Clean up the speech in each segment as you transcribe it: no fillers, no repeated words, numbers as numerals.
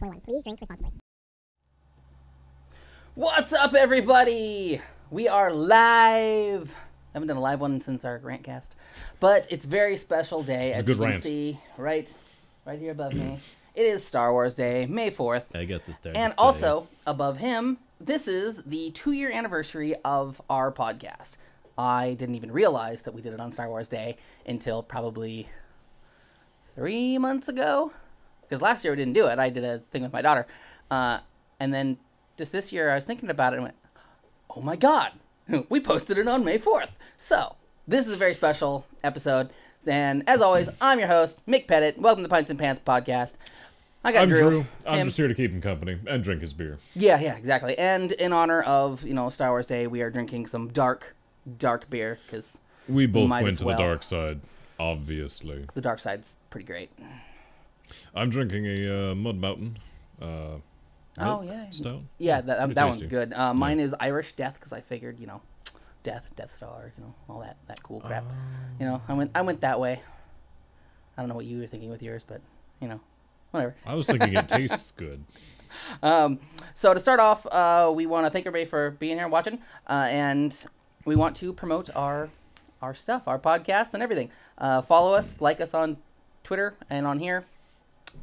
21. Please drink responsibly. What's up, everybody? We are live. I haven't done a live one since our rant cast, but it's a very special day. As you can see, right here above me. It is Star Wars Day, May 4th. I got this there. And also, above him, this is the 2-year anniversary of our podcast. I didn't even realize that we did it on Star Wars Day until probably 3 months ago. Because last year we didn't do it. I did a thing with my daughter. And then just this year I was thinking about it and went, oh my god, we posted it on May 4th. So, this is a very special episode. And as always, I'm your host, Mick Pettit. Welcome to the Pints and Pants Podcast. I'm Drew. I'm just here to keep him company and drink his beer. Yeah, exactly. And in honor of, Star Wars Day, we are drinking some dark beer, because we both went to the dark side, obviously. The dark side's pretty great. I'm drinking a Mud Mountain stout. Yeah, that one's good. Mine is Irish Death, because I figured, Death Star, all that cool crap. I went that way. I don't know what you were thinking with yours, but, whatever. I was thinking it tastes good. So to start off, we want to thank everybody for being here and watching, and we want to promote our stuff, our podcasts and everything. Follow us, like us on Twitter and on here.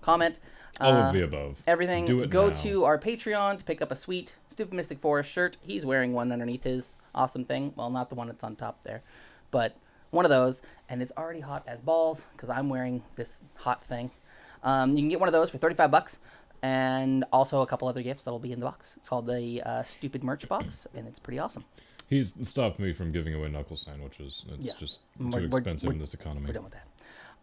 Comment. All of the above. Everything. Do it Go now. to our Patreon to pick up a sweet Stupid Mystic Forest shirt. He's wearing one underneath his awesome thing. Well, not the one that's on top there, but one of those. And it's already hot as balls because I'm wearing this hot thing. You can get one of those for $35, and also a couple other gifts that'll be in the box. It's called the Stupid Merch Box, and it's pretty awesome. He's stopped me from giving away knuckle sandwiches. It's just too expensive in this economy. We're done with that.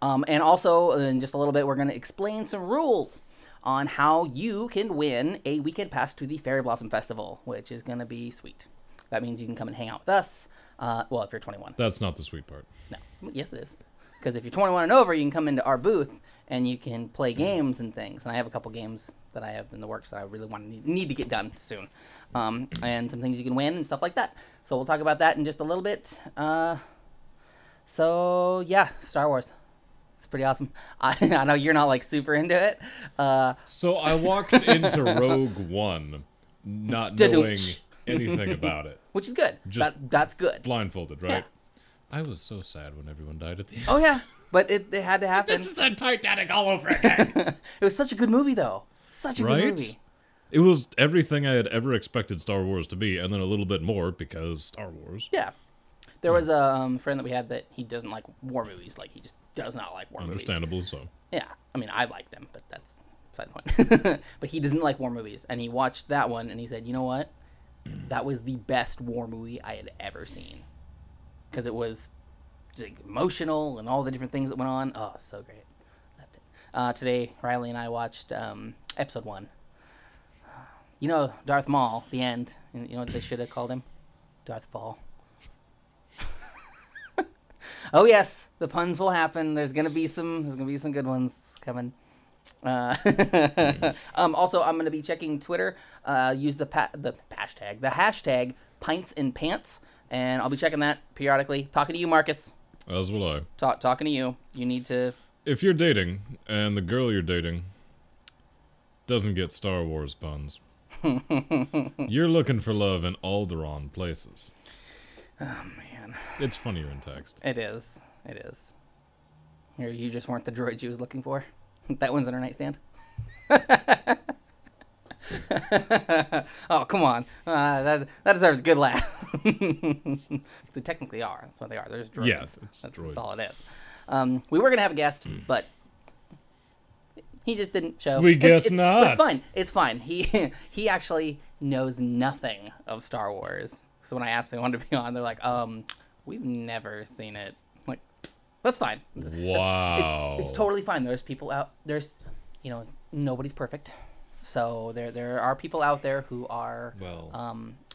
And also, in just a little bit, we're going to explain some rules on how you can win a weekend pass to the Fairy Blossom Festival, which is going to be sweet. That means you can come and hang out with us. Well, if you're 21. That's not the sweet part. No. Yes, it is. Because if you're 21 and over, you can come into our booth and you can play games and things. And I have a couple games that I have in the works that I really need to get done soon. And some things you can win and stuff like that. So we'll talk about that in just a little bit. So, yeah, Star Wars. It's pretty awesome. I know you're not, like, super into it. So I walked into Rogue One not knowing anything about it. Which is good. That's good. Blindfolded, right? Yeah. I was so sad when everyone died at the end. Oh, yeah. But it had to happen. This is the Titanic all over again. It was such a good movie, though. Such a good movie. It was everything I had ever expected Star Wars to be, and then a little bit more, because Star Wars. Yeah. There was a friend that we had that he doesn't like war movies. Like, he just does not like war movies. Understandable, so. Yeah. I mean, I like them, but that's beside the point. But he doesn't like war movies. And he watched that one, and he said, you know what? That was the best war movie I had ever seen. Because it was like, emotional and all the different things that went on. Oh, so great. Loved it. Today, Riley and I watched episode 1. Darth Maul, the end. You know what they should have called him? Darth Fall. Oh yes, the puns will happen. There's gonna be some good ones coming. Also, I'm gonna be checking Twitter. Use the hashtag Pints and Pants, and I'll be checking that periodically. Talking to you, Marcus. As will I. Talking to you. You need to. If you're dating and the girl you're dating doesn't get Star Wars puns, you're looking for love in all the wrong places. Oh man. It's funnier in text. It is. Here, you just weren't the droid she was looking for. That one's in her nightstand. Oh, come on. That deserves a good laugh. They technically are. That's what they are. They're just droids. Yes, that's droids. all it is. We were going to have a guest, but he just didn't show. We guess not. But it's fine. It's fine. He actually knows nothing of Star Wars. So when I asked if they wanted to be on, they're like, we've never seen it. I'm like, that's fine. Wow. It's totally fine. There's people out. There's, nobody's perfect. So there are people out there who are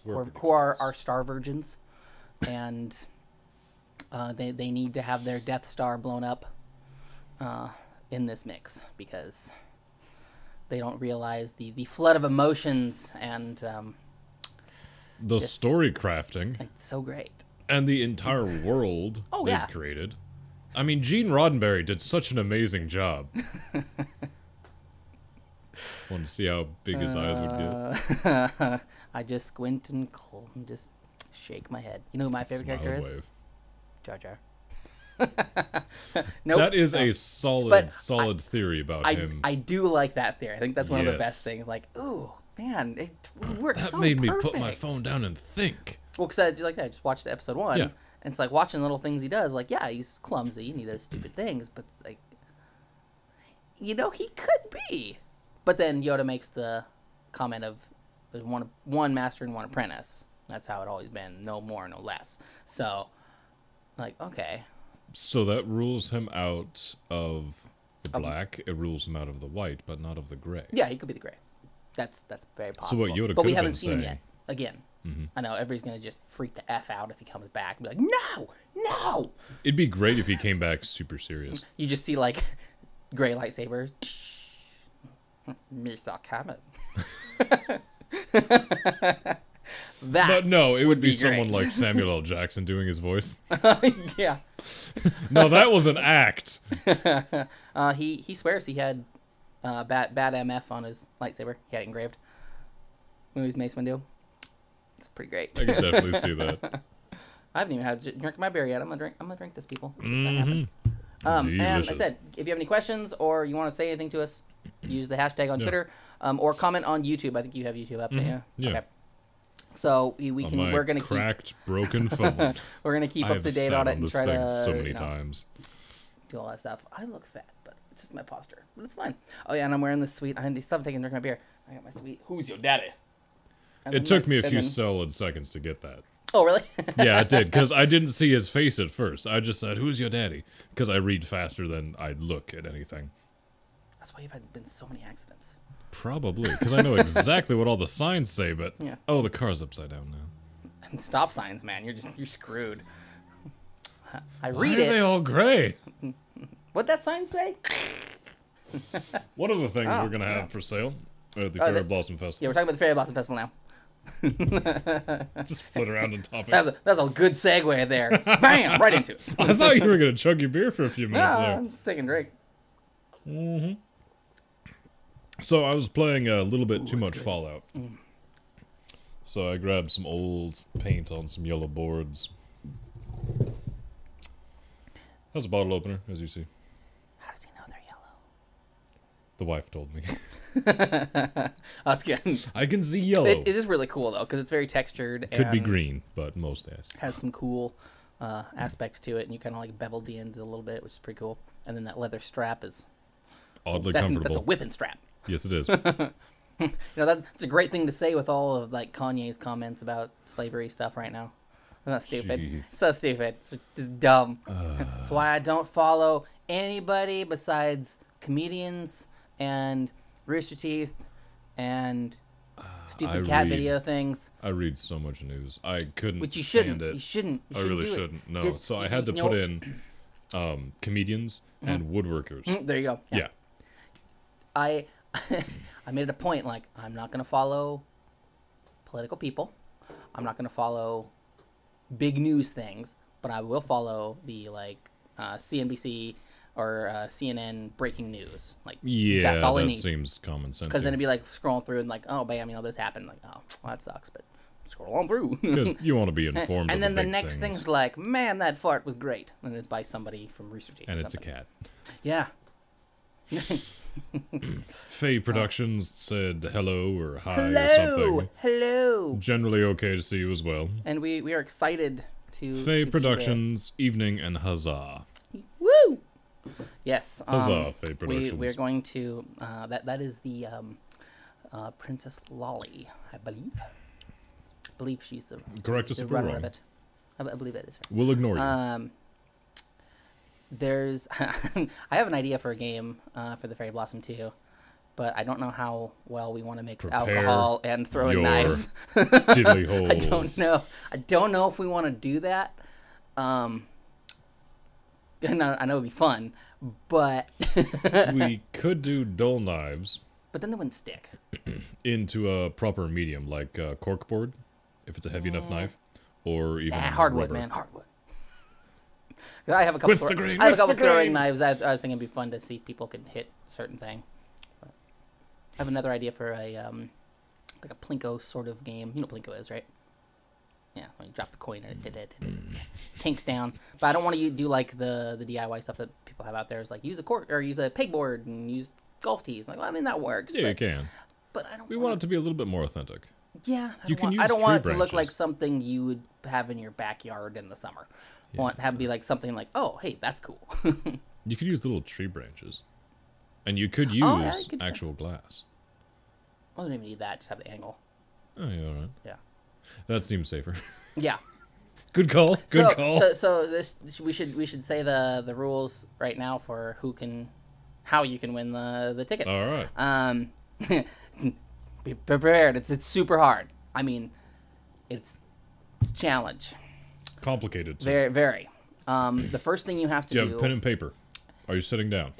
who are Star virgins, and they need to have their Death Star blown up in this mix because they don't realize the flood of emotions and the story crafting. It's so great. And the entire world they've created. I mean, Gene Roddenberry did such an amazing job. Wanted to see how big his eyes would get. I just squint and just shake my head. You know who my favorite character is? Wave. Jar Jar. Nope. That is a solid theory about him. I do like that theory. I think that's one of the best things. Like, ooh, man, it works that so made me perfect. put my phone down and think. Well, because I just watched the episode 1, Yeah. and it's like watching the little things he does. Like, yeah, he's clumsy and he does stupid things, but it's like, he could be. But then Yoda makes the comment of there's one master and one apprentice. That's how it always been. No more, no less. So, like, okay. So that rules him out of the black. It rules him out of the white, but not of the gray. Yeah, he could be the gray. That's very possible. So what Yoda but we could have haven't been seen him saying- yet. Again, Mm-hmm. I know everybody's gonna just freak the f out if he comes back and be like, no. It'd be great if he came back super serious. You just see like gray lightsabers. Me saw coming. But no, it would be great. someone like Samuel L. Jackson doing his voice. Yeah. No, that was an act. He swears he had bad MF on his lightsaber. He had it engraved when he was Mace Windu. It's pretty great. I can definitely see that. I haven't even had a drink of my beer yet. I'm gonna drink this, people. It's gonna Mm-hmm. happen. And I Delicious. said, if you have any questions or you want to say anything to us, use the hashtag on Twitter, or comment on YouTube. I think you have YouTube up there. Yeah. Okay. So we're gonna cracked, broken phone. we're gonna keep I up to have date sat on it on and this try thing to so many times. do all that stuff. I look fat, but it's just my posture. But it's fine. Oh yeah, and I'm wearing this sweet. I still haven't taken a drink of my beer. I got my sweet. Who's your daddy? And It then, took like, me a and few then- solid seconds to get that. Oh really? Yeah, it did, because I didn't see his face at first. I just said, "Who's your daddy?" Because I read faster than I look at anything. That's why you've had been so many accidents. Probably, because I know exactly what all the signs say, but Yeah. oh, the car's upside down now. And stop signs, man. You're screwed. I Why read are it. they all gray? What'd that sign say? One of the things Oh, we're gonna have for sale at the Oh, Fairy that- Blossom Yeah, Festival. we're talking about the Fairy Blossom Festival now. Just flit around on topics. That's a good segue there. Bam! Right into it. I thought you were gonna chug your beer for a few No, minutes there. I'm taking a drink. So I was playing a little bit too much Fallout. So I grabbed some old paint on some yellow boards. That's a bottle opener, as you see. How does he know they're yellow? The wife told me. That's good. I can see yellow. It is really cool though, because it's very textured. Could be and green, but most ass. Has some cool aspects to it, and you kind of like beveled the ends a little bit, which is pretty cool. And then that leather strap is Oddly that's a comfortable. whipping strap. Yes, it is. You know, that's a great thing to say with all of like Kanye's comments about slavery stuff right now. Isn't that stupid? Jeez. So stupid. It's just dumb. That's why I don't follow anybody besides comedians and Rooster Teeth and stupid cat read- video things. I read so much news. I couldn't Which you stand shouldn't. it. You shouldn't. You I really do it. shouldn't. No. Just- So I had to you put know- in comedians and woodworkers. There you go. Yeah. I made it a point, like, I'm not going to follow political people. I'm not going to follow big news things, but I will follow the, like, CNBC or CNN breaking news. Like, Yeah, that's all I that need. seems common sense. Because then it'd be like scrolling through and like, oh, bam, this happened. Like, oh, well, that sucks, but scroll on through. Because you want to be informed. And of then the big next things. thing's like, man, that fart was great. And it's by somebody from Rooster Teeth. And or it's a something. cat. Yeah. Faye Productions said hello or hi or Hello. something. Hello. Generally okay to see you as well. And we are excited to Faye to be Productions, evening and huzzah. there. Woo! Yes. Huzzah, Faye Productions. We're going to that is the Princess Lolly, I believe. I believe she's the Correct us the if we're runner wrong. of it. I believe that is her. We'll ignore you. There's I have an idea for a game for the Fairy Blossom 2, but I don't know how well we want to mix Prepare alcohol and throwing your knives. Diddly holes. I don't know if we want to do that. And I know it'd be fun, but We could do dull knives but then they wouldn't stick. into a proper medium, like corkboard, if it's a heavy enough knife, or even Hardwood, rubber. man, hardwood. 'Cause I have a couple. With the grain, I have a with couple the throwing grain. knives. I was thinking it'd be fun to see if people could hit a certain thing. have another idea for a like a Plinko sort of game. You know what Plinko is, right? Yeah, when you drop the coin and it tinks down. But I don't want to do like the DIY stuff that people have out there. Is like use a court or use a pegboard and use golf tees. Like, well, I mean that works. Yeah, you can. But I don't. We want it to be a little bit more authentic. Yeah, I don't want it to look like something you would have in your backyard in the summer. Yeah. Want have it be like something like, oh, hey, that's cool. You could use little tree branches, and you could use actual glass. I don't even need that. Just have the angle. Oh, yeah, all right. Yeah. That seems safer. Yeah. Good call. Good call. So this we should say the rules right now for how you can win the tickets. All right. Be prepared. It's super hard. I mean, it's a challenge. Complicated. Too. Very, very. The first thing you have to do. Do you have pen and paper? Are you sitting down?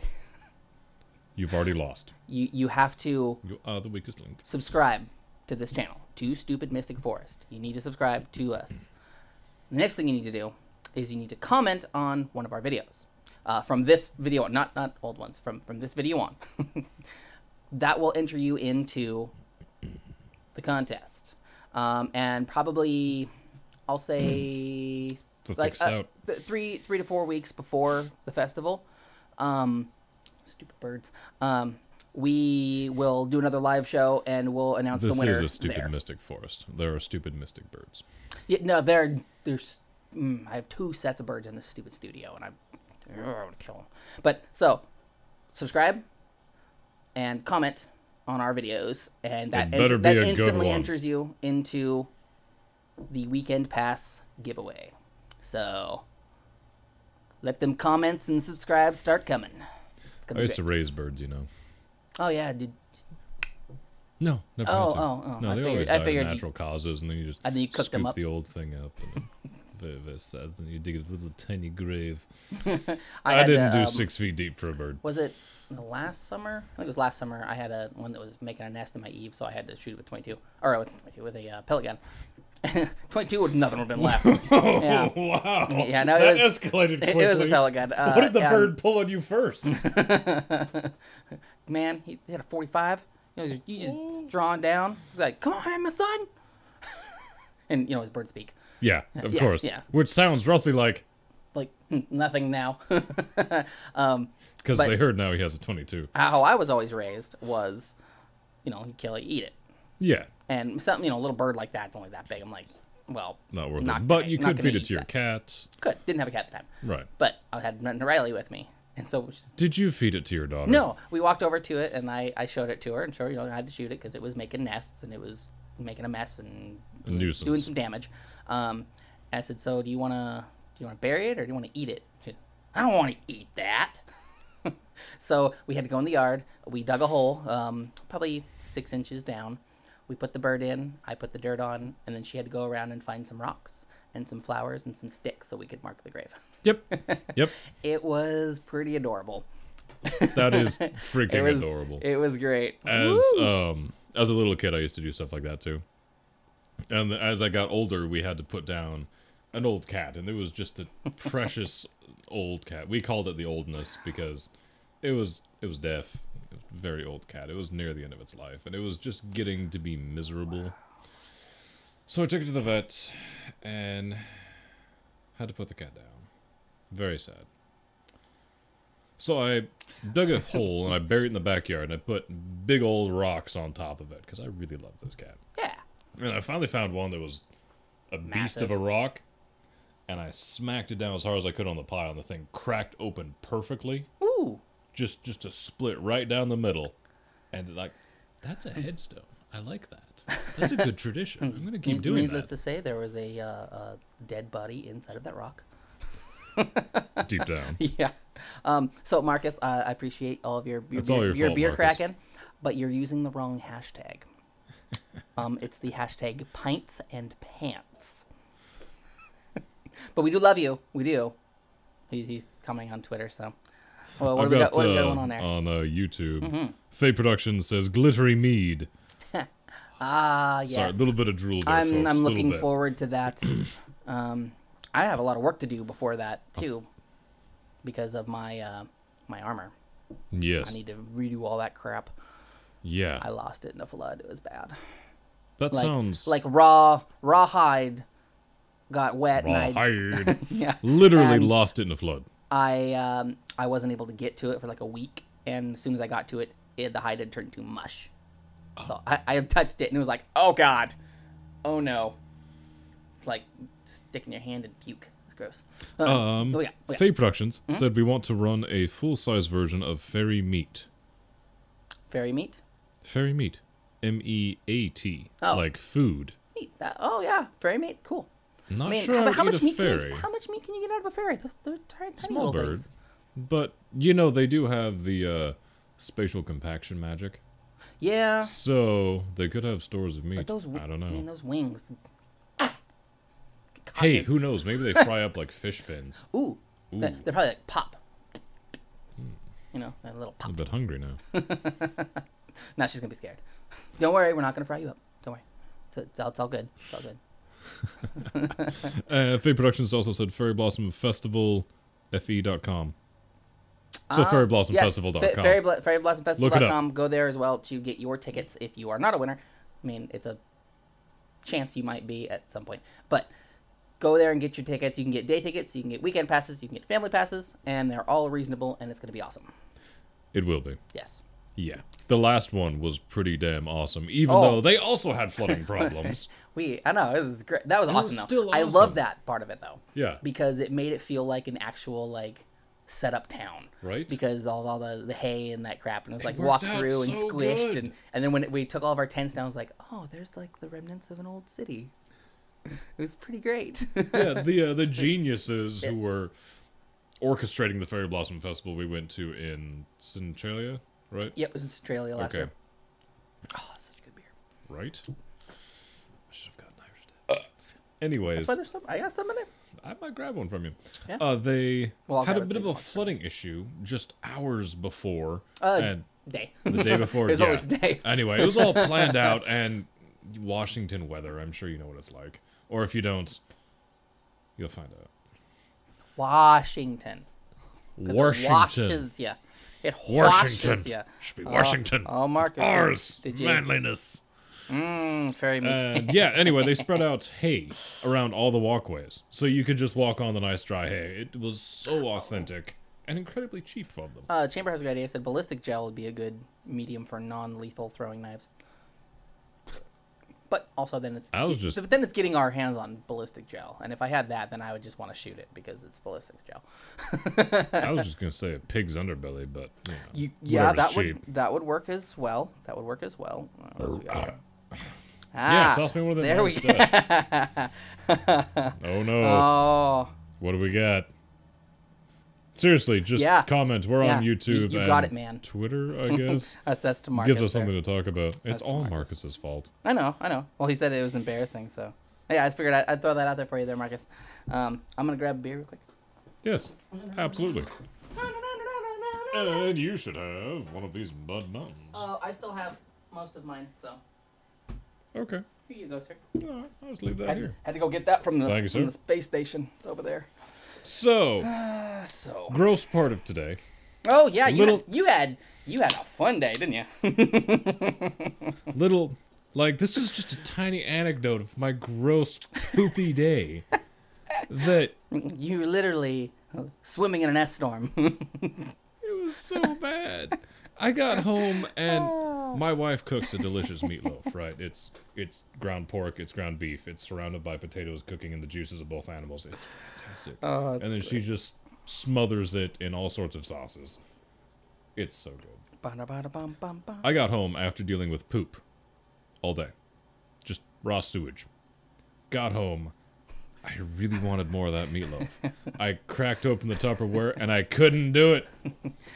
You've already lost. You have to. You are the weakest link. Subscribe to this channel, to Stupid Mystic Forest. You need to subscribe to us. The next thing you need to do is you need to comment on one of our videos. From this video on, not old ones, from this video on. That will enter you into the contest. And probably, I'll say, like 3 to 4 weeks before the festival. Stupid birds. We will do another live show and we'll announce the winner. This is a stupid mystic forest. There are stupid mystic birds. Yeah, no, there's. I have 2 sets of birds in this stupid studio, and I want to kill them. But so, subscribe and comment on our videos, and that instantly enters you into the weekend pass giveaway. So, let them comments and subscribe start coming. I used to raise birds, you know. Oh yeah, dude. No, never had to. No, they always die of natural causes, and then you just cook them up. the old thing up, and very, very sad. Then you dig a little tiny grave. I didn't do 6 feet deep for a bird. Was it last summer? I think it was last summer. I had one that was making a nest in my eave, so I had to shoot it with 22, or with a pellet gun. 22 would nothing would have been left. Yeah. Wow. Yeah, no, that escalated quickly. It was a pellet gun. What did the bird pull on you first? Man, he had a 45. You just drawing down. He's like, "Come on, man, my son." And his bird speak. Yeah, of course. Yeah. Which sounds roughly like nothing now. Because they heard now he has a 22. How I was always raised was, you kill it, you eat it. Yeah. And something, a little bird like that's only that big. I'm like, well, not worth it. But you could feed it to your cats. Could. Didn't have a cat at the time. Right. But I had Riley with me. And so. Did you feed it to your daughter? No. We walked over to it and I showed it to her. And sure, I had to shoot it because it was making nests and it was making a mess and doing some damage. I said, so do you want to bury it or do you want to eat it? She said, I don't want to eat that. So we had to go in the yard. We dug a hole, probably 6 inches down. We put the bird in, I put the dirt on, and then she had to go around and find some rocks and some flowers and some sticks so we could mark the grave. Yep. It was pretty adorable. That is freaking adorable. It was great. As a little kid, I used to do stuff like that too. And as I got older, we had to put down an old cat, and it was just a precious old cat. We called it the oldness because it was deaf. Very old cat. It was near the end of its life, and it was just getting to be miserable. Wow. So I took it to the vet and had to put the cat down. Very sad. So I dug a hole and I buried it in the backyard, and I put big old rocks on top of it because I really love this cat. Yeah. And I finally found one that was a beast of a rock, and I smacked it down as hard as I could on the pile, and the thing cracked open perfectly. Ooh. Just to split right down the middle, and that's a headstone. I like that. That's a good tradition. I'm gonna keep doing that. Needless to say, there was a dead body inside of that rock. Deep down. Yeah. So Marcus, I appreciate all of your beer fault, cracking, but you're using the wrong hashtag. It's the hashtag Pints and Pants. But we do love you. We do. He's commenting on Twitter, so. Well, what do we got going on there? On YouTube, Faye Productions says glittery mead. Yes. Sorry, a little bit of drool there, I'm folks. looking forward to that. I have a lot of work to do before that too, because of my my armor. Yes. I need to redo all that crap. Yeah. I lost it in a flood. It was bad. That sounds... Like raw hide got wet. Raw hide. Yeah. Literally And lost it in a flood. I wasn't able to get to it for like a week, and as soon as I got to it, the hide had turned to mush. So I touched it, and it was like, oh god, oh no. It's like sticking your hand in puke. It's gross. Faye Productions said we want to run a full-size version of Fairy Meat. Fairy meat? Fairy Meat. M-E-A-T. Oh. Like food. Meat. Oh yeah, fairy meat. Cool. Not I mean, sure how I'd much eat a meat fairy. how much meat can you get out of a fairy? They're tiny Small little bird. things. But, you know, they do have the spatial compaction magic. Yeah. So, they could have stores of meat. But those, I don't know. I mean, those wings. Hey, who knows? Maybe they fry up like fish fins. Ooh. They're probably like pop. You know, that little pop. I'm a bit hungry now. Now she's going to be scared. Don't worry, we're not going to fry you up. Don't worry. It's all good. It's all good. Faye Productions also said Fairy Blossom Festival fe.com. So fairyblossompfestival.com. Fairyblossompfestival.com. Go there as well to get your tickets if you are not a winner. I mean, it's a chance you might be at some point. But go there and get your tickets. You can get day tickets, you can get weekend passes, you can get family passes, and they're all reasonable, and it's going to be awesome. It will be. Yes. Yeah. The last one was pretty damn awesome, even though they also had flooding problems. I know, this is great. That was awesome, though. Still I awesome. love that part of it, though. Yeah. Because it made it feel like an actual, like, set-up town. Right? Because all the hay and that crap, and it was like worked walk out through and so squished, good. and then when we took all of our tents down, I was like, oh, there's like the remnants of an old city. It was pretty great. Yeah, the geniuses who were orchestrating the Fairy Blossom Festival we went to in Centralia, right? Yep, it was in Australia last year. Oh, such good beer. Right? I should have gotten Irish Dad. Anyways, I got some in there. I might grab one from you. Yeah. They Well, I'll had a grab bit it of so a you can flooding issue just hours before. Day. The day before, It was yeah. always day. Anyway, it was all planned out, and Washington weather, I'm sure you know what it's like. Or if you don't, you'll find out. Washington. 'Cause Washington. It washes ya. It Washington. washes ya. Should be Washington. Oh, Marcus. Ours. Did you? Manliness. Fairy meat. Yeah, anyway, they spread out hay around all the walkways. So you could just walk on the nice dry hay. It was so authentic and incredibly cheap from them. Chamber has a good idea. Said ballistic gel would be a good medium for non-lethal throwing knives. But also then but then it's getting our hands on ballistic gel. And if I had that, then I would just want to shoot it because it's ballistic gel. I was just going to say a pig's underbelly, but you know, yeah, cheap. that would work as well. That would work as well. What else we got? Yeah, toss me one of them. There we go. Oh no. Oh. What do we got? Seriously, just comment. We're on YouTube You and got it, man. Twitter, I guess. That's to Marcus. Gives us something to talk about. It's all Marcus. Marcus's fault. I know. Well, he said it was embarrassing, so yeah, I just figured I'd throw that out there for you there, Marcus. I'm gonna grab a beer real quick. Yes, absolutely. And you should have one of these Bud Mountains. I still have most of mine, so Okay. here you go, sir. All right, I'll just leave that here. Had to go get that from Thank you, sir. the space station. It's over there. So, gross part of today. Oh yeah, you had a fun day, didn't you? This is just a tiny anecdote of my gross poopy day. That you were literally swimming in an S storm. it was so bad. I got home and my wife cooks a delicious meatloaf, right? It's ground pork, it's ground beef, it's surrounded by potatoes cooking in the juices of both animals. It's fantastic. And then she just smothers it in all sorts of sauces. It's so good. I got home after dealing with poop all day. Just raw sewage. Got home. I really wanted more of that meatloaf. I cracked open the Tupperware and I couldn't do it.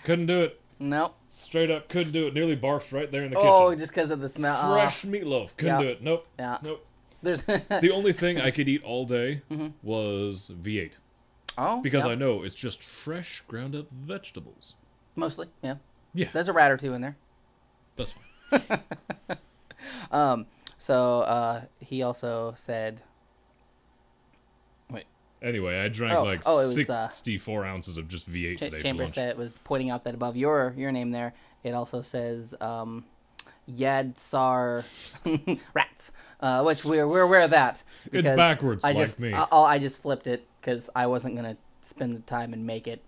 Couldn't do it. Nope. Straight up, couldn't do it. Nearly barfed right there in the kitchen. Oh, just because of the smell. Fresh meatloaf. Couldn't do it. Nope. Yeah. Nope. There's The only thing I could eat all day was V8. Oh. Because I know it's just fresh, ground up vegetables. Mostly, yeah. Yeah. There's a rat or two in there. That's fine. So he also said. Anyway, I drank 64 was, ounces of just V8 today for Chambers lunch. said it was pointing out that above your name there, it also says Yadsar rats, which we're aware of that. It's backwards, me. I just flipped it because I wasn't gonna spend the time and make it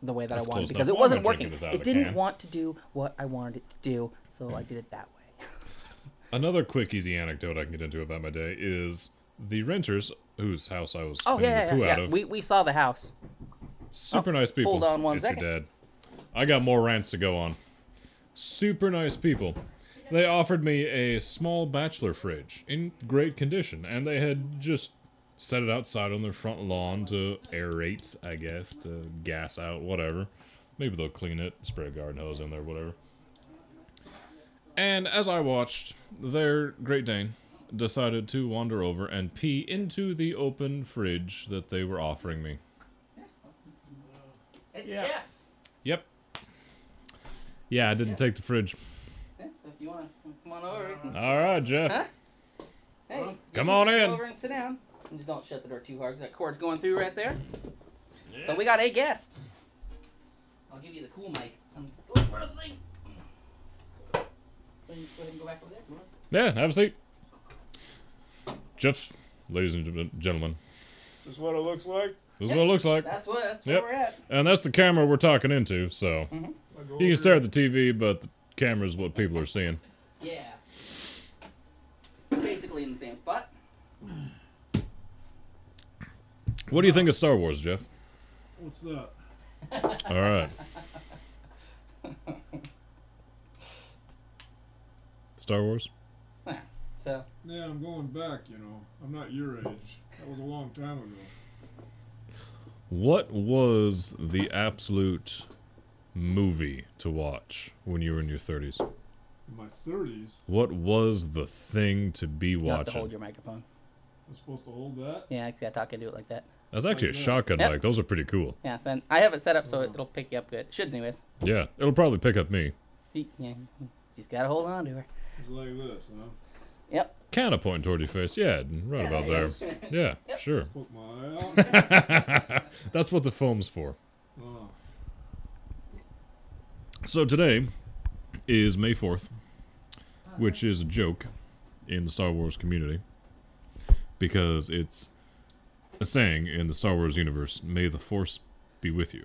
the way that I wanted because it Well, I'm wasn't not working. drinking this out of It a didn't can. want to do what I wanted it to do, so I did it that way. Another quick, easy anecdote I can get into about my day is the renters whose house I was Oh cleaning the poo out yeah. of. We saw the house. Super nice people. Hold on one it's your second. dad. I got more rants to go on. Super nice people. They offered me a small bachelor fridge in great condition, and they had just set it outside on their front lawn to aerate, I guess, to gas out, whatever. Maybe they'll clean it, spray a garden hose in there, whatever. And as I watched, their Great Dane decided to wander over and pee into the open fridge that they were offering me. It's Jeff. Yep. Yeah, I didn't take the fridge. Yeah, so if you want to come on over. All right, Jeff. Huh? Hey, you Come can on come in. over and sit down. And just don't shut the door too hard because that cord's going through right there. Yeah. So we got a guest. I'll give you the cool mic. Go for the thing. Go ahead and go back over there. Come on. Yeah, have a seat. Jeff, ladies and gentlemen, Is this what it looks like? this is what it looks like. That's where Yep. we're at. And that's the camera we're talking into, so you can stare at the TV, but the camera's what people are seeing. Yeah. Basically in the same spot. What do you think of Star Wars, Jeff? What's that? All right. Star Wars? Yeah. So, Yeah, I'm going back, you know. I'm not your age. That was a long time ago. What was the absolute movie to watch when you were in your 30s? In my 30s, What was the thing to be you have to hold watching? your microphone. I'm supposed to hold that? Yeah, I gotta talk into it like that. That's actually a shotgun Yep. mic. Those are pretty cool. Yeah, so I have it set up so it'll pick you up good. It should anyways. Yeah, it'll probably pick up me. Yeah, you just gotta hold on to her. It's like this, huh? Yep. Kind of pointing toward your face. Yeah, right about there. Yeah, sure. Poke my eye out. That's what the foam's for. Oh. So today is May 4th, which is a joke in the Star Wars community because it's a saying in the Star Wars universe, may the Force be with you.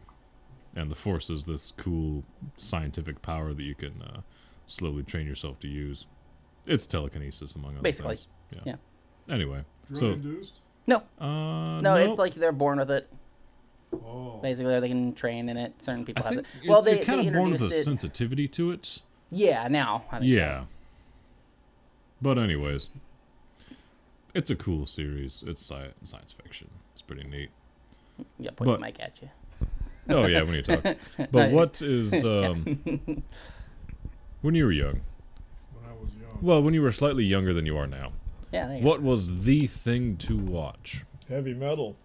And the Force is this cool scientific power that you can slowly train yourself to use. It's telekinesis, among other Basically. things. Yeah. Anyway, Drug-induced? No, no, it's like they're born with it. Oh. Basically, they can train in it. Certain people I have think it. Well, you're they kind of born with a introduced it. sensitivity to it. Yeah, now. I think so. Yeah. But anyways, it's a cool series. It's science fiction. It's pretty neat. Yeah, point But- the mic at you. Oh yeah, when you talk. But what is when you were young? When I was young. Well, when you were slightly younger than you are now. Yeah, there you go. What was the thing to watch? Heavy metal.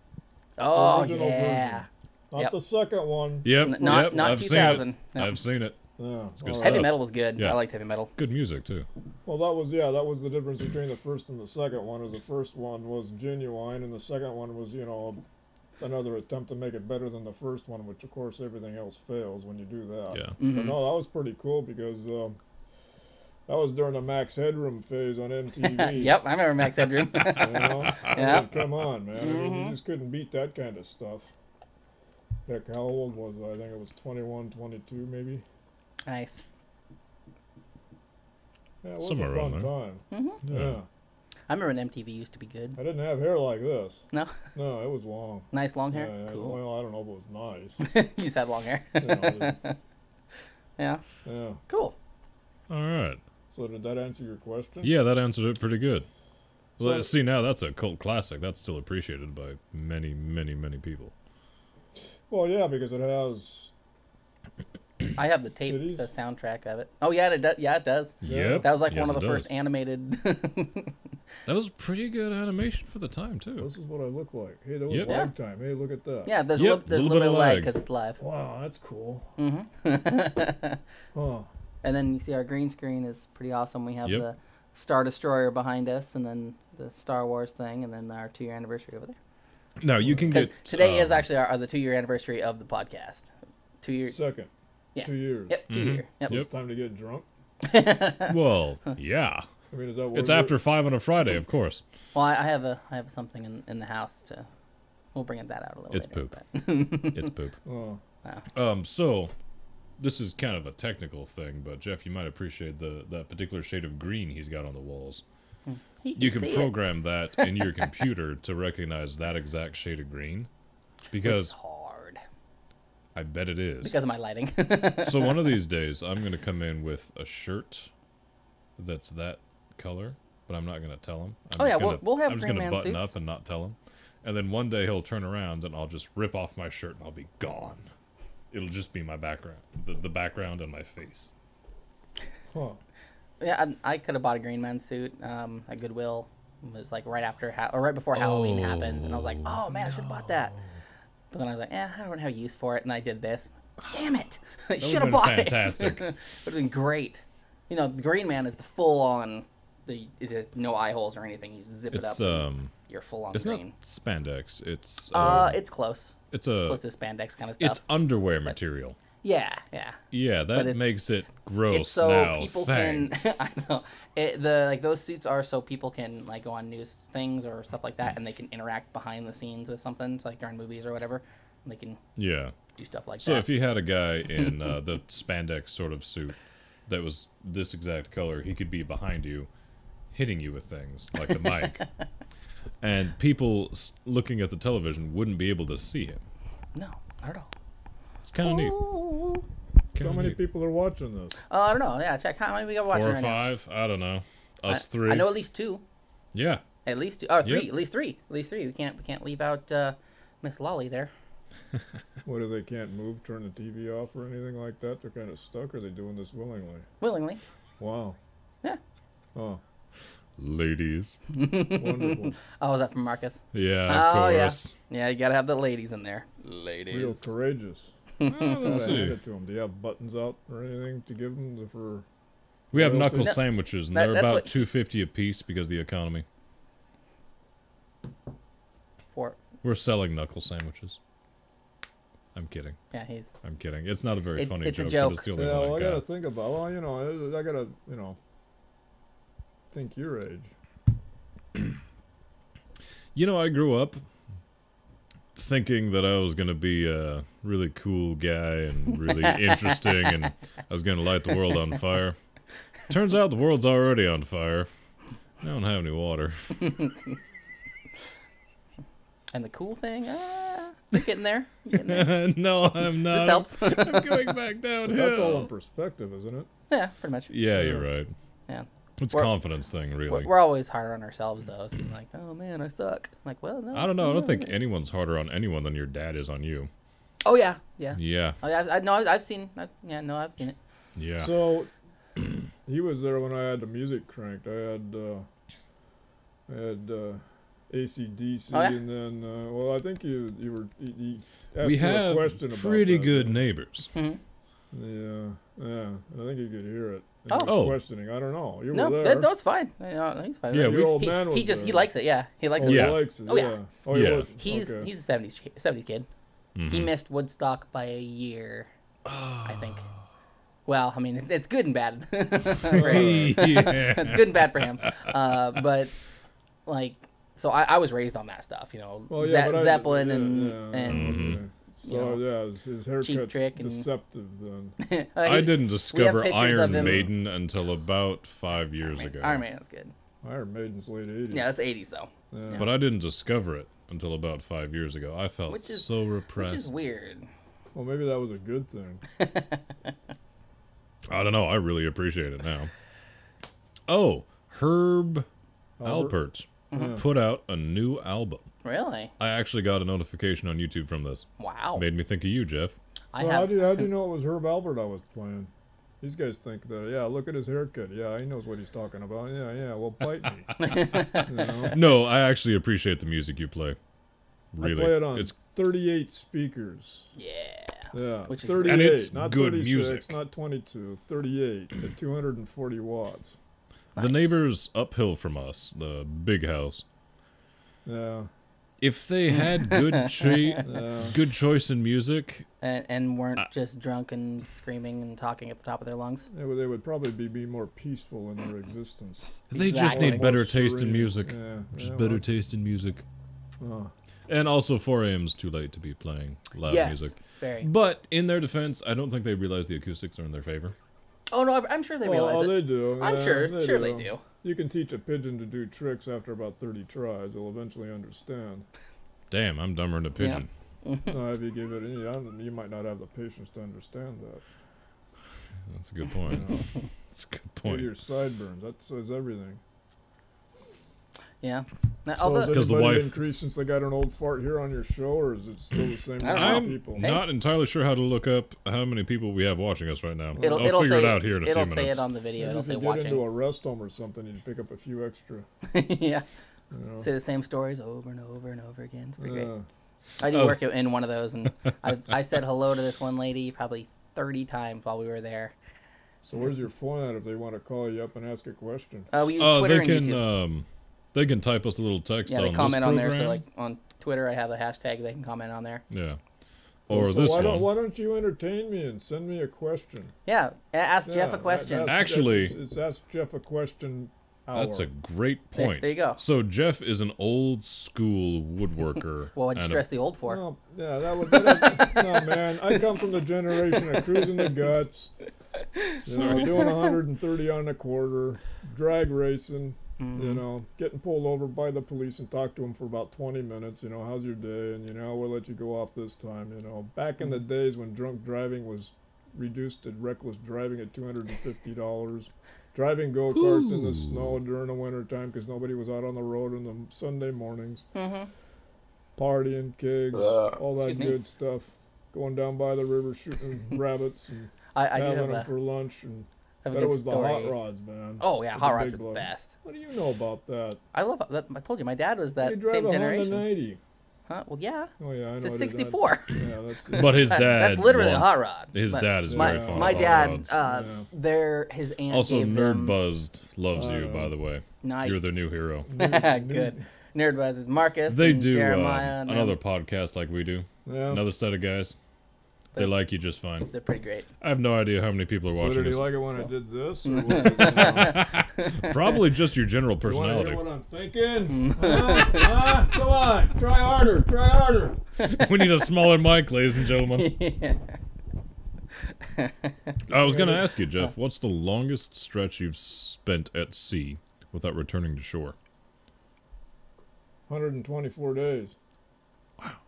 Oh, original yeah. version. Not Yep. the second one. Yep. Not I've 2000. Seen No. it. I've seen it. Yeah. good Well, stuff. Heavy metal was good. Yeah. I liked heavy metal. Good music too. Well, that was the difference between the first and the second one. Is the first one was genuine, and the second one was, you know, another attempt to make it better than the first one, which of course everything else fails when you do that. Yeah. But Mhm. no, that was pretty cool because that was during the Max Headroom phase on MTV. Yep, I remember Max Headroom. You know? I Yep. mean, come on, man. I mean, Mhm. you just couldn't beat that kind of stuff. Heck, how old was I? I think it was 21, 22 maybe. Nice. Yeah, it was Somewhere a around fun there. time. Mm-hmm. Yeah. Yeah. I remember when MTV used to be good. I didn't have hair like this. No? No, it was long. Nice long hair? Yeah, Cool. Well, I don't know if it was nice. You just had long hair. You know, it Yeah. yeah. Cool. All right. So did that answer your question? Yeah, that answered it pretty good. Well, So- see, now that's a cult classic. That's still appreciated by many, many, many people. Well, yeah, because it has. I have the tape, Cities? the soundtrack of it. Oh, yeah, it does. Yeah, it does. Yep. That was like Yes, one of it the first does. animated. That was pretty good animation for the time, So too. this is what I look like. Hey, there was Yep. lag time. Hey, look at that. Yeah, there's Yep, a little bit of lag because it's live. Wow, that's cool. Mm-hmm. Huh. And then you see our green screen is pretty awesome. We have Yep. the Star Destroyer behind us, and then the Star Wars thing, and then our 2-year anniversary over there. Now, you can Because get... today is actually the 2-year anniversary of the podcast. 2 years. Second. Yeah. 2 years. Yep, 2 Mhm. year. Yep. So it's time to get drunk. Well, yeah. I mean, is that what It's after 5 on a Friday, of course. Well, I have something in the house to. We'll bring that out a little. It's later, poop. It's poop. Oh. So this is kind of a technical thing, but Jeff, you might appreciate that particular shade of green he's got on the walls. You can program that in your computer to recognize that exact shade of green, because it's hard. I bet it is Because of my lighting. So one of these days, I'm gonna come in with a shirt that's that color, but I'm not gonna tell him. We'll have I'm just Green gonna Man button suits. up and not tell him. And then one day he'll turn around and I'll just rip off my shirt and I'll be gone. It'll just be my background, the background and my face. Huh. Yeah, I could have bought a Green Man suit at Goodwill. It was like right after or right before Halloween happened, and I was like, "Oh man, I should have bought that." But then I was like, I don't have use for it, and I did this. Damn it! I should have bought fantastic. it. Would have been great. You know, the Green Man is the full-on, no eye holes or anything. You zip it up. You're full-on it's green. not spandex. It's It's close. It's Close to spandex kind of stuff. It's underwear material. Yeah. Yeah, that makes it gross. It's so now. people Thanks. can. I know. Those suits are so people can like go on news things or stuff like that, and they can interact behind the scenes with something. So like during movies or whatever, and they can do stuff like that. So if you had a guy in the spandex sort of suit that was this exact color, he could be behind you, hitting you with things like the mic, and people looking at the television wouldn't be able to see him. No, not at all. It's kind of neat. So many people are watching this. I don't know. Yeah, check how many we got watching 4 or right 5. I don't know. Us 3. I know at least 2. Yeah. At least 2. Oh, 3. Yep. At least 3. At least 3. We can't leave out Miss Lolly there. What, if they can't move, turn the TV off or anything like that? They're kind of stuck, or are they doing this willingly? Willingly. Wow. Yeah. Oh, Ladies. wonderful. Oh, is that from Marcus? Yeah, of course. Yeah, you gotta have the ladies in there. Ladies. Real courageous. Let's Gotta see. hand it to them. Do you have buttons out or anything to give them for? We have Royalty? knuckle No, sandwiches, and that's they're about what $2.50 a piece because of the economy. For We're selling knuckle sandwiches. I'm kidding. yeah, he's. I'm kidding. It's not a very funny it's a joke, joke. but it's the only Yeah, one well, I I gotta got. think about. Well, I gotta, think your age. I grew up thinking that I was going to be a really cool guy and really interesting, and I was going to light the world on fire. Turns out the world's already on fire. I don't have any water. And the cool thing, they're getting there. Getting there. No, I'm not. This helps. I'm going back But that's all in downhill. perspective, isn't it? Yeah, pretty much. Yeah, you're right. Yeah. It's a We're- confidence thing, really. We're always hard on ourselves, though. So you're like, oh man, I suck. I'm like, well, no. I don't know. I don't think anyone's harder on anyone than your dad is on you. Oh yeah, yeah. Yeah. Oh, yeah, I've seen. I've seen it. Yeah. So he was there when I had the music cranked. I had AC/DC, Oh, yeah? and then I think you he asked We me a have question about pretty that. good neighbors. Mm-hmm. Yeah, I think you could hear it. He Oh. was Oh. questioning. I don't know. You No, were there. no, it's fine. He's fine. Yeah, Your old man was he there. likes it. Yeah, he likes Oh, it. Yeah. he likes it. Oh, yeah. Oh, he Yeah. was. He's Okay. he's a 70s kid. He Mhm. missed Woodstock by a year, I think. Well, I mean, it's good and bad. For him. Yeah. It's good and bad for him. But like, so I was raised on that stuff, Well, yeah, but Zeppelin yeah, and Mhm. okay. So his haircut's Trick and- deceptive then. I didn't discover pictures of Iron him. Maiden until about 5 years ago. Iron Maiden's good. Iron Maiden's late 80s. Yeah, that's 80s though. Yeah. But I didn't discover it until about 5 years ago. I felt Which is- so repressed. Which is weird. Well, maybe that was a good thing. I don't know. I really appreciate it now. Oh, Herb Albert? Alpert put out a new album. Really? I actually got a notification on YouTube from this. Wow. Made me think of you, Jeff. I So have. how'd you know it was Herb Albert I was playing? These guys think that, yeah, look at his haircut. Yeah, he knows what he's talking about. Yeah, well, bite me. You know? No, I actually appreciate the music you play. Really. I play it on It's 38 speakers. Yeah. Yeah, Which is 38, And it's not good 36, music. not 22, 38 at 240 watts. the Nice. neighbors uphill from us, the big house. Yeah. If they had good choice in music, and weren't just drunk and screaming and talking at the top of their lungs. They would probably be more peaceful in their existence. they just Exactly. need better More taste in serene. music. Yeah, Just yeah, better well, taste in music. Oh. And also 4 a.m.'s too late to be playing loud Yes, music. very. But in their defense, I don't think they realize the acoustics are in their favor. Oh no, I'm sure they realize Oh, it. they do. I'm yeah, sure they they do. You can teach a pigeon to do tricks after about 30 tries. They'll eventually understand. Damn, I'm dumber than a pigeon. No, if you give it any, you might not have the patience to understand that. That's a good point. You know, That's a good maybe point. your sideburns. That says everything. Yeah. Now, So although, has 'Cause the anybody wife- increased since they got an old fart here on your show, or is it still the same I don't amount of know. people? I'm not entirely sure how to look up how many people we have watching us right now. it'll I'll figure say it out here in a few it'll minutes. say it on the video. Maybe It'll if say you get into watching. a rest home or something, you pick up a few extra. Yeah. You know? Say the same stories over and over and over again. It's pretty great. Yeah. I do I was- work in one of those, and I said hello to this one lady probably 30 times while we were there. So where's your phone at if they want to call you up and ask a question? We use Twitter they and can YouTube. they can type us a little text Yeah, on they comment this on there. program. So like on Twitter, I have a hashtag. They can comment on there. Yeah. Or so this why one. don't you entertain me and send me a question? Yeah, ask Jeff a Yeah, question. Actually- it's Ask Jeff a Question hour. That's a great There- point. there you go. So Jeff is an old school woodworker. Well, what'd you and stress the old for? Oh, yeah, no, man. I come from the generation of cruising the guts. You know, doing 130 on the quarter, drag racing. Mm-hmm. You know, getting pulled over by the police and talk to them for about 20 minutes. You know, how's your day? And you know, we'll let you go off this time. You know, back in the days when drunk driving was reduced to reckless driving at $250. Driving go-karts in the snow during the winter time because nobody was out on the road in the Sunday mornings. Mm-hmm. Partying, kegs, all that Excuse me. good stuff. Going down by the river shooting rabbits and I do having have them a, for lunch. And have a that good was the story. hot rods, man. Oh yeah, With hot the rods big are the blood. best. What do you know about that? I love that. I told you my dad was that You drive same a generation. Honda 90. Huh? Well, yeah. Oh yeah, I It's know. a I did 64. that. Yeah, that's But his dad That's literally a wants- hot rod. His But dad is my, very fond my of hot dad, rods. his aunt Also, gave Nerd them Buzzed loves I you, know. by the way. nice. You're the new hero. Good. Nerd Buzz is Marcus. They and do Jeremiah. and another them. podcast like we do. Yeah. Another set of guys. They like you just fine. They're pretty great. I have no idea how many people are So watching did he this. like it when I did this? Or was it, Probably just your general you want to personality. hear what I'm thinking? Come on, try harder, try harder. We need a smaller mic, ladies and gentlemen. I was going to ask you, Jeff, what's the longest stretch you've spent at sea without returning to shore? 124 days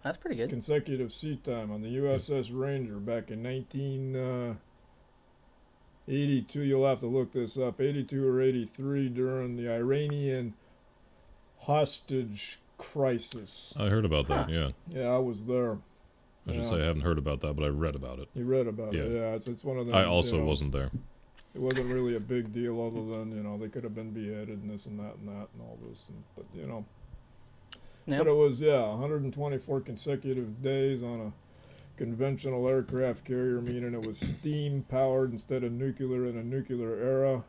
That's pretty good. consecutive sea time on the USS Ranger back in 1982. You'll have to look this up. 82 or 83 during the Iranian hostage crisis. I heard about that, yeah. Yeah, I was there. I should Yeah. say I haven't heard about that, but I read about it. You read about it, Yeah. yeah. It's one of them. I also you know, wasn't there. It wasn't really a big deal, other than they could have been beheaded and this and that and all this. But Yep. but it was 124 consecutive days on a conventional aircraft carrier, meaning it was steam powered instead of nuclear in a nuclear era.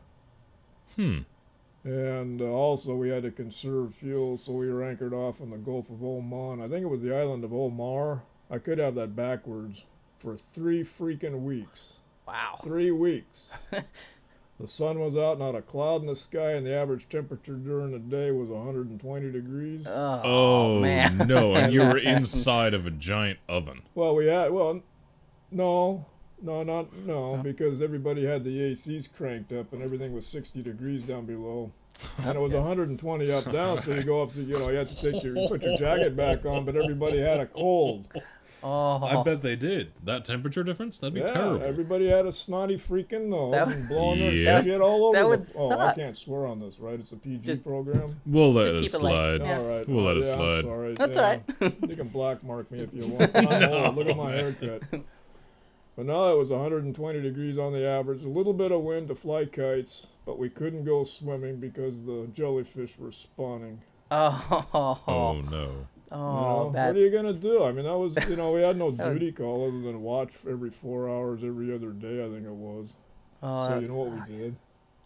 And also we had to conserve fuel, so we were anchored off in the Gulf of Oman. I think it was the island of Omar. I could have that backwards. For 3 freaking weeks. Wow. 3 weeks. The sun was out, not a cloud in the sky, and the average temperature during the day was 120 degrees. Oh, man. no, and you were inside of a giant oven. Well, no, because everybody had the ACs cranked up and everything was 60 degrees down below. And it was 120 up down, so you go up, so you had to put your jacket back on, but everybody had a cold. Oh. I bet they did. That temperature difference? That'd be terrible. Everybody had a snotty freaking nose That- and blowing their Yeah. shit all over. That would Oh, I suck. can't swear on this, right? It's a PG Just- program. We'll let Just it keep it light. slide. Yeah. All right. We'll let it I'm slide. sorry. That's yeah. all right. You can black mark me if you want. Look at my haircut. But no, it was 120 degrees on the average. A little bit of wind to fly kites, but we couldn't go swimming because the jellyfish were spawning. Oh, no. Oh, What that's are you gonna do? I mean, that was we had no That would- duty call other than watch every 4 hours every other day. I think it was. oh, So that you know what sucks. we did?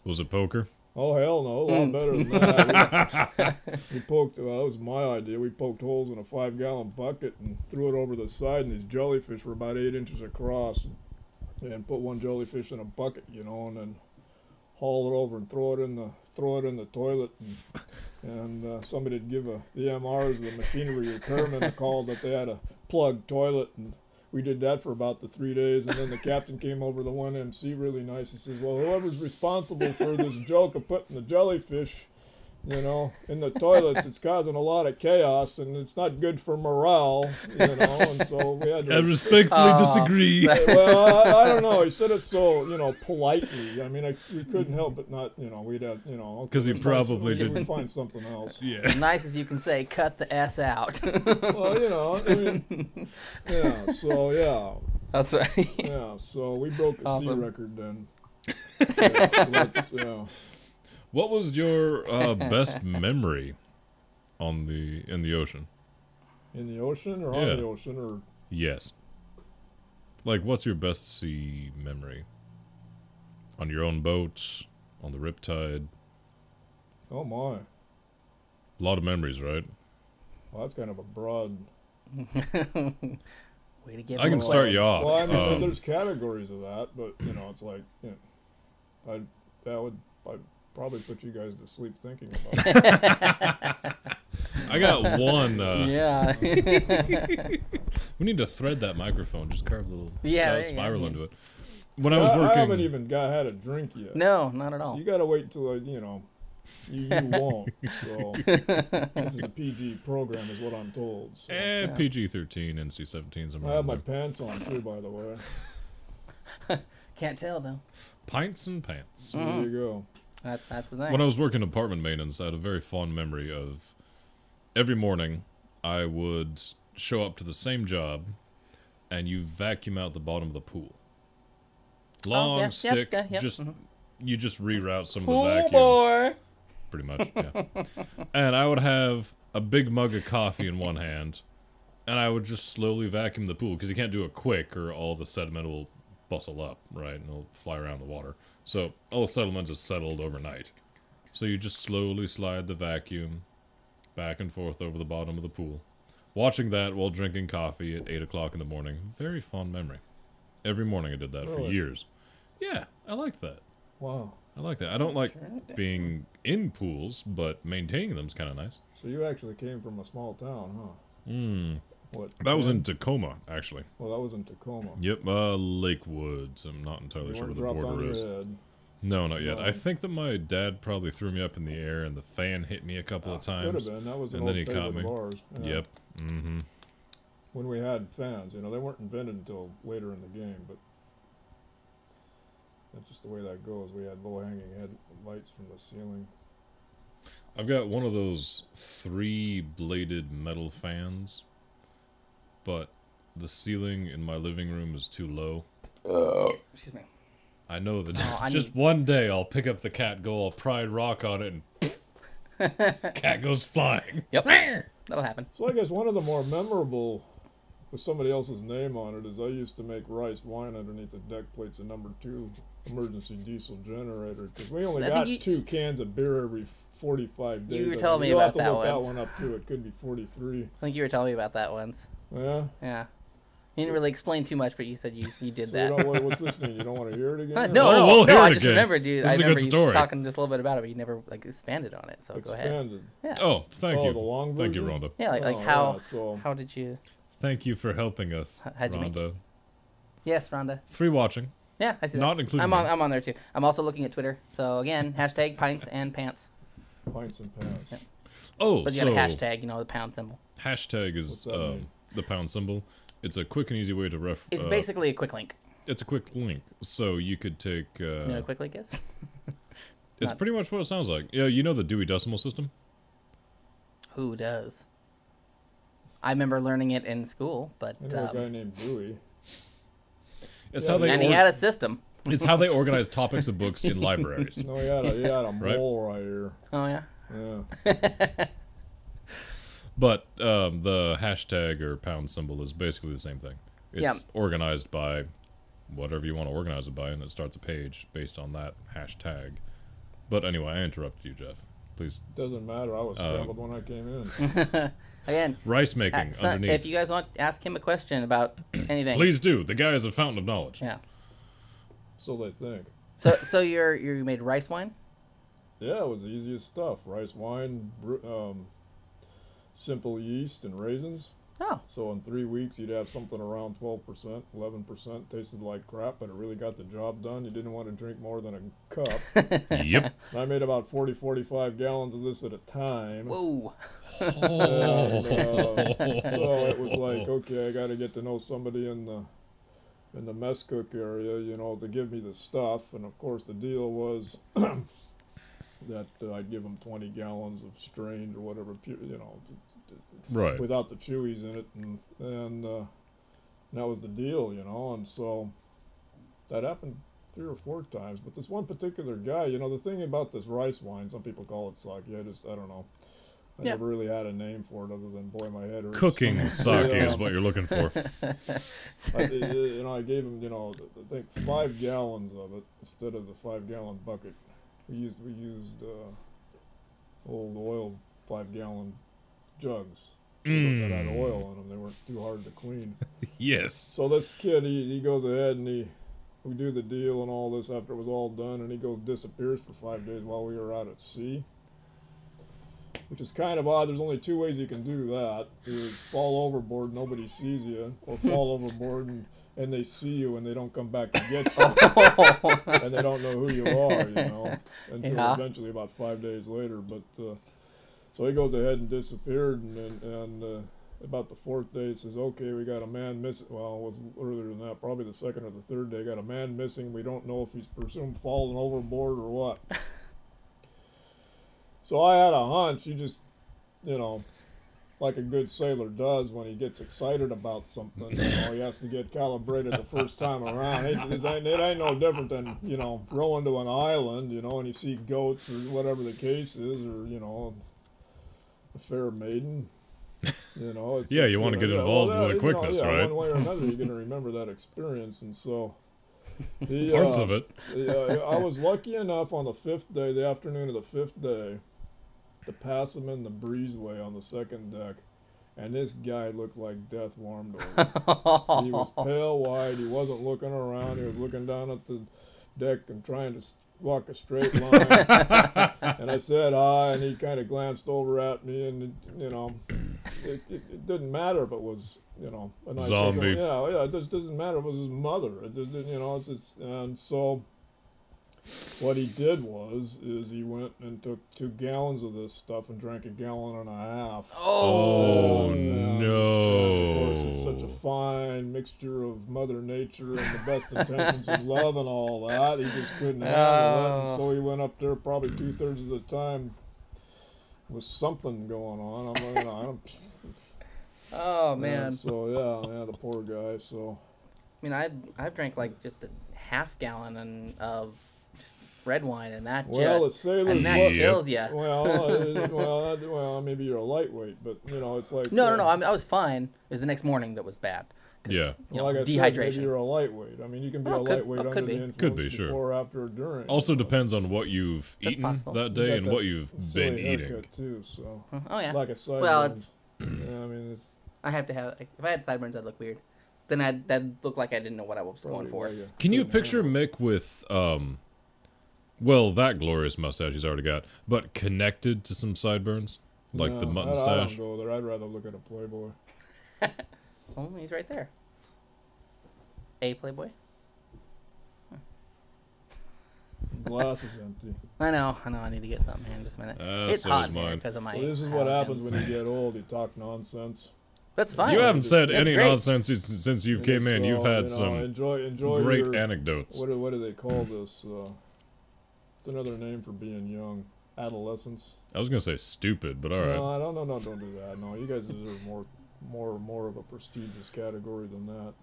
Was it poker? Oh, hell no. A lot better than that. We poked, that was my idea. We poked holes in a 5-gallon bucket and threw it over the side, and these jellyfish were about 8 inches across. And put one jellyfish in a bucket, you know, and then haul it over and throw it in the toilet. And somebody'd give the MRs, the machinery repairmen, a call that they had a plugged toilet, and we did that for about the 3 days, and then the captain came over, the one MC, really nice. He says, well, whoever's responsible for this joke of putting the jellyfish, you know, in the toilets, it's causing a lot of chaos, and it's not good for morale, you know, and so we had to... I respectfully disagree. Well, I don't know. He said it so, you know, politely. I mean, we couldn't help but not, you know, we'd have, you know... Because he probably didn't. We'd find something else. Yeah. As nice as you can say, cut the S out. Well, you know, I mean, yeah, so, yeah. That's right. Yeah, so we broke a sea Awesome. record then. Yeah, so that's, yeah. What was your best memory in the ocean? In the ocean or Yeah. on the ocean or... Yes. Like, what's your best sea memory? On your own boat? On the Riptide? Oh, my. A lot of memories, right? Well, that's kind of a broad... Way to get I can start you off. Well, I mean, there's categories of that, but, you know, it's like, you know, I'd probably put you guys to sleep thinking about it. I got one. Yeah. We need to thread that microphone. Just carve a little spiral into it. When I was working... I haven't even had a drink yet. No, not at all. So you got to wait till, you know, you won't. So this is a PG program is what I'm told. So. PG-13, NC-17. I have my pants on, too, by the way. Can't tell, though. Pints and pants. There you go. That's the thing. When I was working apartment maintenance, I had a very fond memory of every morning I would show up to the same job and you vacuum out the bottom of the pool. Long stick, you just reroute some of the vacuum. Boy. Pretty much, yeah. And I would have a big mug of coffee in one hand and I would just slowly vacuum the pool because you can't do it quick or all the sediment will bustle up, right? And it'll fly around the water. So all the sediment is settled overnight. So you just slowly slide the vacuum back and forth over the bottom of the pool. Watching that while drinking coffee at 8 o'clock in the morning. Very fond memory. Every morning I did that for years. Yeah, I liked that. Wow. I like that. I don't like being in pools, but maintaining them is kind of nice. So you actually came from a small town, huh? What? That was in Tacoma, actually. Well, that was in Tacoma. Yep, Lakewood. I'm not entirely sure where the border is. No, not yet. I think that my dad probably threw me up in the air and the fan hit me a couple of times. Could have been. That was an and old then he caught me. favorite of ours. Yeah. Yep. Mm-hmm. When we had fans, you know, they weren't invented until later in the game, but that's just the way that goes. We had low-hanging headlights from the ceiling. I've got one of those 3-bladed metal fans, but the ceiling in my living room is too low. Excuse me. I know that just one day I'll pick up the cat, go all Pride Rock on it, and cat goes flying. Yep. That'll happen. So I guess one of the more memorable with somebody else's name on it is I used to make rice wine underneath the deck plates of number 2 emergency diesel generator because we only got 2 cans of beer every 45 days. You were telling me about that You'll have to once. look that one up too. It could be 43. I think you were telling me about that once. Yeah? Yeah. You didn't really explain too much, but you said you did So that. what's this mean? You don't want to hear it again? No, hear I it just again. remembered, dude. This I is a remember good you story. talking just a little bit about it, but you never expanded on it. So Expanded. go ahead. Yeah. Oh, thank you. The long Thank you, version? Rhonda. Yeah, like Oh, how yeah, so- how did you? Thank you for helping us, How'd you make Rhonda. Yes, Rhonda. 3 watching. Yeah, I see that. Not including I'm on. me. I'm on there too. I'm also looking at Twitter. So again, hashtag pints and pants. Pints and pants. Yeah. Oh, But you so got a hashtag, the pound symbol. hashtag is What's that mean? the pound symbol. It's a quick and easy way to It's basically a quick link. It's a quick link, so you could take. You know what a quick link is? It's pretty much what it sounds like. Yeah, you know the Dewey Decimal System. Who does? I remember learning it in school, but I know a guy named Dewey. It's Yeah, how they. and he had a system. It's how they organize topics of books in libraries. No, he had a mole right here. Oh yeah. Yeah. But the hashtag or pound symbol is basically the same thing. It's organized by whatever you want to organize it by, and it starts a page based on that hashtag. But anyway, I interrupted you, Jeff. Please. Doesn't matter. I was scrambled when I came in. Again, Rice making underneath. if you guys want to ask him a question about anything, Please do. The guy is a fountain of knowledge. Yeah. So they think. So you made rice wine? Yeah, it was the easiest stuff. Rice wine, simple yeast and raisins. Oh. So in 3 weeks, you'd have something around 12%, 11%. Tasted like crap, but it really got the job done. You didn't want to drink more than a cup. Yep. I made about 40, 45 gallons of this at a time. Whoa. And, so it was like, okay, I got to get to know somebody in the mess cook area, to give me the stuff. And of course, the deal was that I'd give them 20 gallons of strained or whatever, Right. without the chewies in it, and that was the deal, and so that happened 3 or 4 times. But this one particular guy, the thing about this rice wine, some people call it sake. I don't know. I never really had a name for it other than, boy, my head hurts. Cooking sake is what you're looking for. I gave him, I think 5 gallons of it instead of the 5-gallon bucket. We used old oil 5-gallon jugs. That had oil in them. They weren't too hard to clean. Yes. So this kid, he goes ahead and we do the deal and all this after it was all done, and he disappears for 5 days while we were out at sea. Which is kind of odd. There's only 2 ways you can do that. Is fall overboard, nobody sees you, or fall overboard and they see you and they don't come back to get you. And they don't know who you are, until eventually about 5 days later. But so he goes ahead and disappeared, and about the 4th day, he says, okay, we got a man missing. Well, it was earlier than that, probably the 2nd or the 3rd day. Got a man missing. We don't know if he's presumed fallen overboard or what. So I had a hunch. He just, like a good sailor does when he gets excited about something, he has to get calibrated the first time around. It ain't no different than, rowing to an island, and you see goats or whatever the case is, or, a fair maiden. It's, yeah, you want to get involved with the quickness, right? One way or another, you're going to remember that experience. And so parts of it. I was lucky enough on the 5th day, the afternoon of the 5th day, to pass him in the breezeway on the 2nd deck, and this guy looked like death warmed over. He was pale white. He wasn't looking around. He was looking down at the deck and trying to walk a straight line. And I said hi, and he kind of glanced over at me, and it didn't matter if it was a nice zombie. Yeah, it just doesn't matter if it was his mother. It just and so what he did is he went and took 2 gallons of this stuff and drank 1.5 gallons. Oh, and, no. Of course, it's such a fine mixture of Mother Nature and the best intentions of love and all that. He just couldn't handle it. And so he went up there probably 2/3 of the time with something going on. Oh, man. And so, yeah, the poor guy. So, I mean, I've drank like just a half gallon of red wine, and that kills you. Well, maybe you're a lightweight, but it's like no. I was fine. It was the next morning that was bad. Yeah. Like I dehydration. said, maybe you're a lightweight. I mean, you can be a lightweight under the influence Could be, sure. before, after, or during. Also depends on what you've eaten possible. that day and what you've been eating. Haircut too, so. Oh yeah. Like a sideburn. Well, it's. Yeah, I mean, it's. I have to have. If I had sideburns, I'd look weird. Then that'd look like I didn't know what I was going for. Can you picture Mick with well, that glorious mustache he's already got, but connected to some sideburns, like the mutton stash? I don't go there. I'd rather look at a Playboy. Oh, he's right there. A Playboy. Glass is empty. I know. I need to get something here in just a minute. It's so hot is here mine. because of my. So this is what happens allergens. when you get old. You talk nonsense. That's fine. You haven't said That's any great. nonsense since you came in. You've had some enjoy great your, anecdotes. What do they call this? It's another name for being young. Adolescence. I was gonna say stupid, but all right. No, don't do that. No, you guys deserve more of a prestigious category than that.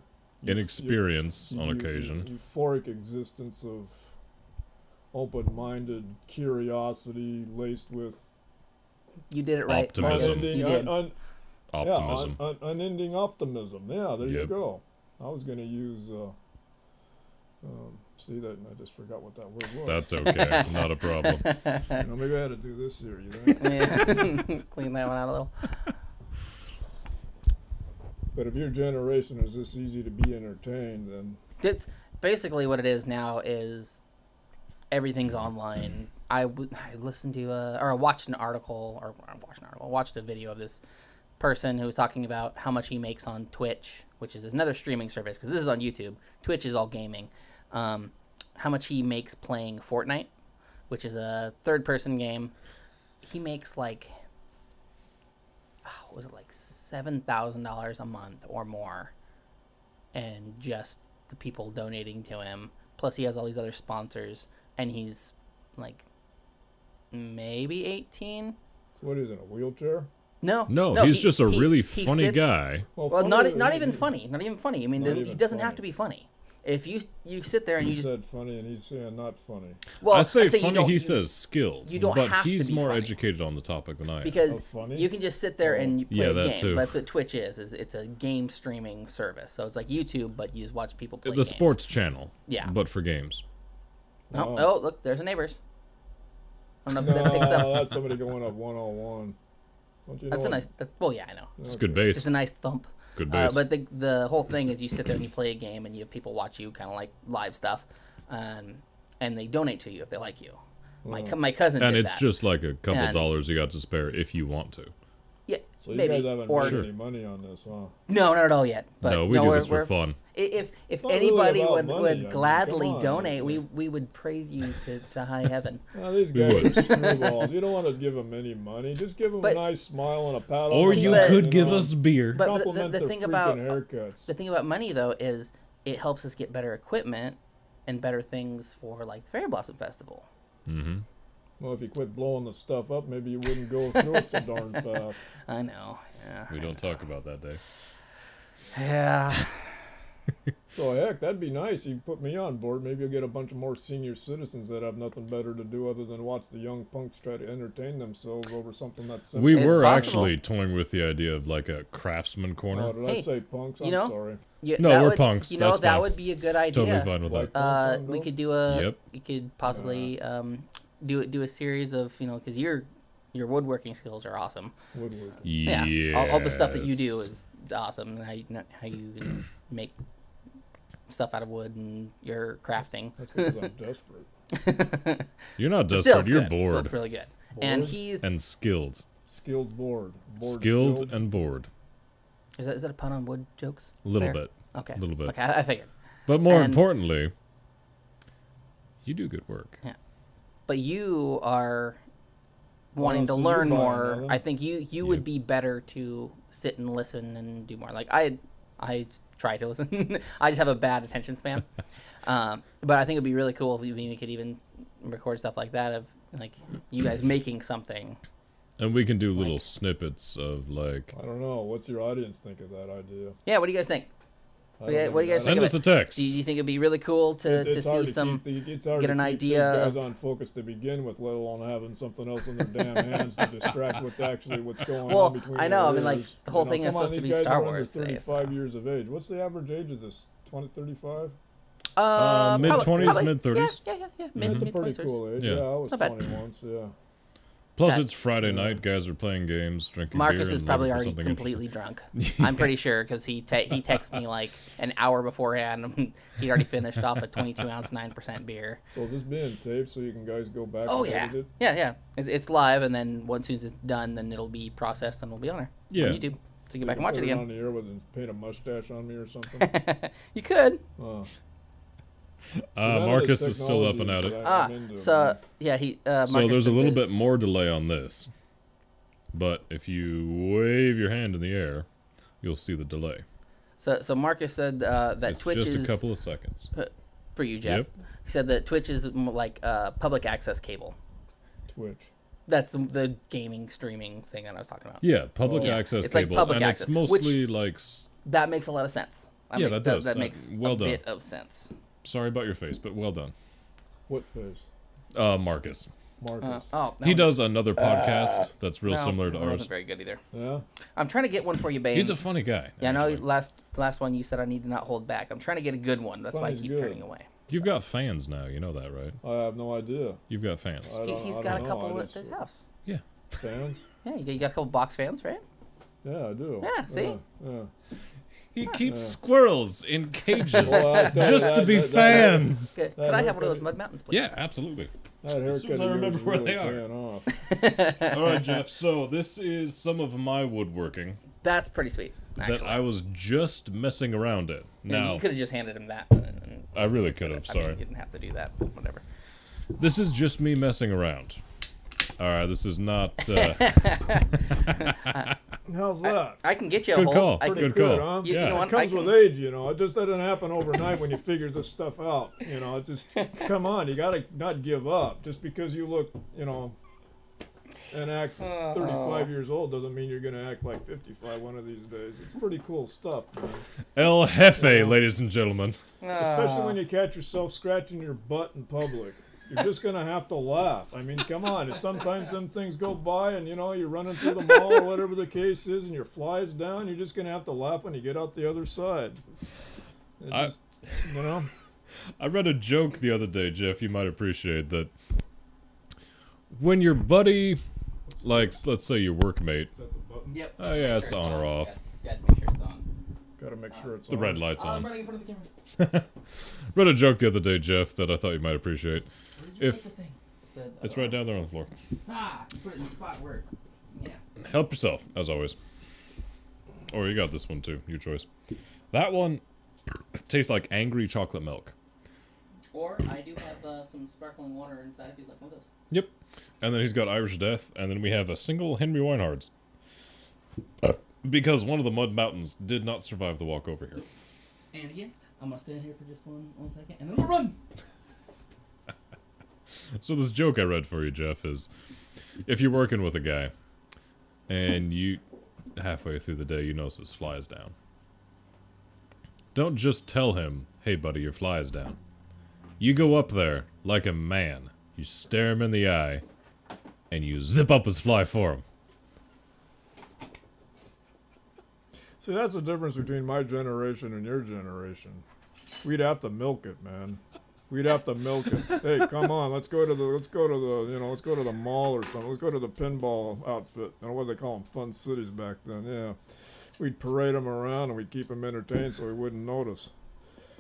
Inexperience on occasion. Euphoric existence of open-minded curiosity laced with. You did it right. Optimism. You did. Optimism. Unending optimism. Yeah, there you Yep. go. I was going to use See that? And I just forgot what that word was. That's okay. Not a problem. Maybe I had to do this here. You think? Yeah. Clean that one out a little. But if your generation is this easy to be entertained, then It's basically what it is now. Is everything's online. I listened to or I watched watched a video of this person who was talking about how much he makes on Twitch, which is another streaming service, because this is on YouTube. Twitch is all gaming. How much he makes playing Fortnite, which is a third-person game. He makes like, was it like $7,000 a month or more, and just the people donating to him. Plus, he has all these other sponsors, and he's like maybe 18. what is it? A wheelchair? No, he's just a really funny guy. Well, not even funny. Not even funny. I mean, he doesn't have to be funny. If you sit there and you you just said funny and he's saying not funny. well, I say you funny. don't- He says skilled. you don't but have to he's be more funny. educated on the topic than I am. because funny? you can just sit there and you play Yeah, a that game. too. That's what Twitch is. It's a game streaming service. So it's like YouTube, but you just watch people play The games. sports channel. Yeah. But for games. Oh, look, there's a neighbors. I don't know if that picks No, up. that's somebody going up 101. Don't you That's know a nice. Well, yeah, I know. It's good It's base. just a nice thump. Good base. But the whole thing is you sit there and you play a game and you have people watch you, kind of like live stuff, and they donate to you if they like you. My cousin and did it's that. just like a couple And- dollars you got to spare if you want to. Yeah, So you maybe. guys haven't Or made Sure. any money on this, huh? no, not at all yet. But No, we do we're- this for we're- fun. If not really anybody about would, money, I would mean, gladly come on. donate, we would praise you to high heaven. Now, these We guys are would. screwballs. You don't want to give them any money. Just give them But- a nice smile and a pat on Or the See, you but- back, could you give know, us beer. But compliment the their thing freaking about haircuts. the thing about money though is it helps us get better equipment and better things for like the Fairy Blossom Festival. Mm-hmm. Well, if you quit blowing the stuff up, maybe you wouldn't go through it so darn fast. I know. Yeah. We don't talk about that day. Yeah. So heck, that'd be nice. You put me on board. Maybe you'll get a bunch of more senior citizens that have nothing better to do other than watch the young punks try to entertain themselves over something that's simple. We It's were possible. actually toying with the idea of like a craftsman corner. Oh, did I Hey, say punks? I'm you know, sorry. Yeah, No, that we're would, punks. You know, That's that fine. would be a good idea. Totally fine with Like that. punks on We go? could do a. Yep. We could possibly do a series of because your woodworking skills are awesome. Woodworking. Yeah. All the stuff that you do Yes. is awesome. How you can make stuff out of wood and your crafting. That's because I'm desperate. You're not But desperate. it's You're good. Still, bored it's really good. And Bored? he's and skilled. Skilled board. Skilled and bored. is that a pun on wood jokes? A little There? bit. Okay. A little bit. Okay, I figured. But more And- importantly, you do good work. But you are wanting to so you learn buy more. another? I think you would be better to sit and listen and do more. Like I try to listen. I just have a bad attention span. But I think it'd be really cool if we could even record stuff like that of like you guys making something. And we can do little snippets of like. I don't know. What's your audience think of that idea? Yeah. What do you guys think? I Yeah, don't what do you think guys that- Send of us it? a text. Do you think it'd be really cool to It's see hard some? it's hard get to an keep idea these guys of- on focus to begin with, let alone having something else in their damn hands to distract with actually what's going Well, on between I know, their I mean, like, ears. the whole You know, thing is come on, supposed to these be guys Star are under Wars today, 35 so. years of age. What's the average age of this? 35? Mid probably- 20s, probably- mid 30s. Yeah. That's a Mid pretty 20s. cool age. Yeah. Yeah, I was Not bad. 20 once, yeah. Plus, That- it's Friday night. Guys are playing games, drinking beer. Marcus is and probably looking for already something completely drunk. I'm pretty sure because he texts me like an hour beforehand. He'd already finished off a 22-ounce 9% beer. So is this being taped so you can guys go back Oh and yeah, edit it? yeah. It's live, and then once soon as it's done, then it'll be processed and it'll be on there Yeah. on YouTube. So you can back and can watch put it on again. the air with and paint a mustache on me or something. You could. So none of Marcus this is still up and at technology it. that I'm into, So man. yeah, Marcus So there's a said little that bit more delay on this. But if you wave your hand in the air, you'll see the delay. So Marcus said that It's Twitch just is a couple of seconds. for you, Jeff. Yep. He said that Twitch is like public access cable. Twitch. That's the gaming streaming thing that I was talking about. Yeah, public Yeah, access it's like cable. public and access, it's mostly like... That makes a lot of sense. Yeah, that does. That makes well a done. bit of sense. Sorry about your face, but well done. What face? Marcus. Marcus. He does another podcast that's real similar to That ours. wasn't very good either. Yeah? I'm trying to get one for you, babe. He's a funny guy. Yeah, I know. actually. Last one you said I need to not hold back. I'm trying to get a good one. That's why I Funny's keep good. turning away. You've got fans now, you know that, right? I have no idea. You've got fans. He's got a couple at his house. Yeah. Fans? Yeah, you got a couple box fans, right? Yeah, I do. Yeah, see? Yeah. He keeps squirrels in cages Well, just to be fans. Could I have one of those Mud Mountains, please? Yeah, absolutely. That haircut As soon as I remember where they are. All right, Jeff. So this is some of my woodworking That's pretty sweet, actually. that I was just messing around at. Now, you could have just handed him that. I really could have. I Sorry. mean, you didn't have to do that, but whatever. This is just me messing around. All right, this is not. How's that? I can get you a Good hole. call. I Good can, call. Huh? You Yeah. know It what? comes with age, you know. It just doesn't happen overnight when you figure this stuff out. You know, it just come on. You gotta not give up. Just because you look, you know, and act 35 years old doesn't mean you're gonna act like 55 one of these days. It's pretty cool stuff, man. El Jefe, ladies and gentlemen. Especially when you catch yourself scratching your butt in public. You're just gonna have to laugh. I mean, come on. Sometimes them things go by, and you know you're running through the mall or whatever the case is, and your fly's down. You're just gonna have to laugh when you get out the other side. It's you know. I read a joke the other day, Jeff. You might appreciate that. When your buddy, like, let's say your workmate. Is that the button? Yep. Oh yeah, it's on or off. Got to make sure it's on. Gotta make sure it's The on. red light's I'm on. running in front of the camera. Read a joke the other day, Jeff, that I thought you might appreciate. Where did you If put the thing? it's right down there on the floor. You put it in the spot where. Yeah. Help yourself, as always. Or you got this one too, your choice. That one tastes like angry chocolate milk. Or I do have some sparkling water inside if you'd like one of those. Yep. And then he's got Irish Death, and then we have a single Henry Weinhard's. Because one of the Mud Mountains did not survive the walk over here. And again, I'm gonna stand here for just one second, and then we'll run. So this joke I read for you, Jeff, is if you're working with a guy, and you halfway through the day you notice his fly is down. Don't just tell him, "Hey buddy, your fly is down." You go up there like a man. You stare him in the eye, and you zip up his fly for him. See, that's the difference between my generation and your generation. We'd have to milk it, man. We'd have to milk it. Hey, come on, let's go to the mall or something. Let's go to the pinball outfit. I don't know what they call them, Fun Cities back then. Yeah, we'd parade them around and we'd keep them entertained so he wouldn't notice.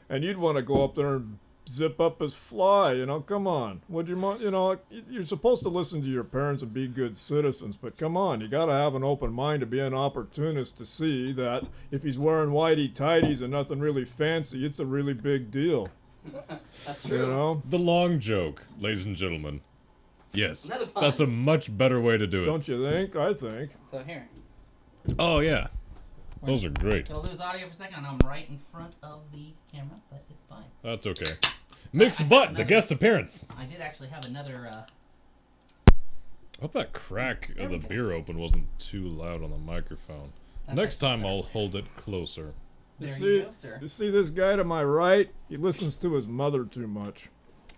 And you'd want to go up there and zip up his fly. You know, come on. Would you want? You know, you're supposed to listen to your parents and be good citizens, but come on, you got to have an open mind to be an opportunist to see that if he's wearing whitey tighties and nothing really fancy, it's a really big deal. That's true. You know? The long joke, ladies and gentlemen. Yes, Another pun. that's a much better way to do it. Don't you think? I think. So here, Oh yeah, those are great. gonna lose audio for a second. I'm right in front of the camera, but it's fine. That's okay. Mick's butt, the guest appearance. I did actually have another. Hope that crack of the beer open wasn't too loud on the microphone. That's Next actually time better. I'll hold it closer. There You you see, go, sir. you see this guy to my right? He listens to his mother too much.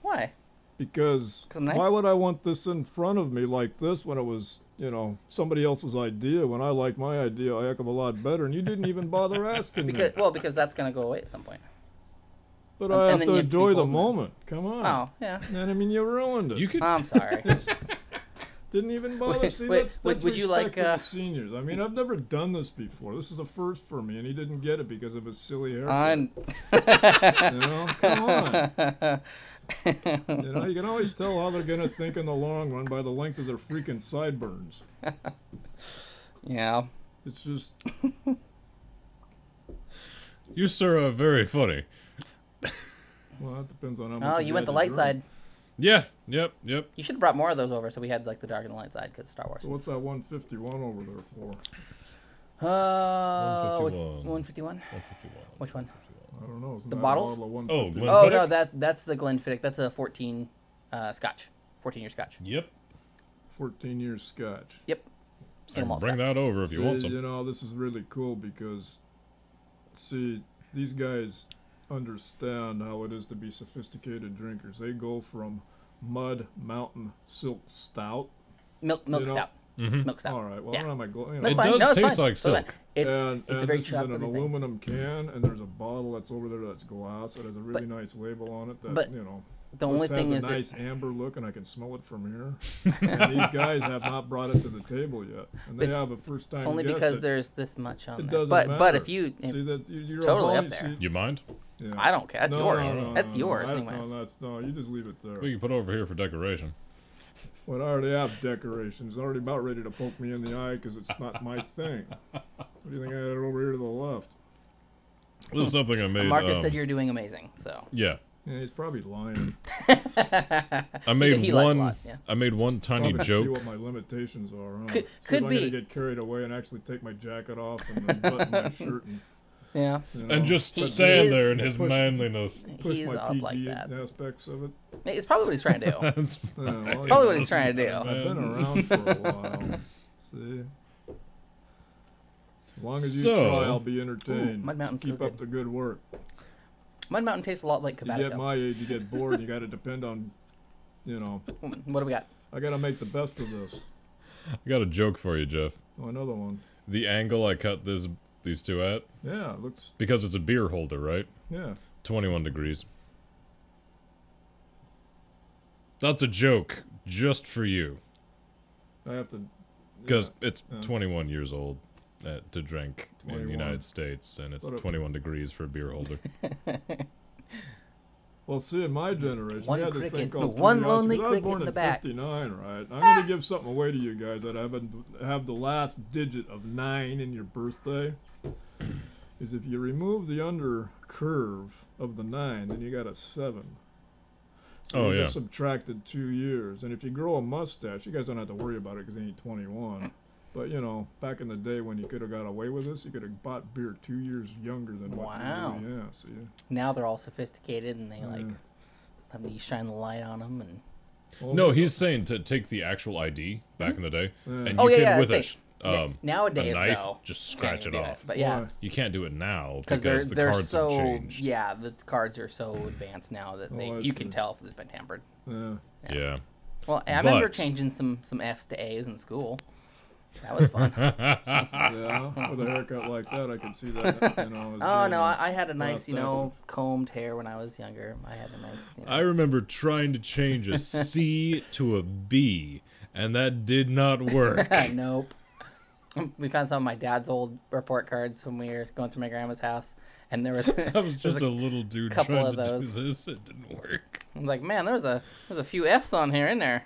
Why? Because 'Cause I'm nice? why would I want this in front of me like this when it was, you know, somebody else's idea when I like my idea a heck of a lot better and you didn't even bother asking me. Because that's gonna go away at some point. But and I have then to you have to be enjoy the bold. moment. Come on. Oh yeah. And I mean, you ruined it. You could. I'm sorry. Didn't even bother. Wait, See, wait, that's would you like, respect for the seniors. I mean, I've never done this before. This is a first for me, and he didn't get it because of his silly haircut. You know, come on. You know, you can always tell how they're gonna think in the long run by the length of their freaking sideburns. Yeah. It's just, You sir are very funny. well, that depends on how much. Oh, you went the had light to side. drink. Yeah. Yep. You should have brought more of those over so we had like the dark and the light side because Star Wars. So what's that 151 over there for? 151. 151. 151. Which one? I don't know. Isn't The that a bottles? bottle of Oh, 151? Glen- Oh Glenfiddich? no, that's the Glenfiddich. That's a 14 Scotch. 14-year Scotch. Yep. 14 years Scotch. Yep. I Single can malt bring Scotch. that over if you want some. You know, this is really cool because, see, these guys understand how it is to be sophisticated drinkers. They go from Mud Mountain Silk Stout. Milk you know, stout. milk stout. All right. Well, Yeah. I'm not going. That's It fine. does No, it's taste fine. like So silk. It's and a very this is in an chocolatey thing. aluminum can, and there's a bottle that's over there that's glass that has a really nice label on it that but the only thing has is a nice amber look, and I can smell it from here. And these guys have not brought it to the table yet, and they have a first time. it's only guest because that there's this much on it there. doesn't But matter. if you, see that you're totally home, up there. You mind? Yeah. I don't care. That's yours. That's no, yours, I- anyways. No, you just leave it there. We can put it over here for decoration. Well, I already have decorations. I'm already about ready to poke me in the eye because it's not my thing. What do you think I had it over here to the left? This is something I made. Marcus said you're doing amazing. So Yeah. Yeah, he's probably lying. I made he lies a one. lot, yeah. I made one tiny Probably see joke. what my limitations are. Huh? Could- See could if I'm be. gonna get carried away and actually take my jacket off and unbutton my shirt and yeah, And just He stand is- there in his Push- manliness. push he's my up PG like that. aspects of it. It's probably what he's trying to do. That's Yeah, well, That's probably what yeah, he's trying to do. I've been around for a while. See? As long as you So- try, I'll be entertained. Mud Mountain's Keep so up good. the good work. Mud Mountain tastes a lot like You get Cavatico. my age, you get bored, you got to depend on, What do we got? I got to make the best of this. I got a joke for you, Jeff. Oh, another one. The angle I cut these two at, Yeah, it looks, because it's a beer holder, right? yeah. 21 degrees. That's a joke just for you, I have to. because yeah. it's yeah. 21 years old to drink in the 21. United States, and it's What a- 21 degrees for a beer holder. Well, see, in my generation, One we had this thing cricket, called one curiosity. lonely I was cricket born in the back. 59, right? I'm going to give something away to you guys that have the last digit of 9 in your birthday. Is if you remove the under curve of the 9, then you got a 7. So Oh, you yeah. just subtracted 2 years. And if you grow a mustache, you guys don't have to worry about it because you ain't 21. But, back in the day when you could have got away with this, you could have bought beer 2 years younger than what Wow. you do. Yeah, see? Now they're all sophisticated and they Yeah. have me shine the light on them and. Well, No, he's saying to take the actual ID back in the day, Yeah. and Oh, you yeah, could with it's a nowadays knife though, just can't scratch even it do off. But yeah, Why? You can't do it now because because the they're cards so have changed. yeah, the cards are so advanced now that Oh, I you can see. tell if it's been tampered. Yeah. Yeah. Well, I remember But- changing some F's to A's in school. That was fun. Yeah, with a haircut like that, I could see that. As Oh being no, I had a nice, that. combed hair when I was younger. I had a nice. I remember trying to change a C to a B, and that did not work. Nope. We found some of my dad's old report cards when we were going through my grandma's house, and there was. I was just there's a little dude couple trying of to those. do this. It didn't work. I was like, man, there's a few F's on here in there.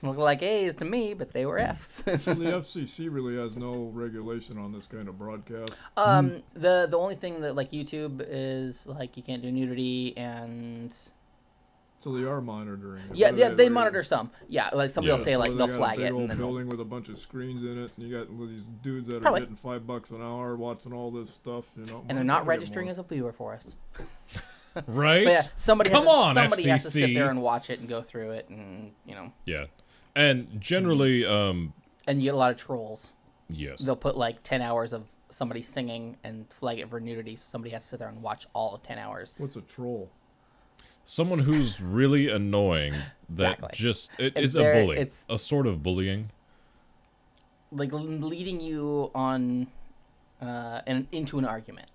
Look like A's to me, but they were F's. So the FCC really has no regulation on this kind of broadcast. The only thing that like YouTube is like you can't do nudity and So they are monitoring it. yeah, What are yeah they like- monitor some. Yeah, like somebody Yeah. will say like so they they'll got flag a big it old and then they'll, building with a bunch of screens in it, and you got these dudes that Probably. are getting $5 an hour watching all this stuff. and they're not registering as a viewer for us. Right? But yeah, somebody Come has, on, somebody has to sit FCC. there and watch it and go through it and Yeah. And generally, and you get a lot of trolls. yes. They'll put like 10 hours of somebody singing and flag it for nudity. So somebody has to sit there and watch all of 10 hours. What's a troll? Someone who's really annoying that Exactly. just it It's is a very- bully. it's- A sort of bullying. Like leading you on and into an argument.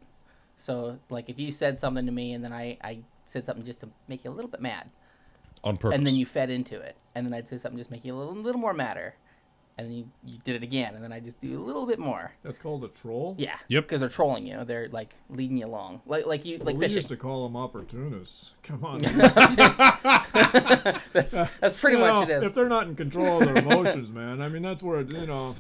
So like if you said something to me and then I said something just to make you a little bit mad, On purpose. and then you fed into it, and then I'd say something just make you a little more madder, and then you did it again, and then I just do a little bit more. That's called a troll? Yeah. Yep. Because they're trolling you. They're like leading you along, like Well, fishing. we used to call them opportunists. Come on. That's pretty much it is. If they're not in control of their emotions, man, I mean, that's where,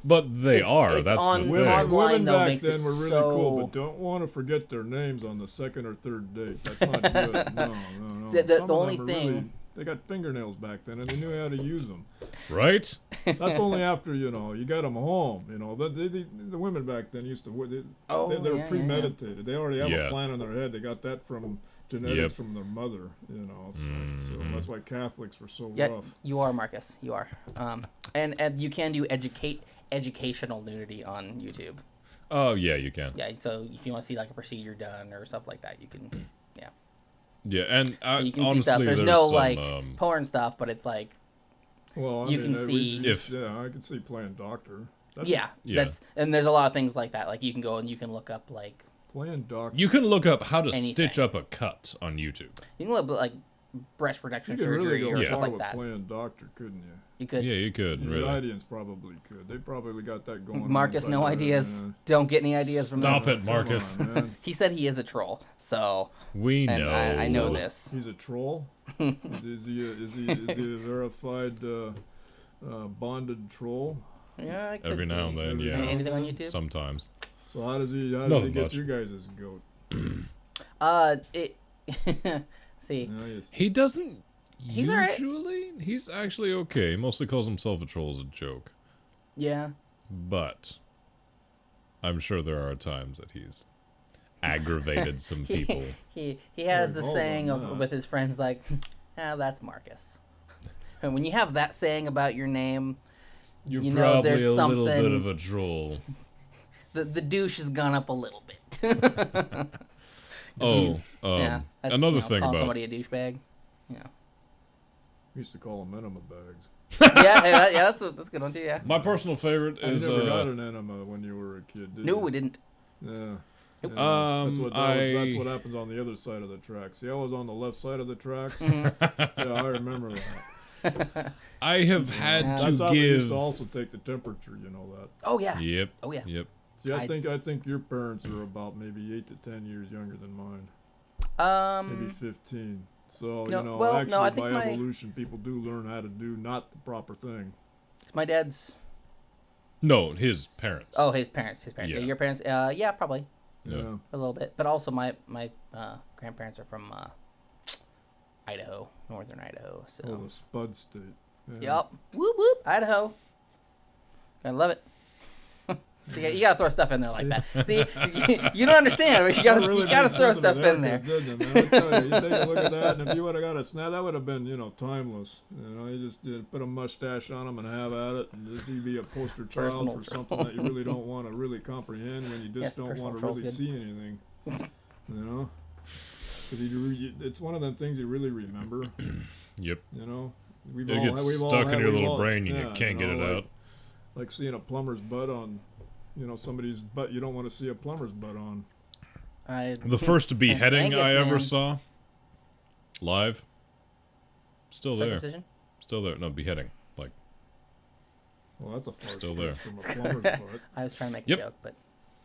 But they are. it's That's on- the women, thing. online, women though, back makes then it were really so- cool, but don't want to forget their names on the second or third date. That's not good. No. See, the Some of only them are thing- really, they got fingernails back then, and they knew how to use them. Right? That's only after, you got them home, But the women back then used to, they were yeah. premeditated. They already have Yeah. a plan in their head. They got that from genetics Yep. from their mother, So that's why Catholics were so Yeah, rough. you are, Marcus. You are. And you can do educational nudity on YouTube. Oh, yeah, you can. Yeah. So if you want to see like a procedure done or stuff like that, you can. Yeah. Yeah, and So you can honestly, see stuff. There's there's no some, like porn stuff, but it's like Well, I you mean, can see yeah, I can see playing doctor. Yeah, and there's a lot of things like that. Like you can go and you can look up like playing doctor. You can look up how to Anything. stitch up a cut on YouTube. You can look up like breast reduction You could really surgery go or far stuff like with that. playing doctor, couldn't you? You could. Yeah, you could, The really. Canadians probably could. They probably got that going. Marcus, on no inside ideas. there, Don't get any ideas from Stop this. it, Marcus. Come on, man. He said he is a troll, so We and know. I know this. He's a troll. is he a verified bonded troll? Yeah, I could Every now and be. then, yeah. Anything on YouTube? Sometimes. So how does he Nothing get much. you guys as goat? It. See, No, He doesn't He's alright. usually. He's actually okay. He mostly calls himself a troll as a joke. yeah. But I'm sure there are times that he's aggravated some people. He has the Hold saying on, of no. with his friends like, that's Marcus. And when you have that saying about your name, You're You know, probably there's a little bit something- of a troll. the douche has gone up a little bit. Oh, yeah, that's, another thing calling about somebody a douchebag. Yeah, We used to call them enema bags. yeah, that's a good one too. Yeah. my personal favorite You is never got an enema when you were a kid, did No, you? we didn't. Yeah. Nope. Yeah, that's I- what happens on the other side of the track. See, I was on the left side of the track. Mm-hmm. Yeah, I remember that. I have had Yeah. to That's how they used give. to also take the temperature. You know that. Oh yeah. Yep. Oh yeah. Yep. See, I I- think your parents are about maybe 8 to 10 years younger than mine. Maybe 15. So no, you know, well, actually, no, I think by my- evolution, people do learn how to do not the proper thing. my dad's. No, his parents. Oh, his parents. His parents. Yeah. Yeah. Your parents. Yeah, probably Yeah. a little bit. But also, my grandparents are from Idaho, northern Idaho. So. Oh, the Spud State. Yeah. Yup. Whoop whoop. Idaho. I love it. So you gotta throw stuff in there like that. See, you don't understand. But you That gotta really you gotta did throw something to stuff in that there. kid, didn't it, man? I tell you, you take a look at that, and if you would have got a snap, that would have been, timeless. You just put a mustache on him and have at it, and just you'd be a poster child Personal for something that you really don't want to really comprehend when you just Yes, don't personal want to troll's really good. see anything. Because it's one of them things you really remember. Yep. We've It gets we've stuck in had- your we've little all- brain and yeah, you can't get it like, out. Like seeing a plumber's butt on, somebody's butt you don't want to see a plumber's butt on. The first beheading Angus, I ever man. saw live. Still there. Circumcision? Still there. No, beheading. Like, Well, that's a far Still stretch there. from a plumber's butt. I was trying to make Yep. a joke, but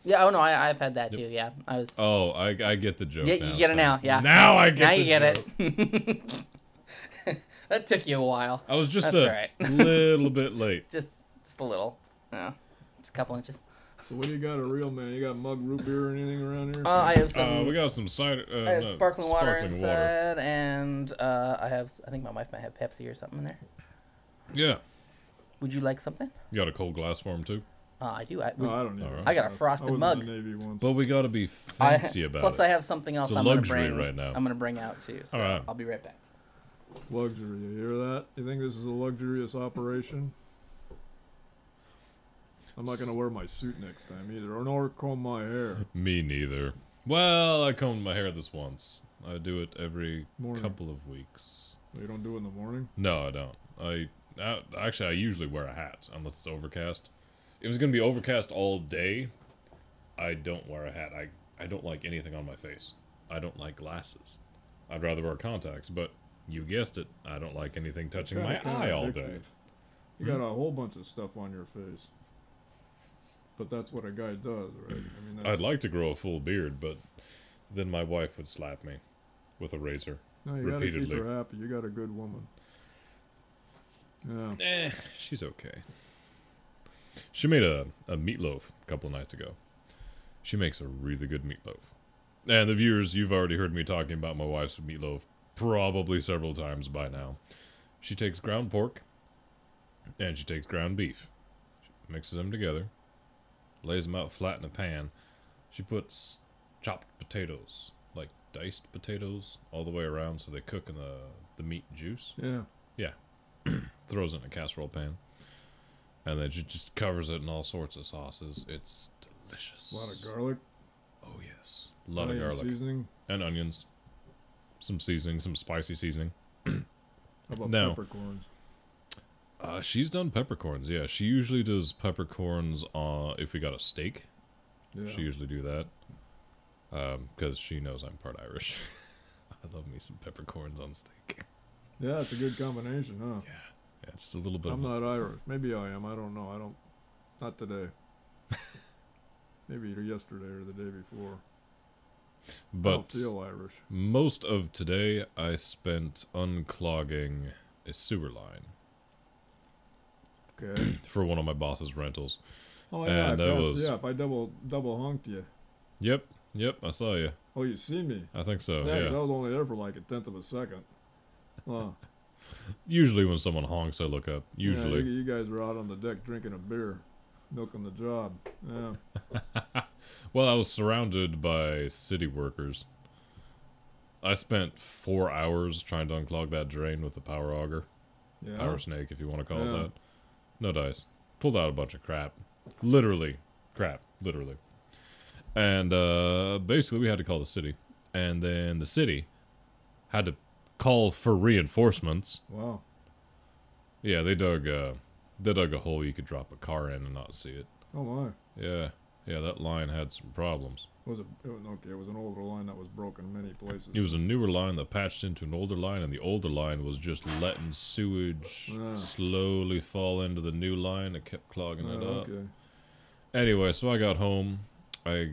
yeah. Oh no, I've had that too. Yeah, I was. oh, I get the joke. Yeah, now. you get it now. Yeah. Now I get Now the you get joke. it. That took you a while. I was just That's a alright. little bit late. Just a little. Yeah, just a couple inches. So what do you got, a real man? You got mug root beer or anything around here? I have some. We got some cider. I have no, sparkling water water. inside, and I think my wife might have Pepsi or something in there. Yeah. Would you like something? You got a cold glass for him too. I do. I No, I don't need Alright. one. I got a was frosted in mug. the Navy once. But we got to be fancy about plus it. I have something else It's a I'm gonna luxury bring right now. I'm gonna bring out too. So Alright. I'll be right back. Luxury, you hear that? You think this is a luxurious operation? I'm not gonna wear my suit next time either, or nor comb my hair. Me neither. Well, I combed my hair this once. I do it every Morning. couple of weeks. You don't do it in the morning? No, I don't. Actually, I usually wear a hat unless it's overcast. If it's gonna be overcast all day, I don't wear a hat. I don't like anything on my face. I don't like glasses. I'd rather wear contacts, but you guessed it. I don't like anything touching my Kinda eye all addictive. day. You got a whole bunch of stuff on your face. But that's what a guy does, right? I mean, that's, I'd like to grow a full beard, but then my wife would slap me with a razor. No, you gotta keep repeatedly. her happy. You got a good woman. Yeah. She's okay. She made a meatloaf a couple of nights ago. She makes a really good meatloaf. And the viewers, you've already heard me talking about my wife's meatloaf probably several times by now. She takes ground pork and she takes ground beef. She mixes them together, lays them out flat in a pan. She puts chopped potatoes, like diced potatoes, all the way around so they cook in the meat juice. Yeah. Throws it in a casserole pan. And then she just covers it in all sorts of sauces. It's delicious. A lot of garlic. Oh, yes. A lot of onion garlic. Seasoning. And onions. Some seasoning, some spicy seasoning. How about No. peppercorns? She's done peppercorns. Yeah, she usually does peppercorns if we got a steak. Yeah. She usually do that. Because she knows I'm part Irish. I love me some peppercorns on steak. Yeah, it's a good combination, huh? Yeah, just a little bit I'm of... not Irish. Maybe I am. I don't know. Not today. Maybe either yesterday or the day before. But I don't feel Irish. most of today, I spent unclogging a sewer line Okay. for one of my boss's rentals. Oh yeah, And that was... yeah. If I double honked you. Yep, I saw you. Oh, you see me? I think so, Yeah, 'cause yeah. I was only there for like a tenth of a second. Well, Usually when someone honks, I look up. Usually. Yeah, you guys were out on the deck drinking a beer, milking the job. Yeah. Well, I was surrounded by city workers. I spent 4 hours trying to unclog that drain with a power auger. Yeah. Power snake, if you want to call Yeah. it that. No dice. Pulled out a bunch of crap. Literally. Crap. Literally. And basically we had to call the city. And then the city had to call for reinforcements. Wow. Yeah, they dug a hole you could drop a car in and not see it. Oh my. Yeah, that line had some problems. It was an older line that was broken in many places. It was a newer line that patched into an older line, and the older line was just letting sewage slowly fall into the new line. It kept clogging it up. Okay. Anyway, so I got home. I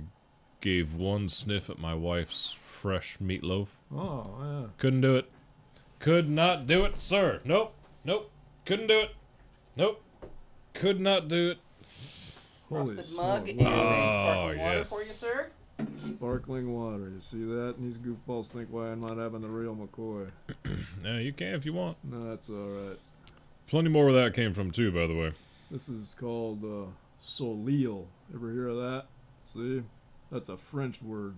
gave one sniff at my wife's fresh meatloaf. Oh yeah. Couldn't do it. Could not do it, sir. Nope. Couldn't do it. Nope. Could not do it. Holy Frosted mug smoke. and sparkling water yes. for you, sir. Sparkling water. You see that? And these goofballs think why I'm not having the real McCoy. Yeah, you can if you want. No, that's alright. Plenty more where that came from, too, by the way. This is called Solil. Ever hear of that? See? That's a French word.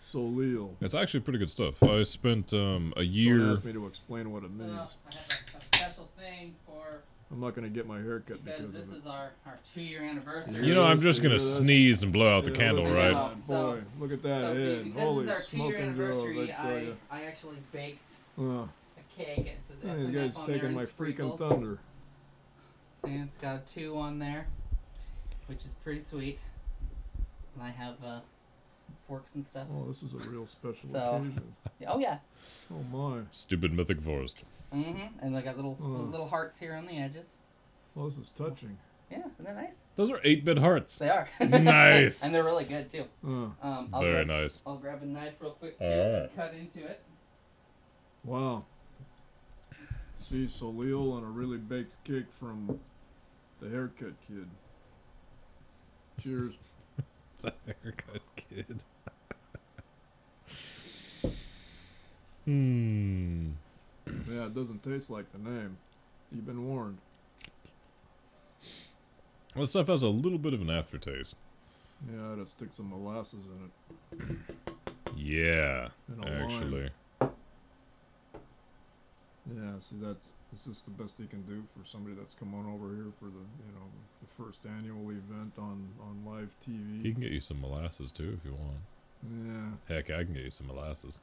Solil. It's actually pretty good stuff. I spent a year... Someone asked me to explain what it So, means. I have a special thing for, I'm not going to get my hair cut because because this of it. is our 2-year anniversary. You know, I'm just Hear gonna this? sneeze and blow out the Yeah, candle, look at right? that, So- boy, look at that So head. because Holy this is our 2-year smoking anniversary, girls, I tell ya. I actually baked Uh, a cake. It says yeah, SMF you guys on there taking and my freaking sprinkles. thunder. See, it's got a 2 on there, which is pretty sweet. And I have forks and stuff. Oh, this is a real special So- occasion. Oh yeah. Oh my. Stupid mythic forest. And I got little hearts here on the edges. Well, this is touching. Yeah, isn't that nice? Those are 8-bit hearts. They are. Nice. And they're really good too. Very nice. I'll grab a knife real quick too Alright. and cut into it. Wow. See, Solil on a really baked cake from the haircut kid. Cheers. The haircut kid. Yeah, it doesn't taste like the name. You've been warned. Well, this stuff has a little bit of an aftertaste. Yeah, I had to stick some molasses in it. Yeah, And a lime. actually. Yeah, see, is this the best he can do for somebody that's come on over here for the first annual event on live TV? He can get you some molasses, too, if you want. Yeah. Heck, I can get you some molasses.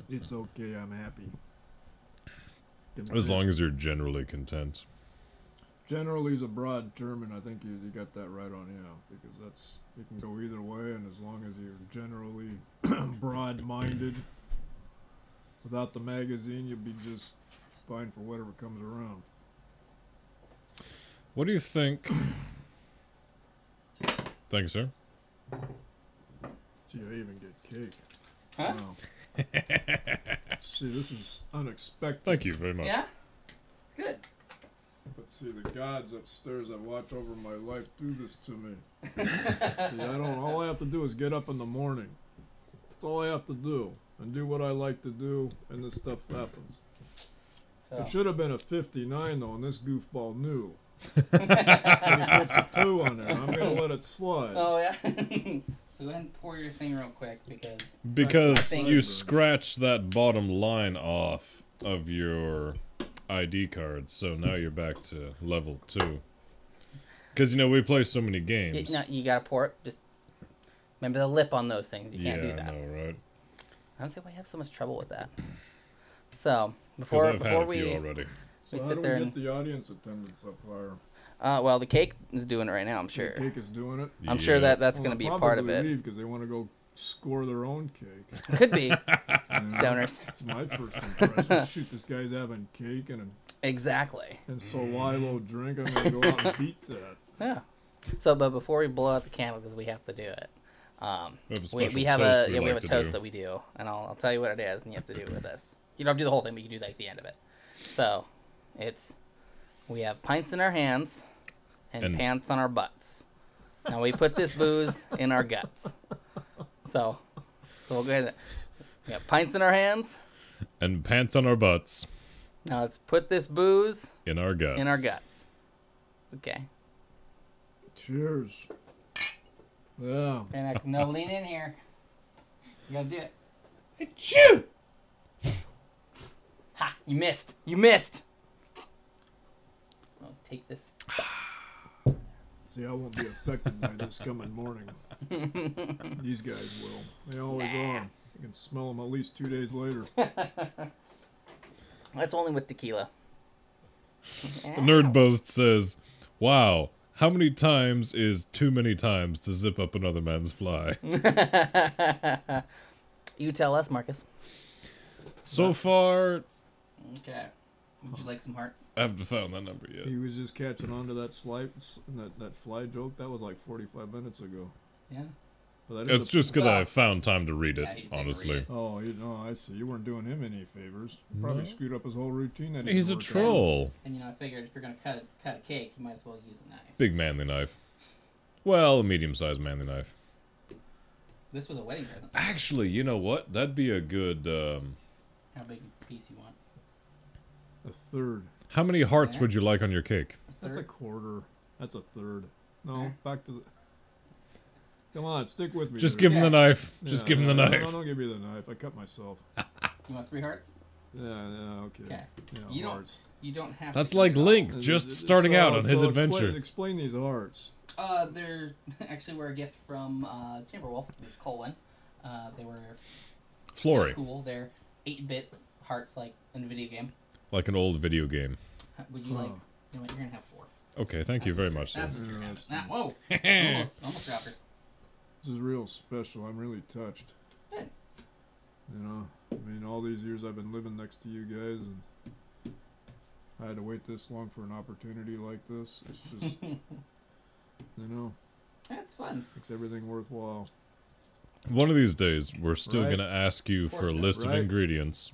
It's okay, I'm happy. As long as you're generally content. Generally is a broad term, and I think you got that right on, because it can go either way, and as long as you're generally broad-minded, without the magazine, you'll be just fine for whatever comes around. What do you think? Thank you, sir. Gee, I even get cake. Huh? Wow. See, this is unexpected. Thank you very much. Yeah? It's good. But see, the gods upstairs that watch over my life do this to me. See, all I have to do is get up in the morning. That's all I have to do. And do what I like to do, and this stuff happens. So. It should have been a 59, though, and this goofball knew. And he put the 2 on there. I'm going to let it slide. Oh yeah. So go ahead and pour your thing real quick because Because think- you scratched that bottom line off of your ID card, so now you're back to level 2. Because, we play so many games. you gotta pour it. Just remember the lip on those things. You can't do that. I know, right? I don't see why you have so much trouble with that. So Because I've before had a we few already. So we how sit do there we and get the audience attendance up higher? well, the cake is doing it right now. I'm sure. The cake is doing it. I'm sure Yeah. that's going to be a part of it. Because they want to go score their own cake. Could be You know? stoners. That's my first impression. Shoot, this guy's having cake Exactly. and Salivo drink. I'm gonna go out and beat that. Yeah. So, but before we blow out the candle, because we have to do it, we have a toast that we do, and I'll tell you what it is, and you have to do it with this. You don't have to do the whole thing, but you can do like the end of it. So, we have pints in our hands and pants on our butts. Now we put this booze in our guts. So we'll go ahead. We have pints in our hands and pants on our butts. Now let's put this booze in our guts. Okay. Cheers. Yeah. And no, lean in here. You gotta do it. Achoo! Ha! You missed. You missed. I'll take this. See, I won't be affected by this coming morning. These guys will. They always are. You can smell them at least 2 days later. That's only with tequila. Nerd Boast says, "Wow, how many times is too many times to zip up another man's fly?" You tell us, Marcus. So far, okay. Would you like some hearts? I haven't found that number yet. He was just catching on to that that fly joke. That was like 45 minutes ago. Yeah. But It's just because I found time to read it, Yeah, he's taking honestly. read it. Oh, I see. You weren't doing him any favors. You probably No. screwed up his whole routine. That He's a didn't work out. troll. And I figured if you're gonna cut a cake, you might as well use a knife. Big manly knife. Well, a medium-sized manly knife. This was a wedding present. Actually, you know what? That'd be a good, How big a piece you want? A third. How many hearts Yeah. would you like on your cake? That's a Third? quarter. That's a third. No, back to the... Come on, stick with me. Just here. give him the knife. Yeah, Just give him the no, knife. No, don't give me the knife. I cut myself. You want 3 hearts? Yeah, okay. Okay. Yeah, You don't- hearts. You don't have That's to do like it all. Link, just starting out on his adventure. Explain these hearts. They're actually were a gift from Chamberwolf. There's Colwyn. They were Flory, cool. They're 8-bit hearts, like in a video game. like an old video game. Would you like? You know what? You're gonna have 4. Okay, thank you very much, sir. That's what you're Yeah, having. that's- Whoa! almost dropped her. This is real special. I'm really touched. Good. You know, I mean, all these years I've been living next to you guys, and I had to wait this long for an opportunity like this. It's just, you know, That's fun. makes everything worthwhile. One of these days, we're still Right. going to ask you for a Fortunate, list of right? ingredients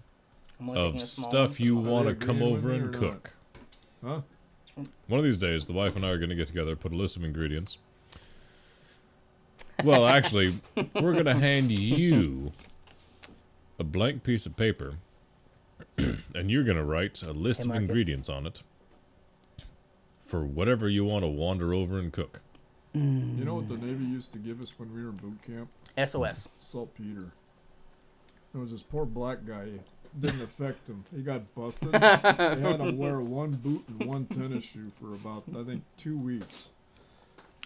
I'm only taking of a small stuff one for you the want to Are they come agreeing with over me and or cook. Huh? One of these days, the wife and I are going to get together, put a list of ingredients. Well, actually, we're going to hand you a blank piece of paper, and you're going to write a list Hey, of Marcus. ingredients on it for whatever you want to wander over and cook. You know what the Navy used to give us when we were in boot camp? SOS. Saltpeter. There was this poor black guy. It didn't affect him. He got busted. They had him wear one boot and one tennis shoe for about, I think, 2 weeks.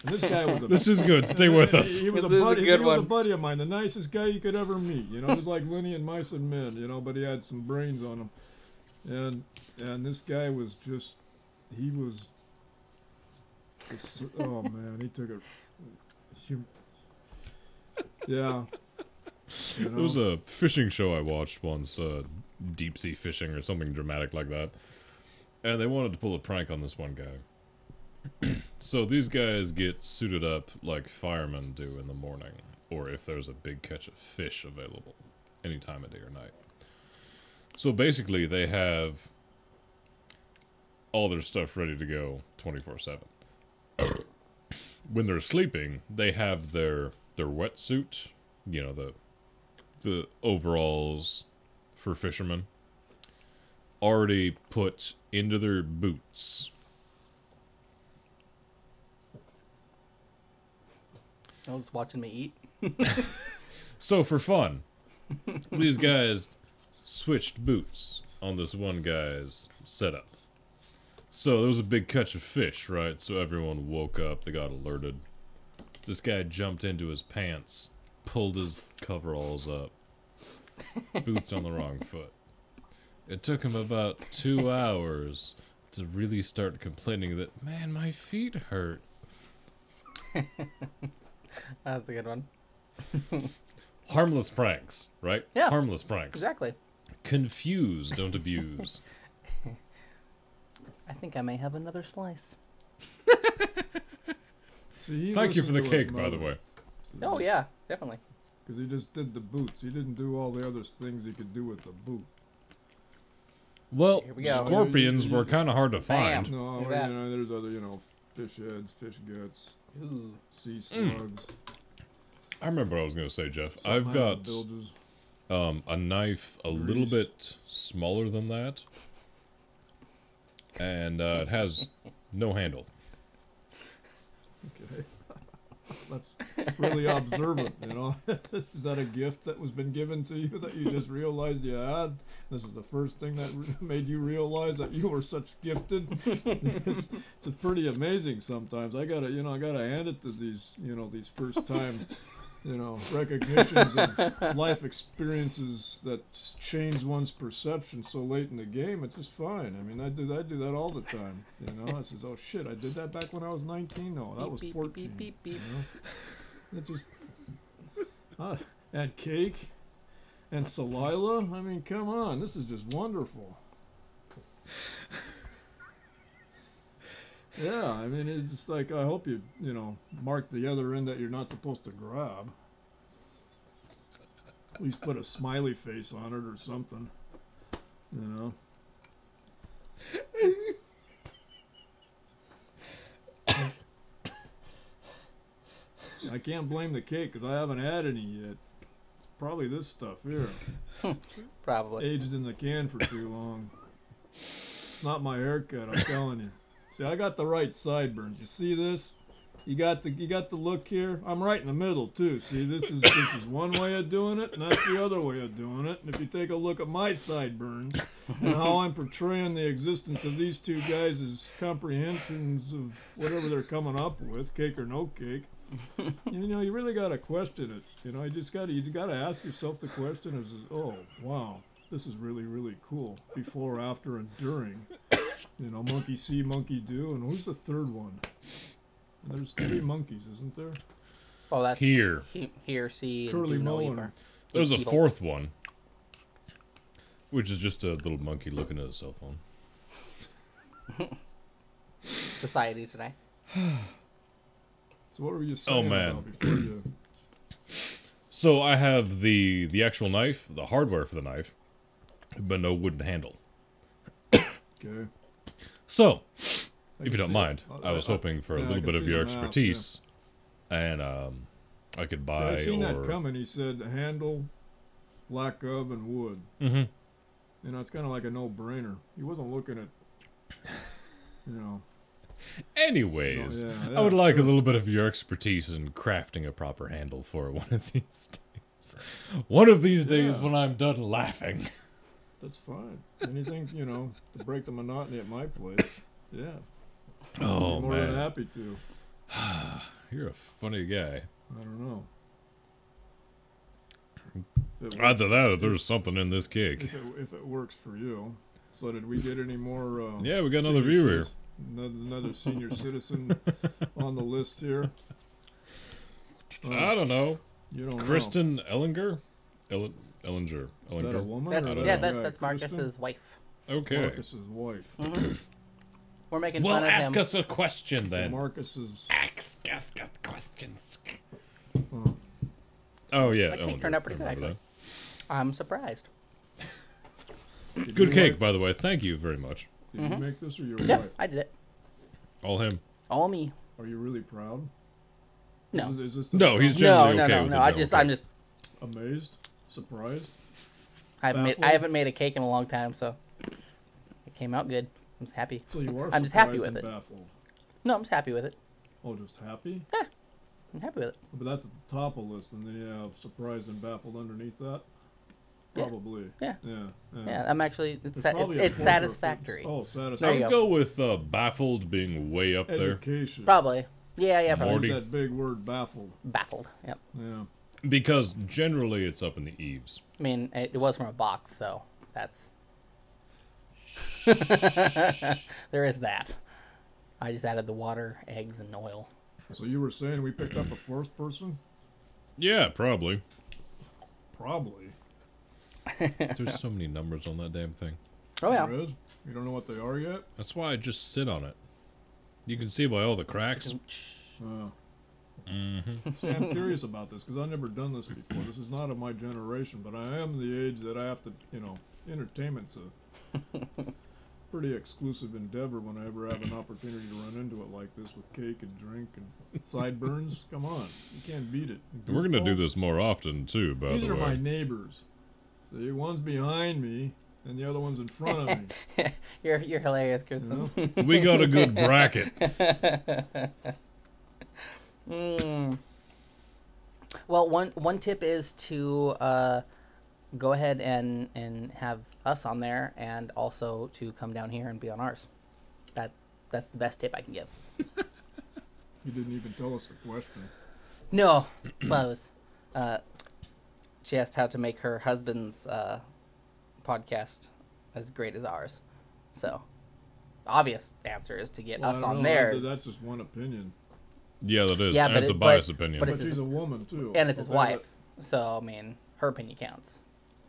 And this guy was a... This is good. Stay with us. He was a This is a buddy. good He was a one. buddy of mine, the nicest guy you could ever meet. You know, just like Lenny and Mice and Men. You know, but he had some brains on him, and this guy was just, he was. Oh man, he took it. Yeah. You know? There was a fishing show I watched once, deep sea fishing or something dramatic like that. And they wanted to pull a prank on this one guy. So these guys get suited up like firemen do in the morning, or if there's a big catch of fish available, any time of day or night. So basically they have all their stuff ready to go 24/7. When they're sleeping, they have their wetsuit, you know, the overalls for fishermen, already put into their boots. I was watching me eat. So for fun, these guys switched boots on this one guy's setup. So there was a big catch of fish, right? So everyone woke up, they got alerted. This guy jumped into his pants, pulled his coveralls up, boots on the wrong foot. It took him about 2 hours to really start complaining that, man, my feet hurt. That's a good one. Harmless pranks, right? Yeah. Harmless pranks. Exactly. Confuse, don't abuse. I think I may have another slice. See, Thank you for the listened to his cake, by the mother. way. Oh, yeah. Definitely. Because he just did the boots. He didn't do all the other things he could do with the boot. Well, Here we go. scorpions were kind of hard to Bam. find. No, Look at that. there's other, fish heads, fish guts, Ooh. sea slugs. I remember what I was going to say, Jeff. some I've got bilges. a knife a little Grease. bit smaller than that. And it has no handle. Okay. That's really observant, Is that a gift that was been given to you that you just realized you had? This is the first thing that made you realize that you were such gifted. It's pretty amazing sometimes. I gotta hand it to these, these first time, recognitions and life experiences that change one's perception so late in the game. It's just fine. I mean, I do that all the time. I says, oh shit, I did that back when I was 19. No, that was Beep, beep, 14. beep, beep, beep. It just and cake and saliva. I mean, come on, this is just wonderful. Yeah, I mean, it's just like, I hope you mark the other end that you're not supposed to grab. At least put a smiley face on it or something. I can't blame the cake because I haven't had any yet. It's probably this stuff here. Probably. Aged in the can for too long. It's not my haircut, I'm telling you. See, I got the right sideburns. You see this? You got the look here. I'm right in the middle too. See, this is one way of doing it, and that's the other way of doing it. And if you take a look at my sideburns and how I'm portraying the existence of these two guys' comprehensions of whatever they're coming up with, cake or no cake, you really gotta question it. You gotta ask yourself the question: oh wow, this is really really cool. Before, after, and during. Monkey see, monkey do, and who's the third one? There's 3 monkeys, isn't there? Oh, that's Here. Here, see, and Curly do no Mo evil. and- There's a Evil. 4th one, which is just a little monkey looking at a cell phone. Society today. So what were you saying man. about before you... So I have the actual knife, the hardware for the knife, but no wooden handle. Okay. So, I if can you don't see mind, it. I was hoping for a yeah, I little can bit of see your the math, expertise, and I could See, buy I seen or. that coming. He said handle, lack of, and wood. Mm-hmm. It's kind of like a no-brainer. He wasn't looking at, Anyways, yeah, I would like sure. a little bit of your expertise in crafting a proper handle for one of these days. One of these days Yeah. when I'm done laughing. That's fine. Anything, to break the monotony at my place. Yeah. Oh, I'm more than man. happy to. You're a funny guy. I don't know. If it Either that or there's something in this cake. if it works for you. So did we get any more? Yeah, we got another senior viewer. Another senior citizen on the list here. I don't know. You don't Kristen Ellinger? Ellinger. know. Is that a Ellinger. woman? That's, or don't yeah, know. that's Kristen? Marcus's wife. Okay. Marcus's wife. We're making Well, fun of ask him. us a question So then. Marcus's. Ask us questions. Oh, Oh, yeah. That cake Ellinger. turned out pretty I good, remember I'm surprised. that. did Good you cake, wife- by the way. Thank you very much. Did you make this or your Yeah, wife? I did it. All him. All me. Are you really proud? No. Is this the No, he's No, generally no, okay no, with no. the I'm general just amazed, surprised? I Baffled? haven't made a cake in a long time, so it came out good. I'm just happy. So you are. I'm just happy surprised with and it. Baffled. No, I'm just happy with it. Oh, just happy? I'm happy with it. But that's at the top of the list, and then you have surprised and baffled underneath that. Yeah. Probably. Yeah. Yeah. Yeah, I'm actually There's it's probably a it's formula for- satisfactory. Oh, I satisfactory. you would go. go with baffled being way up there. Education. Probably. Yeah, probably. Morty. Use that big word, baffled. Baffled. Yep. Yeah. Because generally it's up in the eaves. I mean, it was from a box, so that's There is that. I just added the water, eggs, and oil. So you were saying we picked up a fourth person? Yeah, probably. Probably. There's so many numbers on that damn thing. Oh, yeah. There is? You don't know what they are yet? That's why I just sit on it. You can see by all the cracks. See, I'm curious about this because I've never done this before. This is not of my generation, but I am the age that I have to, entertainment's a pretty exclusive endeavor when I ever have an opportunity to run into it like this with cake and drink and sideburns. Come on, you can't beat it. We're going to do this more often, too, by These the are way. my neighbors. See, one's behind me, and the other one's in front of me. You're hilarious, Kristen. You know? We got a good bracket. Well, one tip is to go ahead and have us on there, and also to come down here and be on ours. That's the best tip I can give. You didn't even tell us the question. No, well, it was. She asked how to make her husband's podcast as great as ours. So, obvious answer is to get Well, us I don't on know, theirs. That's just one opinion. Yeah, that is. Yeah, and but it's it- a biased but- opinion. but But it's she's his- a woman, too. And it's his Okay, wife. So, I mean, her opinion counts.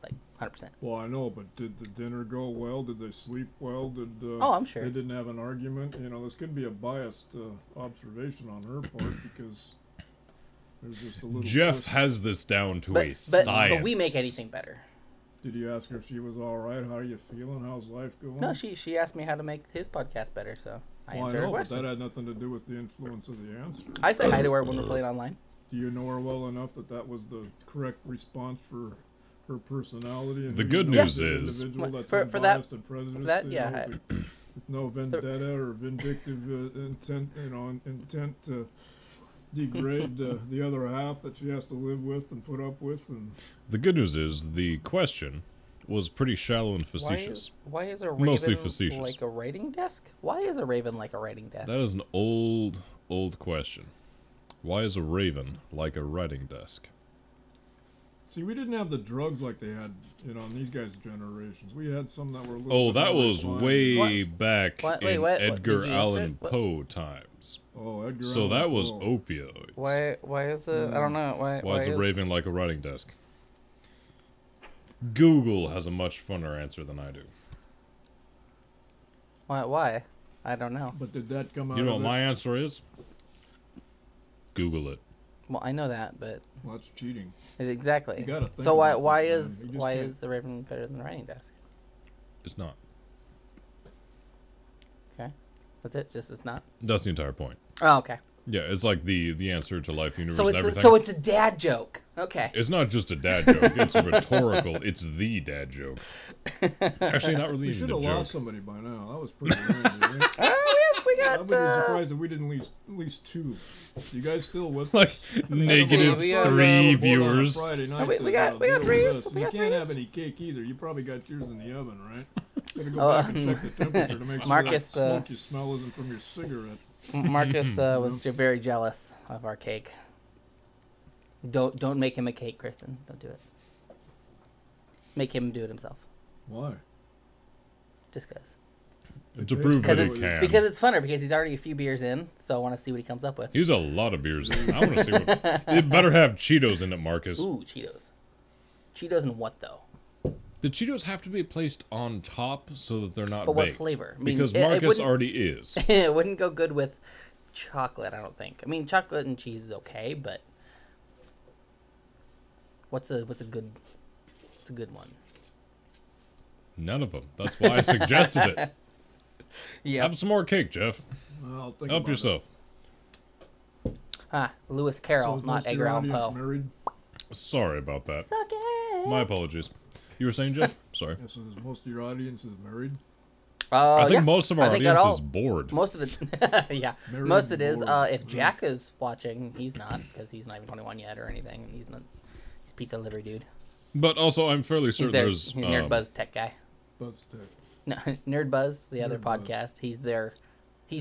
Like, 100%. Well, I know, but did the dinner go well? Did they sleep well? Oh, I'm sure. They didn't have an argument? This could be a biased observation on her part because there's just a little... Jeff twist. has this down to a But science. we make anything better. Did you ask her if she was all right? How are you feeling? How's life going? No, she asked me how to make his podcast better, so I Well, I answered her know, but question. that had nothing to do with the influence of the answer. I say hi to her when we're playing online. Do you know her well enough that that was the correct response for her personality? And The who good you know news as an is- individual that's For that- unbiased and prejudiced, that, you yeah, know, with no vendetta or vindictive intent, intent to degrade the other half that she has to live with and put up with. And The good news is the question was pretty shallow and facetious. Why is a raven Mostly facetious. like a writing desk? Why is a raven like a writing desk? That is an old question. Why is a raven like a writing desk? see, we didn't have the drugs like they had, in these guys' generations. We had some that were a little Oh, bit that more was refined. way What? back What? Wait, in what? Edgar Did you answer Allan it? What? Poe times. Oh, Edgar So Allan that was Poe. opioids. Why is it? I don't know. Why is a raven like a writing desk? Google has a much funner answer than I do. Why? I don't know. But did that come out You know of what that? my answer is? Google it. Well, I know that, but Well, that's cheating. exactly. You gotta think So why about why this, is man. You just why can't- is the raven better than the writing desk? It's not. Okay, that's it. Just it's not. That's the entire point. Oh, okay. Yeah, it's like the answer to life, universe, So and it's everything. it's a dad joke. Okay. It's not just a dad joke. It's a rhetorical. It's the dad joke. Actually, not really We even should a have joke. lost somebody by now. That was pretty random, right? Oh, we I got. would be surprised if we didn't lose at least two. You guys still with Like us? negative we are 3 Available on a viewers. Friday night Oh, we to, got deal with threes. this. We You got can't have threes. any cake either. You probably got yours in the oven, right? Gotta go Oh, back and check the temperature to make sure Marcus, that smoke you smell isn't from your cigarette. Marcus was very jealous of our cake. Don't make him a cake, Kristen. Don't do it. Make him do it himself. Why? Just cause. To prove that Because he can. because it's funner because he's already a few beers in, so I want to see what he comes up with. He's a lot of beers in. I want to see what. It better have Cheetos in it, Marcus. Ooh, Cheetos. Cheetos and what though? The Cheetos have to be placed on top so that they're not But what baked. flavor? I mean, Because it Marcus wouldn't- already is. It wouldn't go good with chocolate, I don't think. I mean, chocolate and cheese is okay, but what's a good one? None of them. That's why I suggested it. Yeah. Have some more cake, Jeff. Well, I'll think Help about yourself. Lewis It. Carroll, So is not most of Edgar your Allan audience Poe. married? Sorry about that. Suck it. My apologies. You were saying, Jeff? Sorry. Yeah, so is most of your audience is married? I think Yeah. most of our I think audience all- is bored. Most of it, yeah. Married Most of it is. bored. If Jack is watching, he's not because he's not even 21 yet or anything, and he's not. He's pizza delivery dude. But also, I'm fairly He's certain their there's. he's Nerd Buzz tech guy. Buzz Tech. No, Nerd Buzz, the other Nerd Buzz. podcast. He's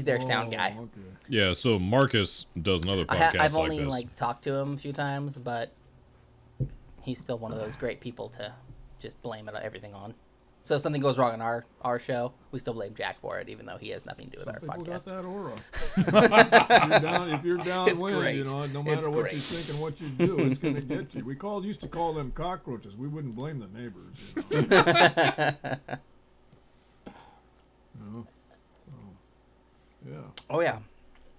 their sound guy. Oh, okay. Yeah, so Marcus does another podcast I've like only this. talked to him a few times, but he's still one of those great people to just blame it everything on. So if something goes wrong on our show, we still blame Jack for it, even though he has nothing to do with our People got podcast. that aura. If you're downwind, great. you know, no It's matter what great. you think and what you do, it's going to get you. We used to call them cockroaches. We wouldn't blame the neighbors. You know? Yeah. Oh yeah.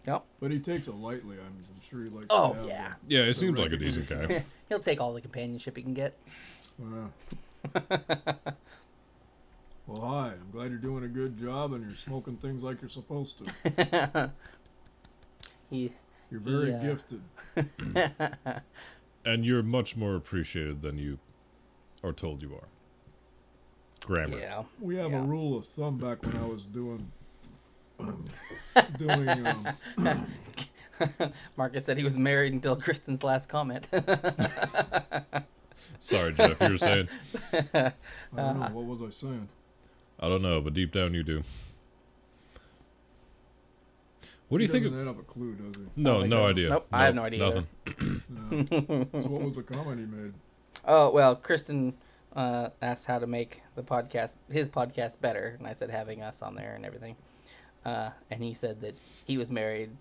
Yep. But he takes it lightly. I'm sure he likes. Oh, to have yeah. Yeah, the it seems like a regular- decent guy. He'll take all the companionship he can get. Well, hi. I'm glad you're doing a good job and you're smoking things like you're supposed to. You're very gifted. And you're much more appreciated than you are told you are. Grammar. Yeah. We have Yeah. a rule of thumb back when I was doing Marcus said he was married until Kristen's last comment. Sorry, Jeff, you were saying? I don't know, what was I saying? I don't know, but deep down you do. What do you think? He doesn't have a clue, does he? No, no idea. Nope, I have no idea Nothing. No. So what was the comment he made? Oh, well, Kristen asked how to make his podcast better, and I said having us on there and everything. And he said that he was married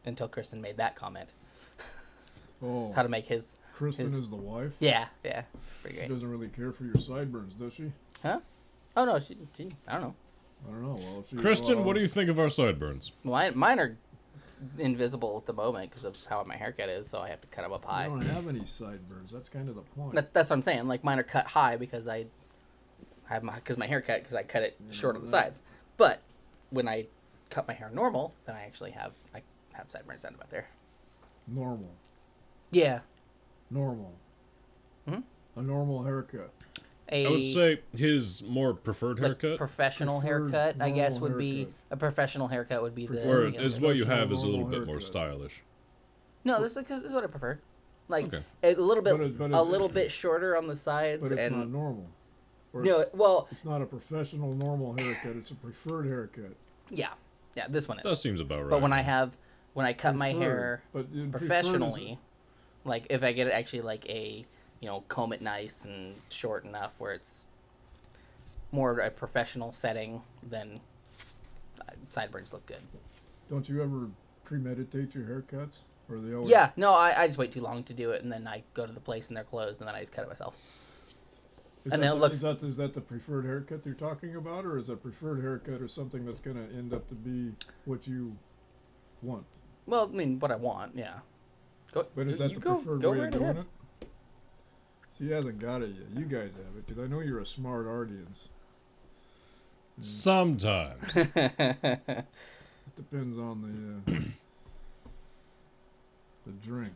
until Kristen made that comment. Oh, How to make his... Kristen is the wife? Yeah, it's pretty She great. doesn't really care for your sideburns, does she? Huh? Oh, no, she I don't know. I don't know. Well, if she, Kristen, what do you think of our sideburns? Mine are invisible at the moment because of how my haircut is, so I have to cut them up high. I don't have any sideburns. That's kind of the point. That's what I'm saying. Like, mine are cut high because I have my haircut, because I cut it short on the sides. But when I cut my hair normal, then I actually have sideburns down about there. Normal. Yeah. Normal. Hmm? A normal haircut. I would say his more preferred like haircut. professional Preferred haircut, I guess, normal would be haircut. a professional haircut would be the. Or you know, is what you have is a Professional little bit normal more haircut. stylish. No, this is what I prefer. Like Okay. a little bit, But a little bit shorter on the sides, But it's and not normal. Or no, well, it's not a professional normal haircut. It's a preferred haircut. yeah, this one is. That seems about right. But when I cut my Preferred. hair But preferred is- professionally, like if I get it actually like a, comb it nice and short enough where it's more a professional setting, then sideburns look good. Don't you ever premeditate your haircuts? Or are they always... Yeah, no, I just wait too long to do it, and then I go to the place and they're closed, and then I just cut it myself. Is And that then it the- looks- Is that the preferred haircut you're talking about? Or is a preferred haircut or something that's going to end up to be what you want? Well, I mean, what I want, yeah. Go, But is that you the go, preferred go way right of doing ahead. it? See, he hasn't got it yet. You guys have it, because I know you're a smart audience. Sometimes. It depends on the drink.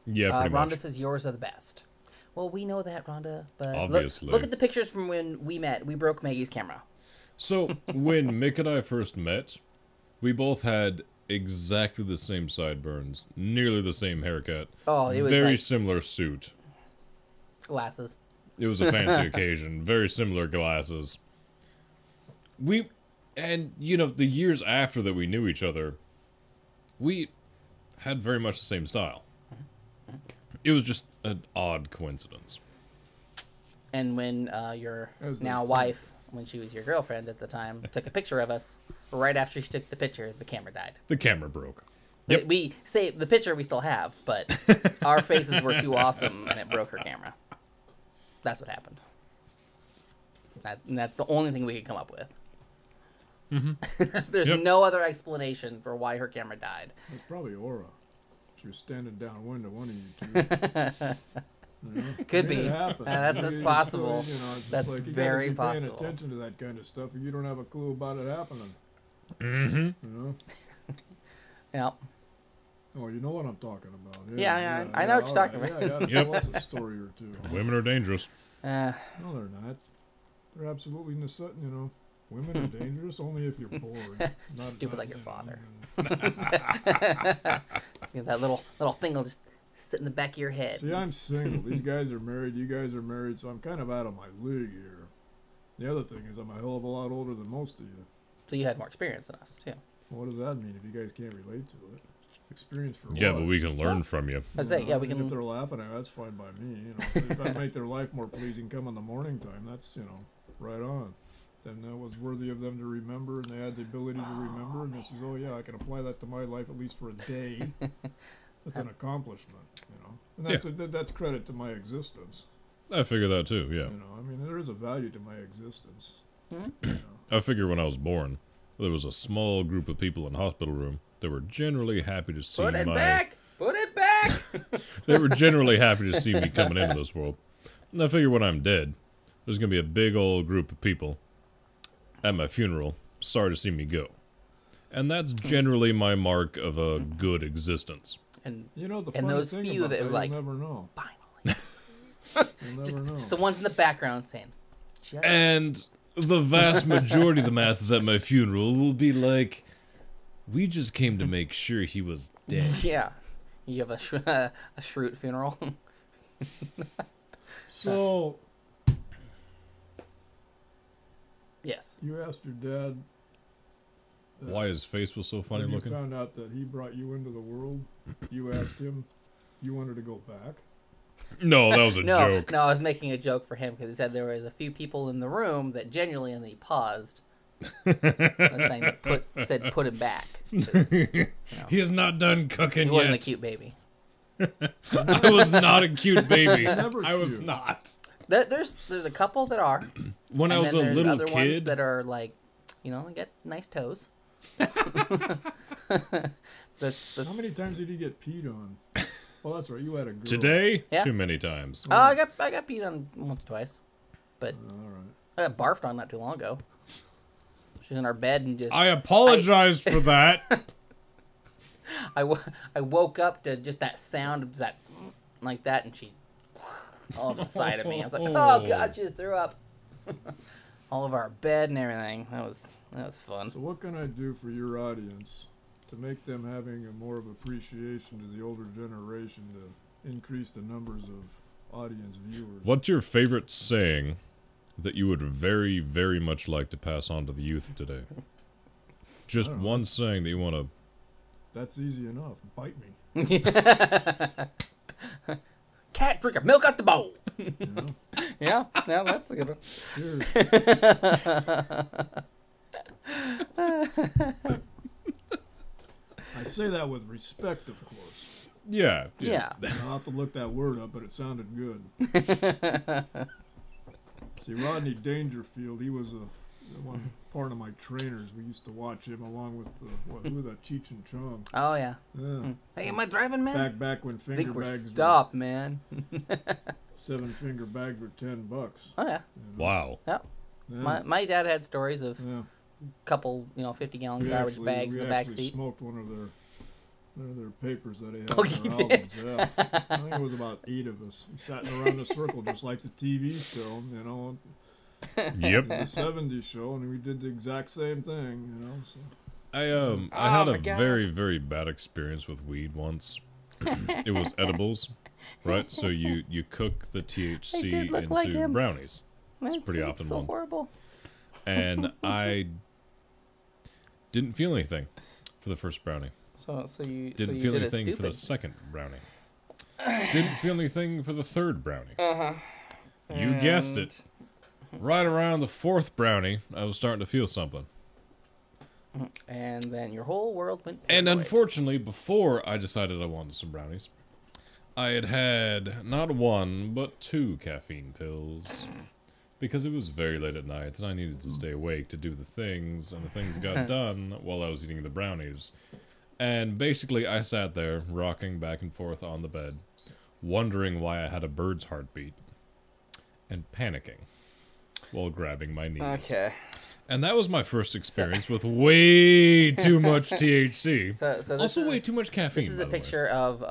Yeah, pretty Rhonda much. says yours are the best. Well, we know that, Rhonda, but Obviously. look at the pictures from when we met. We broke Maggie's camera. So, when Mick and I first met, we both had exactly the same sideburns, nearly the same haircut. Oh, it was very like similar suit. glasses. It was a fancy occasion. Very similar glasses. And the years after that we knew each other, we had very much the same style. It was just an odd coincidence. And when your As they now say. wife, when she was your girlfriend at the time, took a picture of us, right after she took the picture, the camera died. The camera broke. Yep. We say the picture we still have, but our faces were too awesome and it broke her camera. That's what happened. And that's the only thing we could come up with. Mm-hmm. There's Yep. no other explanation for why her camera died. It's probably aura. She was standing downwind of one of you two. You know? Could I mean, be. it happens. That's It's possible. it's just That's like you very gotta be possible. paying attention to that kind of stuff, and you don't have a clue about it happening. Mm-hmm. You know? Yeah. Oh, you know what I'm talking about. Yeah, I know what you're all talking right. about. Yeah, tell us a story or two. Women are dangerous. No, they're not. They're absolutely women are dangerous only if you're bored. Not, Stupid not, like your you know, father. and- That little thing will just sit in the back of your head. See, I'm single. These guys are married. You guys are married, so I'm kind of out of my league here. The other thing is I'm a hell of a lot older than most of you. So you had more experience than us, too. What does that mean if you guys can't relate to it? Experience for Yeah, what? but we can learn from you. I'd say, yeah, we If can... they're laughing at it, that's fine by me. If I make their life more pleasing come in the morning time, that's, right on. Then that was worthy of them to remember, and they had the ability to remember, and they says, oh yeah, I can apply that to my life at least for a day. That's an accomplishment, you know. And that's credit to my existence. I figure that too, yeah. You know, I mean, there is a value to my existence. Hmm? You know. I figure when I was born, there was a small group of people in the hospital room that were generally happy to see Put it back! Put it back! They were generally happy to see me coming into this world. And I figure when I'm dead, there's going to be a big old group of people at my funeral sorry to see me go. And that's generally my mark of a good existence. And you know, the and those thing few about that were like, you'll never know. finally. You'll never know. Just the ones in the background saying, just And the vast majority of the masses at my funeral will be like, we just came to make sure he was dead. yeah. You have a shroot funeral. So, Yes. you asked your dad Why his face was so funny when looking? you found out that he brought you into the world, you asked him, you wanted to go back? No, that was a joke. No, I was making a joke for him because he said there was a few people in the room that genuinely paused. Saying that put him back. He is not done cooking He wasn't a yet. cute baby. I was not a cute baby. Never I was cute. not. There's a couple that are. When I And was then a there's little other ones kid, that are like, they get nice toes. that's How many times did he get peed on? Well, that's right, you had a girl. today, Yeah. too many times. Oh, I got peed on once or twice, but All right. I got barfed on not too long ago. She's in our bed and just I apologized for that. I woke up to just that sound of that like that, and she all on the side of me. I was like, oh god, she just threw up all of our bed and everything. That was fun. So what can I do for your audience to make them having a more of appreciation to the older generation to increase the numbers of audience viewers? What's your favorite saying that you would very, very much like to pass on to the youth today? Just I don't know. one saying that you want to... That's easy enough. Bite me. Cat, drink your milk out the bowl. You know? Yeah, that's a good one. Cheers. I say that with respect, of course. Yeah. Yeah. I'll have to look that word up, but it sounded good. See, Rodney Dangerfield, he was one part of my trainers. We used to watch him along with who was that, Cheech and Chong. Oh yeah. Yeah. Hey, am I driving, man? Back when I finger think we're bags stopped, man. were 7-finger bags were $10. Oh yeah. You know? Wow. Yeah. Yeah. My dad had stories of Yeah. couple 50-gallon We garbage actually- bags in the back actually seat. smoked one of their papers that they had Oh, in you their did? albums. Yeah. I think it was about 8 of us. We sat around a circle just like the TV show, Yep. the 70s show, and we did the exact same thing, So. I Oh had my a God. very, very bad experience with weed once. It was edibles, right? So you cook the THC They did look into like him. brownies. That's pretty often so one. horrible. And I didn't feel anything for the first brownie. So you Didn't so you feel did anything a for the stupid. second brownie. Didn't feel anything for the third brownie. Uh-huh. You guessed it. Right around the fourth brownie, I was starting to feel something. And then your whole world went. And paranoid. unfortunately, before I decided I wanted some brownies, I had not one, but 2 caffeine pills. Because it was very late at night, and I needed to stay awake to do the things, and the things got done while I was eating the brownies. And basically, I sat there, rocking back and forth on the bed, wondering why I had a bird's heartbeat, and panicking while grabbing my knees. Okay. And that was my first experience with way too much THC. So this Also, way is- too much caffeine. This is by a the way. picture of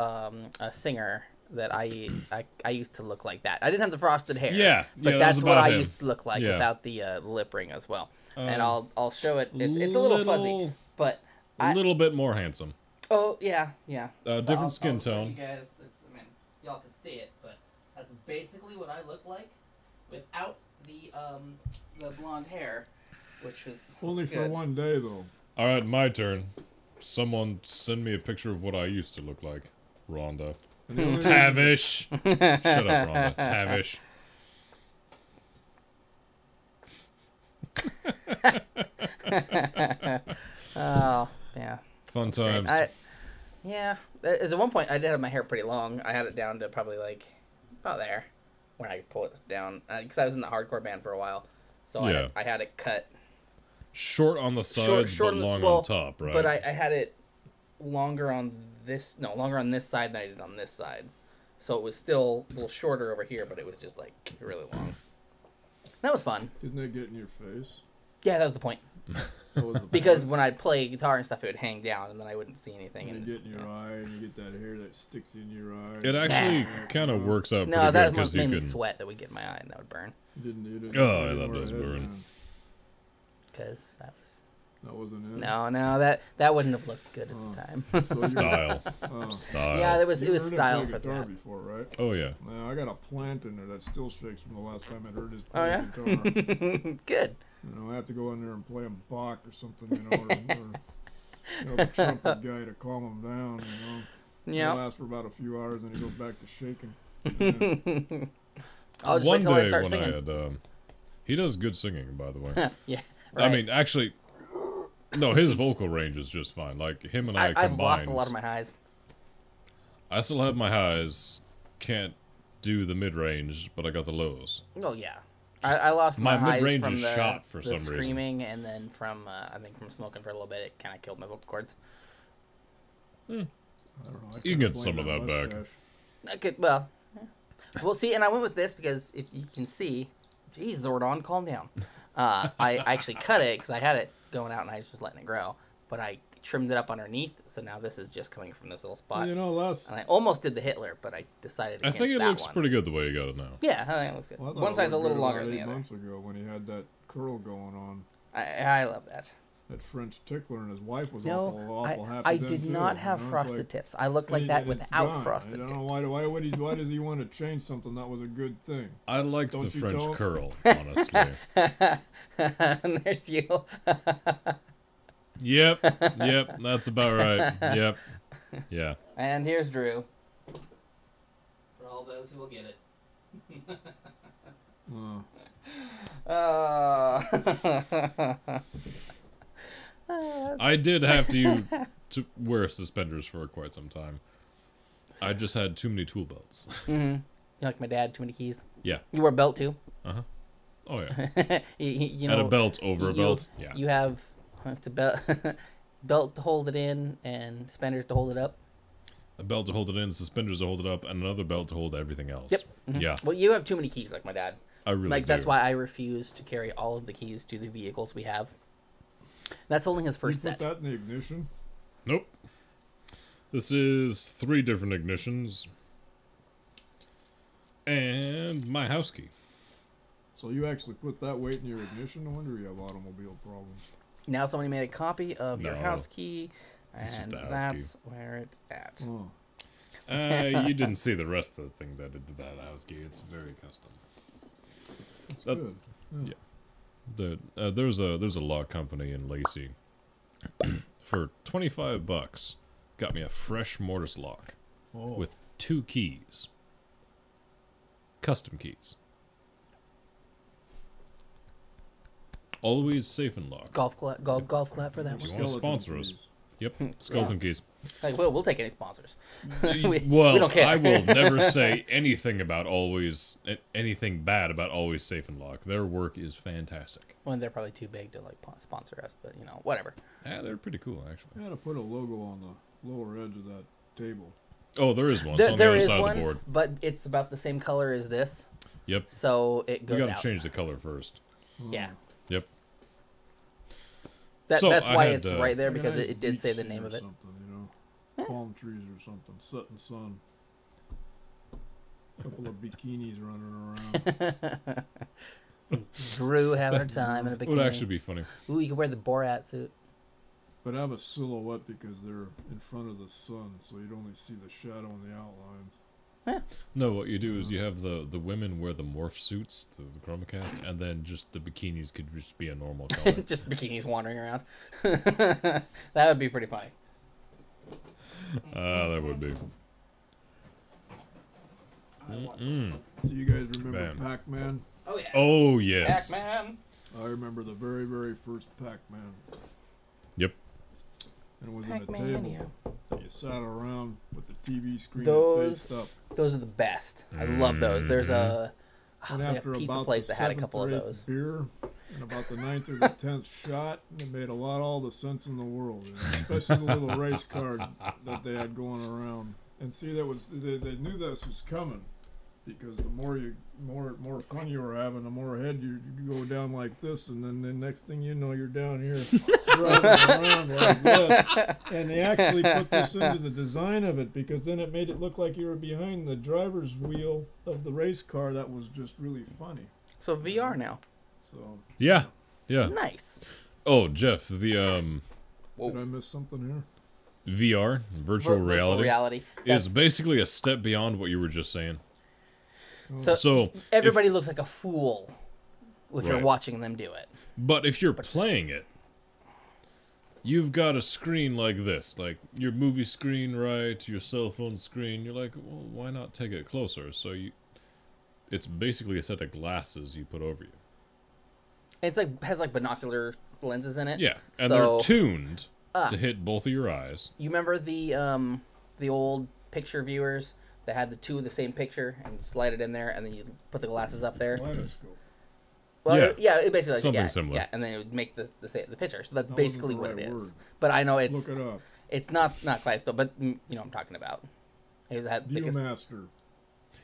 a singer that I used to look like that. I didn't have the frosted hair. Yeah, but that that's was what about I him. used to look like Yeah. without the lip ring as well. And I'll show it. It's a little fuzzy, but A little bit more handsome. oh yeah. So Different I'll skin show tone. You guys, y'all can see it, but that's basically what I look like without the blonde hair, which was Only for good. one day, though. All right, my turn. Someone send me a picture of what I used to look like. Rhonda. And the only Tavish. Shut up, Rhonda. Tavish. Oh, yeah. Fun times. Yeah. At one point, I did have my hair pretty long. I had it down to probably like about there when I could pull it down. Because I was in the hardcore band for a while. So Yeah. I had it cut. Short on the sides, but long on top, right? But I had it longer on this side than I did on this side. So it was still a little shorter over here, but it was just like really long. That was fun. Didn't it get in your face? Yeah, that was the point. That was the Because point. when I'd play guitar and stuff, it would hang down, and then I wouldn't see anything. When And you get in your eye, and you get that hair that sticks in your eye. It actually kind of works out no, pretty that good was because you mainly can. sweat that would get in my eye, and that would burn. You didn't Oh, yeah, wear that a does burn. headband. Because That wasn't it. no, that wouldn't have looked good at the time. So you- Style. Oh. Style. Yeah, it was You heard him style play for guitar that. before, right? Oh, yeah. Now I got a plant in there that still shakes from the last time I heard his Oh play yeah, guitar. good. You know, I have to go in there and play him Bach or something, you know, or the trumpet guy to calm him down, you know. Yeah. It lasts for about a few hours, and he goes back to shaking. Yeah. I'll just One wait till I day start when singing. I had, he does good singing, by the way. Yeah. I Right. mean, actually, no, his vocal range is just fine. Like him and I combined. I've lost a lot of my highs. I still have my highs. Can't do the mid range, but I got the lows. Oh yeah. I lost my my highs mid-range from is the, shot for the some reason. screaming, and then from I think from smoking for a little bit, it kind of killed my vocal cords. I don't know. I You can kinda get some blame of that back. mustache. I could, well, see, and I went with this because if you can see, geez, Zordon, calm down. I actually cut it because I had it going out and I just was letting it grow, but I trimmed it up underneath, so now this is just coming from this little spot. Well, you know, last And I almost did the Hitler, but I decided I against think it that looks one. pretty good the way you got it now. Yeah, I think it looks good. well, I thought One it side's a looked little good longer about than the 8 other. months ago when he had that curl going on. I love that. That French tickler, and his wife was No, awful happy. I then, did too, not you have know? It's frosted like- tips. I looked like and that it's without gone. frosted I don't tips. know why does he want to change something that was a good thing? I liked Don't the you French tell- curl, honestly. And there's you. Yep, that's about right. Yep, yeah. And here's Drew. For all those who will get it. I did have to wear suspenders for quite some time. I just had too many tool belts. You like my dad, too many keys. Yeah. You wear a belt too. Oh yeah. you And know, a belt over a belt. Yeah. You have it's a belt, belt to hold it in, and suspenders to hold it up. A belt to hold it in, suspenders to hold it up, and another belt to hold everything else. Yep. Mhm. Yeah. Well, you have too many keys, like my dad. I really Like that's do. why I refuse to carry all of the keys to the vehicles we have. That's only his You first put set. that in the ignition? Nope. This is 3 different ignitions. And my house key. So you actually put that weight in your ignition? No wonder you have automobile problems. Now somebody made a copy of your No. house key, It's just and a house that's where it's at. Oh. You didn't see the rest of the things I did to that house key. It's very custom. That's That- good. Yeah. There's a lock company in Lacey. For $25, got me a fresh mortise lock Oh. with 2 keys. Custom keys. Always safe and lock. Golf clap for that You one. want to sponsor us? Yep, skeleton keys. Like, we'll take any sponsors. we Well, don't care. I will never say anything about anything bad about Always Safe and Lock. Their work is fantastic. Well, they're probably too big to like sponsor us, but you know, whatever. Yeah, they're pretty cool actually. You gotta put a logo on the lower edge of that table. Oh, there is one. It's on the There other is side of one, the board. but it's about the same color as this, Yep. so it We goes got out. to change the color first. Yeah, Yep. that's So, I why had, it's right there Like a because nice it did say beach the scene name or of it. Something, you know, palm trees or something, setting sun. A couple of bikinis running around. Drew having her time in a It bikini. would actually be funny. Ooh, you could wear the Borat suit. But have a silhouette because they're in front of the sun, so you'd only see the shadow and the outlines. No, what you do is you have the women wear the morph suits, the chroma cast, and then just the bikinis could just be a normal color. Just bikinis wandering around. That would be pretty funny. That would be. So you guys remember Bam. Pac-Man? Oh yeah. Oh yes. Pac-Man. I remember the very, very first Pac-Man. Yep. And it was Pac-Man, in a table. yeah. And you sat around with the TV screen Those- faced up. Those are the best. I love those. There's a, And there's like a after pizza about place the that had a 7th couple or of 8th those. beer, and about the 9th or the 10th shot, it made all the sense in the world. You know, especially the little race card that they had going around. And see, that was they knew this was coming, because the more fun you were having, the more ahead you go down like this, and then the next thing you know, you're down here driving around like this. And they actually put this into the design of it, because then it made it look like you were behind the driver's wheel of the race car. That was just really funny. So VR now. So Yeah. Yeah. Nice. Oh, Jeff, the did I miss something here? VR, virtual reality, is That's- basically a step beyond what you were just saying. So, if- everybody looks like a fool if you're Right. watching them do it. But if you're playing it, you've got a screen like this, like your movie screen, right? Your cell phone screen. You're like, well, why not take it closer? So it's basically a set of glasses you put over you. It's like has like binocular lenses in it. Yeah, and So- they're tuned to hit both of your eyes. You remember the old picture viewers that had the two of the same picture and you slide it in there and then you put the glasses up there? Kaleidoscope. Well, Yeah. it basically like, Something similar. Yeah, and then it would make the picture. So that's That wasn't basically the what it right is. word. But I know it's Look it up. it's not Kaleidoscope, but you know what I'm talking about. It was had like a- Viewmaster.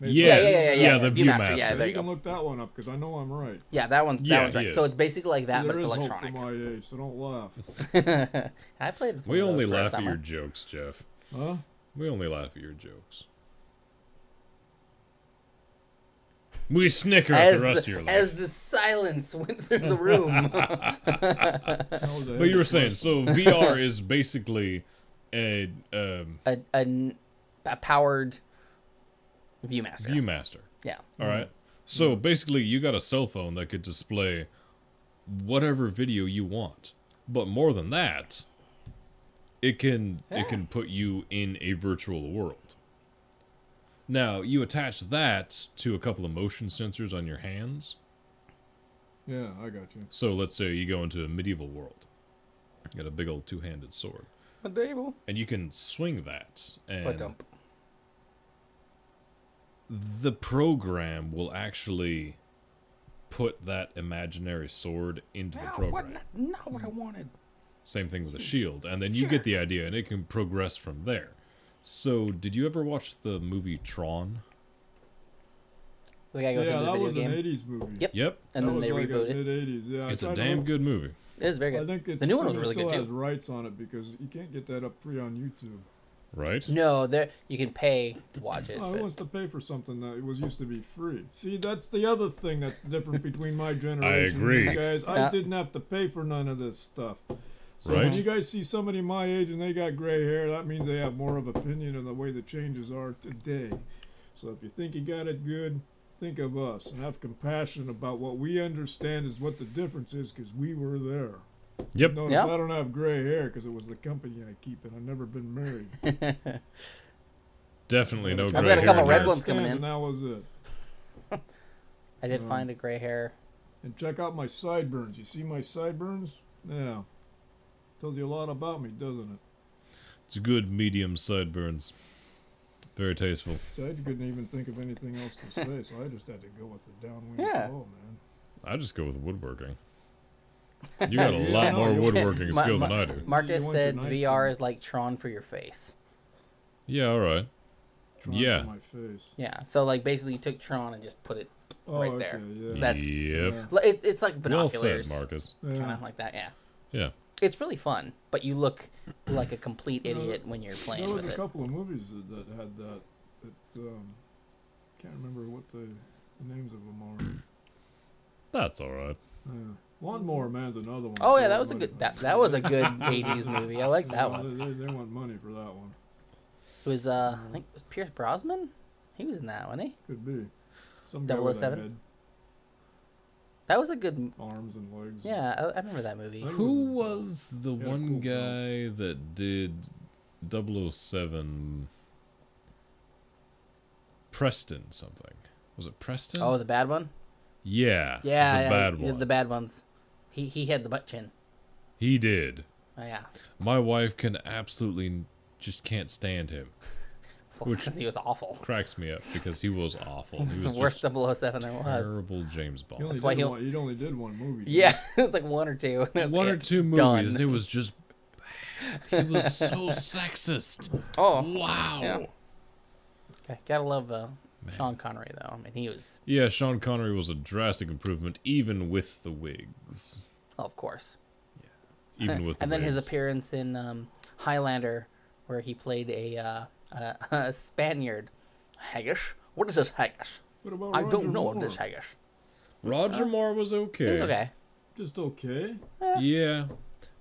Yes, yeah, the Viewmaster, Viewmaster. yeah, there you You can go. look that one up, because I know I'm right. Yeah, that one's Yeah, right. he So is. it's basically like that, There but it's is electronic. hope for my age, so don't laugh. I played with one We of those only for a laugh at summer. your jokes, Jeff. Huh? We only laugh at your jokes. We snicker at the rest of your life. As the silence went through the room. But you were saying, so VR is basically a a powered Viewmaster. Viewmaster. Yeah. All right. So basically, you got a cell phone that could display whatever video you want. But more than that, it can put you in a virtual world. Now, you attach that to a couple of motion sensors on your hands. Yeah, I got you. So let's say you go into a medieval world. You got a big old two-handed sword. Medieval. And you can swing that. And Dump. the program will actually put that imaginary sword into the program. Not what I wanted. Same thing with a shield. And then you get the idea, and it can progress from there. So, did you ever watch the movie Tron? The guy goes Yeah, into the that video was game. an 80s movie. Yep. Yep. And then they reboot it. Mid-80s, yeah. It's a I damn don't- good movie. It is very I good. think it's The new one was it really good still has too. rights on it, because you can't get that up free on YouTube. Right? No, there you can pay to watch it. Oh, who but- wants to pay for something that was used to be free? See, that's the other thing that's different between my generation agree. and you guys. Yeah. I didn't have to pay for none of this stuff. So Right. when you guys see somebody my age and they got gray hair, that means they have more of opinion on the way the changes are today. So if you think you got it good, think of us and have compassion about what we understand is what the difference is, because we were there. Yep. Notice Yeah. I don't have gray hair because it was the company I keep, and I've never been married. Definitely no I've gray got a hair couple in red yours. ones coming in. And that was it. I did find a gray hair. And check out my sideburns. You see my sideburns? Yeah. Tells you a lot about me, doesn't it? It's good medium sideburns. Very tasteful. So I couldn't even think of anything else to say, so I just had to go with the downwind Yeah. flow, man. I just go with woodworking. You got a Yeah, lot I know. more You- woodworking Ma- skill ma- than I do. Marcus You want said your knife VR to- is like Tron for your face. Yeah, all right. Trying Yeah. to my face. Yeah, so like basically you took Tron and just put it Oh, right okay, there. Yeah. That's- Yep. Yeah. It's like Well said, binoculars. Marcus. Yeah. Kind of like that, yeah. Yeah. It's really fun, but you look like a complete You know, idiot when you're playing There was with a it. couple of movies that had that. Can't remember what the names of them are. That's all right. Yeah. Lawnmower Man's another one. Oh yeah, too, that was a but- good that was a good 80s movie. I like that Well, one. They want money for that one. It was I think it was Pierce Brosnan? He was in that, wasn't he? Could be. Some guy with a 007? head, That was a good arms and legs. yeah, I remember that movie. think- Who was the Yeah, one cool guy that did 007? Preston something. Was it Preston? Oh, the bad one? yeah. Yeah, The yeah, bad yeah, one. the bad ones. He had the butt chin. He did. Oh, yeah. My wife can absolutely just can't stand him. Well, because he was awful. Cracks me up because he was awful. He was the just worst 007 there was. Terrible James Bond. That's why he only did one movie. Yeah, it was like one or two. One or two movies, and it was just bad. He was so sexist. Oh. Wow. Yeah. Okay, gotta love Sean Connery, though. I mean, he was... Yeah, Sean Connery was a drastic improvement, even with the wigs. Oh, of course. Even with the and then his wigs. appearance in Highlander, where he played a Spaniard. Haggis? What is this haggis? What about I Roger don't know Moore? what this haggis. Roger Moore was okay. He was okay. Just okay. Yeah.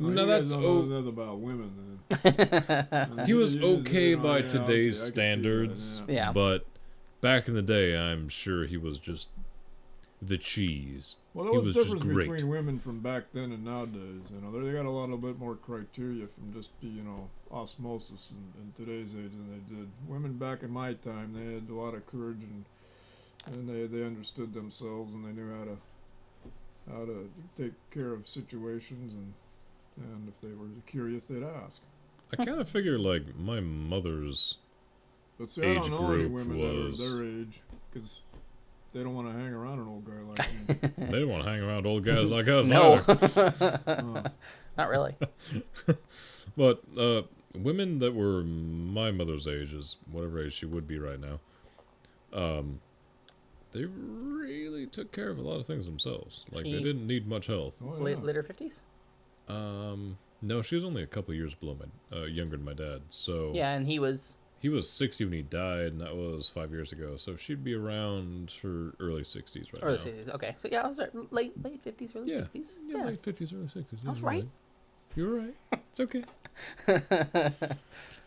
Oh, No, you that's guys don't know oh. that about women then. He was You- okay you know, by yeah, today's okay, I can see that, standards, yeah. Yeah. but back in the day, I'm sure he was just the cheese. Well, there He was was a just difference great. between women from back then and nowadays. You know, they got a little bit more criteria from just osmosis in today's age than they did. Women back in my time, they had a lot of courage and they understood themselves and they knew how to take care of situations and if they were curious, they'd ask. I kind of figure like my mother's But see, I Age don't know any group women was- that are their age because they don't want to hang around an old guy like me. they don't want to hang around old guys like us No. either. Oh. Not really. But women that were my mother's age, is whatever age she would be right now, they really took care of a lot of things themselves. Like they She- didn't need much help. Oh, yeah. Later 50s? No, she was only a couple years below my younger than my dad. So Yeah, and he was... he was 60 when he died, and that was 5 years ago. So she'd be around her early 60s right Early now. 60s. Okay, so yeah, I was right. Late 50s, early Yeah. 60s. Yeah, late 50s, early 60s. I was right. You're right. It's okay. Back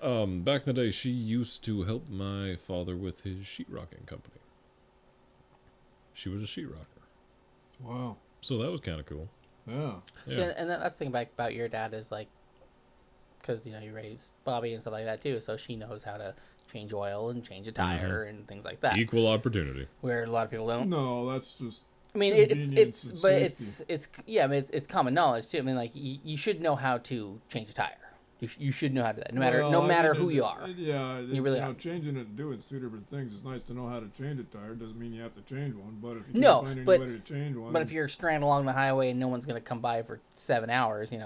in the day, she used to help my father with his sheetrocking company. She was a sheetrocker. Wow. So that was kind of cool. Yeah. Yeah. See, and that's the thing about your dad is like, because you raised Bobby and stuff like that too, so she knows how to change oil and change a tire and things like that. Equal opportunity. Where a lot of people don't. No, that's just. I mean, Convenience it's and but safety. it's yeah, I mean, it's common knowledge too. I mean, like you should know how to change a tire. You should know how to do that, no matter who you are. Yeah, You really are. changing it and doing it's two different things. It's nice to know how to change a tire. Doesn't mean you have to change one. But if you No, can't find but- anybody to change one, But if you're stranded along the highway and no one's gonna come by for 7 hours, and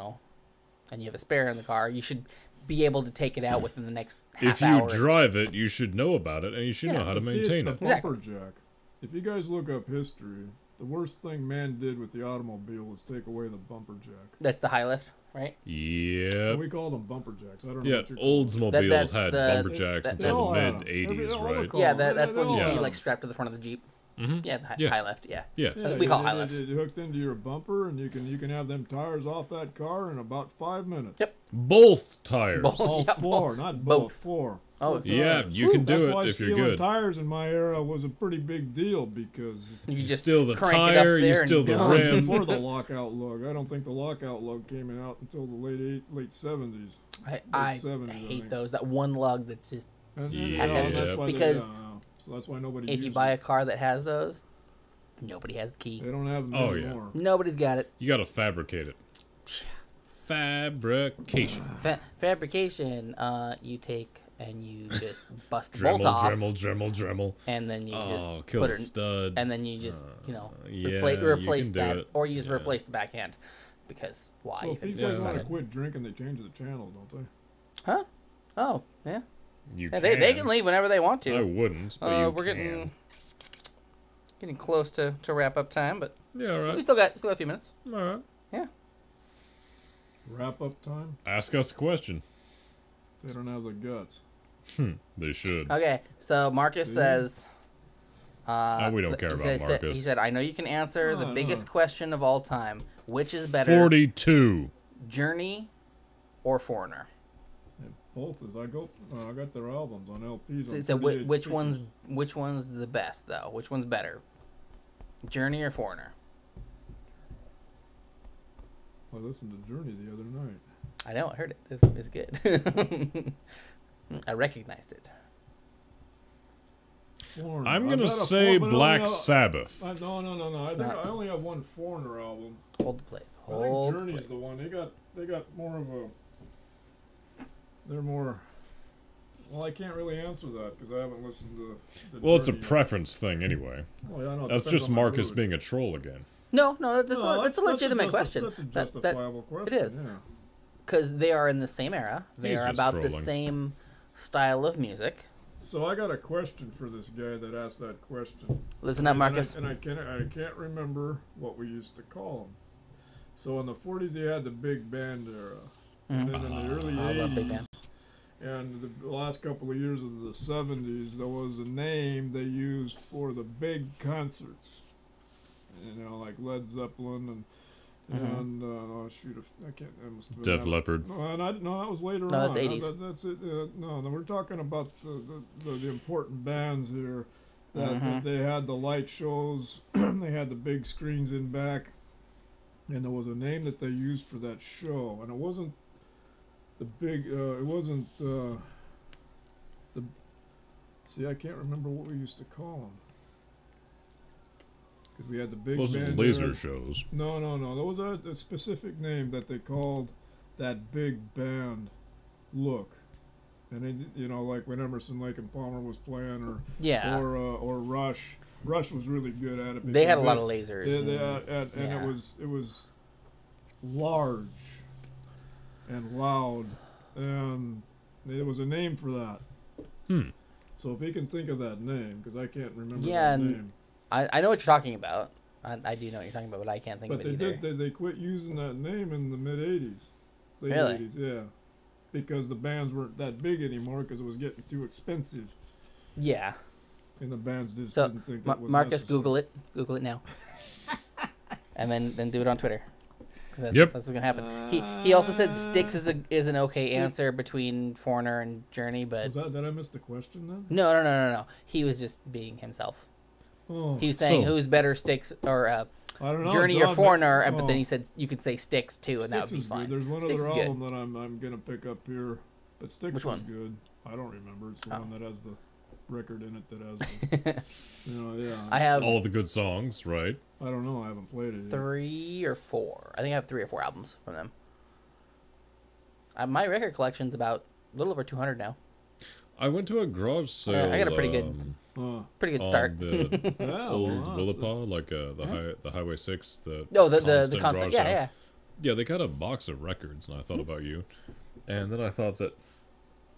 you have a spare in the car, you should be able to take it out within the next half If you hour. drive it, you should know about it, and you should Yeah. know how to See, maintain it's it. the bumper jack. If you guys look up history, the worst thing man did with the automobile was take away the bumper jack. That's the high lift, right? Yep. We called them bumper jacks. I don't know. Yeah, what you're calling them. Oldsmobiles that's had the- bumper jacks that- They until all the had mid 'em. '80s, all the right? cars. Yeah, that's They when you all see had 'em. like strapped to the front of the Jeep. Mm-hmm. Yeah, the Yeah. high lift. Yeah. Yeah. Yeah, we call you- high you- lifts. you hooked into your bumper, and you can have them tires off that car in about 5 minutes. Yep. Both tires. Both. All Yeah, four, not both. both. Four. Oh, Four Yeah, tires. you can do That's it why if you're stealing good. tires in my era was a pretty big deal because You You just steal the crank it up tire, you there and steal the go. rim. before the lockout lug. I don't think the lockout lug came out until the late 70s. I 70s, I hate think. those. That one lug that's just. And, Yeah. that's why Because so that's why nobody. If you uses buy a it. car that has those, nobody has the key. They don't have them Oh, yeah. anymore. Nobody's got it. You gotta fabricate it. Fabrication. Fabrication. You take and you just bust the Dremel, bolt off, Dremel. and then you just Oh, kill put the it, stud. and then you just yeah, replace you can do that, it. or you just Yeah. replace the back end, because why? So if even these think guys want about to it? quit drinking, they change the channel, don't they? Huh? Oh, yeah. You Yeah, they can leave whenever they want to. I wouldn't, but you We're can. getting close to wrap up time, but Yeah, all we right. still got a few minutes. All right. Yeah. Wrap up time. Ask us a question. They don't have the guts. They should. Okay, so Marcus Yeah. says. We don't care he about said- Marcus. He said, "I know you can answer the No, biggest no. question of all time. Which is better, 42. Journey or Foreigner?" Yeah, both is I got their albums on LPs. So, on so 38 which speakers. one's the best though? Which one's better, Journey or Foreigner? I listened to Journey the other night. I know, I heard it. It's good. I recognized it. Foreigner. I'm I gonna bet a say Foreigner- Black no, Sabbath. no. I think not. I only have one Foreigner album. Hold the plate. I think Journey's the one. They got more of a. They're more. Well, I can't really answer that because I haven't listened to. Well, it's a Journey yet. preference thing anyway. Well, yeah, I know, it That's depends just on my Marcus mood. being a troll again. No, that's No, a legitimate question. That's a That- justifiable question. it is. Yeah. Because they are in the same era. They He's are just about the trolling. same style of music. So I got a question for this guy that asked that question. Listen up, And Marcus. I can't remember what we used to call him. So in the 40s, they had the big band era, and then in the early I love big 80s, band. and the last couple of years of the 70s, there was a name they used for the big concerts. You know, like Led Zeppelin and oh shoot, I can't. I must have been Def Leppard. No, that was later No, on. that's 80s. That's it. No, we're talking about the important bands here. That they had the light shows. They had the big screens in back, and there was a name that they used for that show, and it wasn't the big. It wasn't the. See, I can't remember what we used to call them. Because we had the big Wasn't band laser era. shows. No. There was a specific name that they called that big band look. And they, you know, like when Emerson, Lake and Palmer was playing, Yeah. or Rush. Rush was really good at it. They had a because lot of lasers. and yeah. it was large and loud, and there was a name for that. So if he can think of that name, because I can't remember Yeah, that and name. I know what you're talking about. I do know what you're talking about, but I can't think But of it either. they quit using that name in the mid '80s. Late Really? 80s, yeah. Because the bands weren't that big anymore because it was getting too expensive, Yeah. and the bands just So, didn't think that was Marcus, necessary. Google it. Google it now. And then do it on Twitter. 'Cause That's, Yep. that's what's gonna happen. He also said Styx is an okay answer between Foreigner and Journey, but Did I miss the question then? no. He was just being himself. Oh, He was saying So- who's better, Styx or I don't know. Journey or John, Foreigner, but oh. then he said you could say Styx too, and that would Styx be is fine. good. There's one Styx other is good. album that I'm gonna pick up here, but Styx Which is one? good. I don't remember. It's the Oh. one that has the record in it that has the, yeah. I have All the good songs, right? I don't know. I haven't played it yet. 3 or 4. I think I have 3 or 4 albums from them. My record collection's about a little over 200 now. I went to a garage sale. I got a pretty good- Pretty good start. On the Yeah, old well, Willapa, like the Highway 6, the Oh, the constant constant. garage Yeah, sale. yeah. Yeah, they got a box of records, and I thought about you, and then I thought that.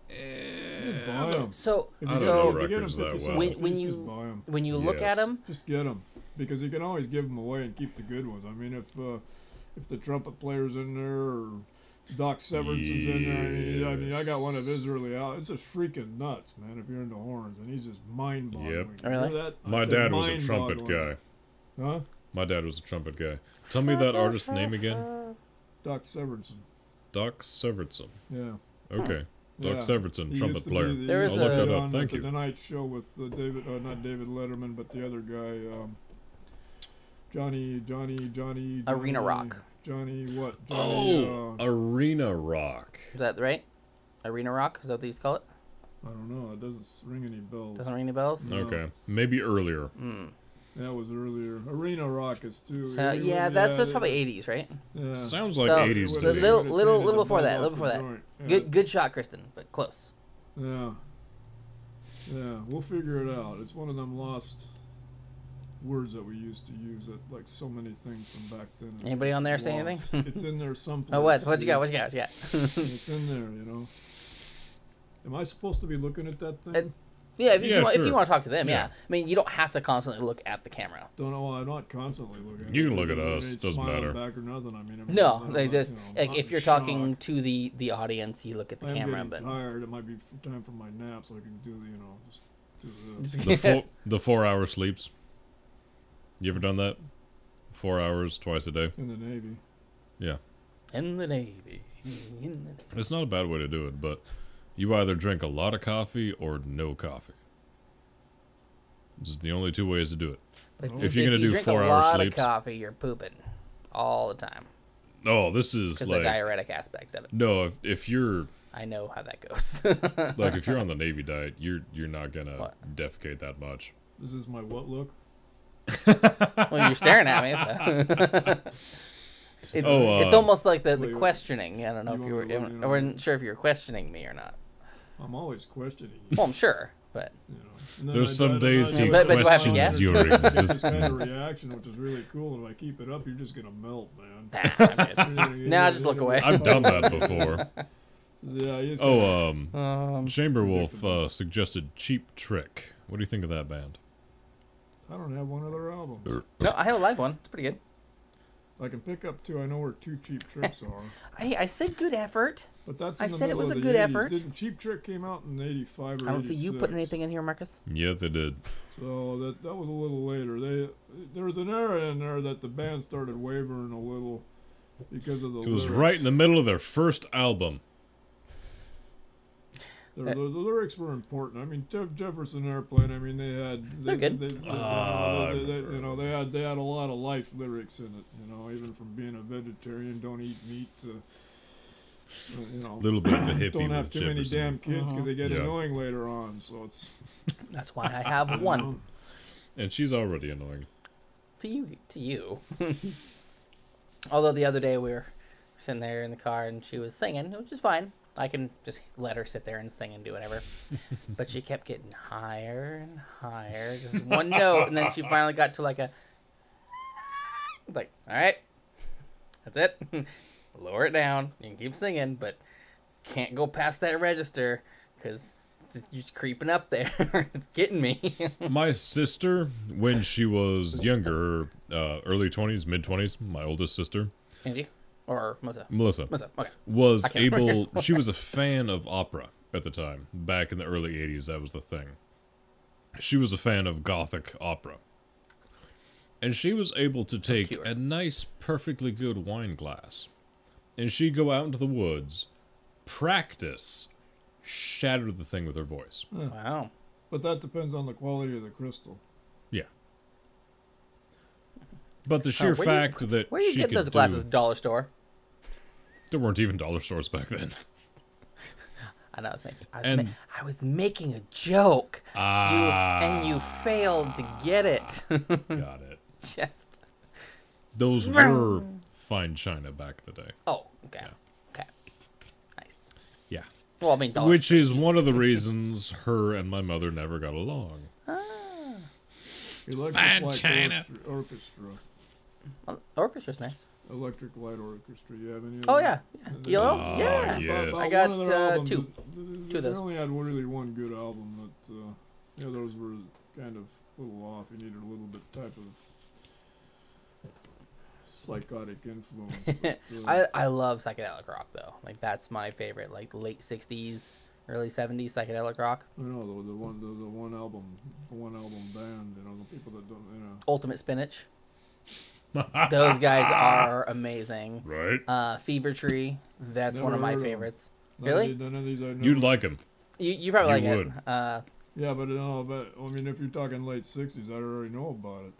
Buy 'em. So If I you don't get- know if you get 'em records that 50 well. cents a When piece, you- just buy 'em. when you look at Yes. them, Just get them because you can always give them away and keep the good ones. I mean, if the trumpet player's in there or Doc Severson's in there, I mean, I got one of his early out. It's just freaking nuts, man. If you're into horns, and he's just mind-boggling. Yep. You Really? hear that? I My said dad was a trumpet mind-boggling. guy. Huh? My dad was a trumpet guy. Tell me that artist's name again. Doc Severson. Doc Severson. Yeah. Okay. Doc Yeah. Severson, He trumpet used to player. be- he There used is to a- be I'll look that up. on Thank the you. Tonight Show with not David Letterman, but the other guy, Johnny. Arena Rock. Johnny what? Oh, Arena Rock. is that right? Arena Rock? Is that what they used to call it? I don't know. It doesn't ring any bells. Doesn't ring any bells? No. Okay, maybe earlier. That was earlier. Arena Rock is too. So, yeah, that's probably 80s, right? Yeah. Sounds like So- 80s to A me. little before that, Yeah. Good shot, Kristen, but close. Yeah. Yeah, we'll figure it out. It's one of them lost words that we used to use that like so many things from back then. Anybody on there say lost. anything? It's in there someplace. Oh, what you got? see? What you got? It's in there, you know. Am I supposed to be looking at that thing? Yeah, if you, Yeah, want, if you sure. want to talk to them, yeah. Yeah. I mean, you don't have to constantly look at the camera. Don't know. I'm not constantly looking. You can it. look at I us, ain't doesn't smiling matter. Back or nothing. I mean, No, I'm they not, just you know, like not if in you're talking shock. to the audience, you look at the I'm camera. getting But tired. It might be time for my nap, so I can do the, just do this. The 4-hour sleeps. You ever done that? 4 hours twice a day. In the Navy. Yeah, in the Navy. In the Navy. it's not a bad way to do it, but you either drink a lot of coffee or no coffee. This is the only 2 ways to do it. But If you're gonna do drink 4 a hour lot sleeps- of coffee, you're pooping all the time Oh, this is because like the diuretic aspect of it. no. If you're I know how that goes. like if you're on the Navy diet, you're not gonna What? defecate that much. This is my what look? Well, you're staring at me. So. It's almost like the wait, questioning. I don't know if you were. I wasn't sure if you were questioning me or not. I'm always questioning you. Well, I'm sure, but There's some days he But do I have to guess? questions your This kind of existence. reaction, which is really cool. And if I keep it up, you're just gonna melt, man. nah, I'm good. Nah, just look away. I've done that before. Yeah. He's Chamberwolf suggested Cheap Trick. What do you think of that band? I don't have one other album. No, I have a live one. It's pretty good. I can pick up two. I know where two Cheap Tricks are. I said good effort. But that's. I said it was a good effort. Didn't Cheap Trick came out in '85 or I don't see you 86. putting anything in here, Marcus. Yeah, they did. So that was a little later. There was an era in there that the band started wavering a little because of the. It was lyrics. right in the middle of their first album. The lyrics were important. I mean, Jefferson Airplane. I mean, They're good. They had a lot of life lyrics in it. You know, even from being a vegetarian, don't eat meat to. A little bit of a hippie Don't have with too many Jefferson. damn kids because they get Yeah. annoying later on. So it's. That's why I have one. And she's already annoying. To you. Although the other day we were sitting there in the car and she was singing, which is fine. I can just let her sit there and sing and do whatever. But she kept getting higher and higher, just one note, and then she finally got to like, all right, that's it. Lower it down. You can keep singing, but can't go past that register because you're just creeping up there. It's getting me. My sister, when she was younger, early 20s, mid 20s, my oldest sister, Angie? Or Melissa? Melissa, Okay. was I can't able, she was a fan of opera at the time. Back in the early 80s, that was the thing. She was a fan of Gothic opera. And she was able to take pure. a nice, perfectly good wine glass. And she'd go out into the woods, practice, shatter the thing with her voice. Wow. But that depends on the quality of the crystal. Yeah. But the sheer fact that where do you she get could those glasses? Dollar store. There weren't even dollar stores back then. I know I was making a joke. You failed to get it. Got it. Just those were fine china back in the day. Oh, okay. Yeah. Okay. Nice. Yeah. Well, I mean, which is one of the reasons her and my mother never got along. Fine china. Orchestra. Orchestra's nice. Electric Light Orchestra. You have any? Oh yeah. Yellow. Yeah. Yes. About I got one of their albums, two of They those. only had really one good album. That those were kind of a little off. You needed a little bit type of psychotic influence. But, I love psychedelic rock though. Like that's my favorite. Like late '60s, early '70s psychedelic rock. I know the one album band. You know, the people that don't. You know. Ultimate Spinach. Those guys are amazing. Right. Fever Tree. That's Never one of my heard of 'em. favorites. None Really? None of these I know. You'd like him. You probably You like would. it. Yeah, but I mean, if you're talking late '60s, I already know about it.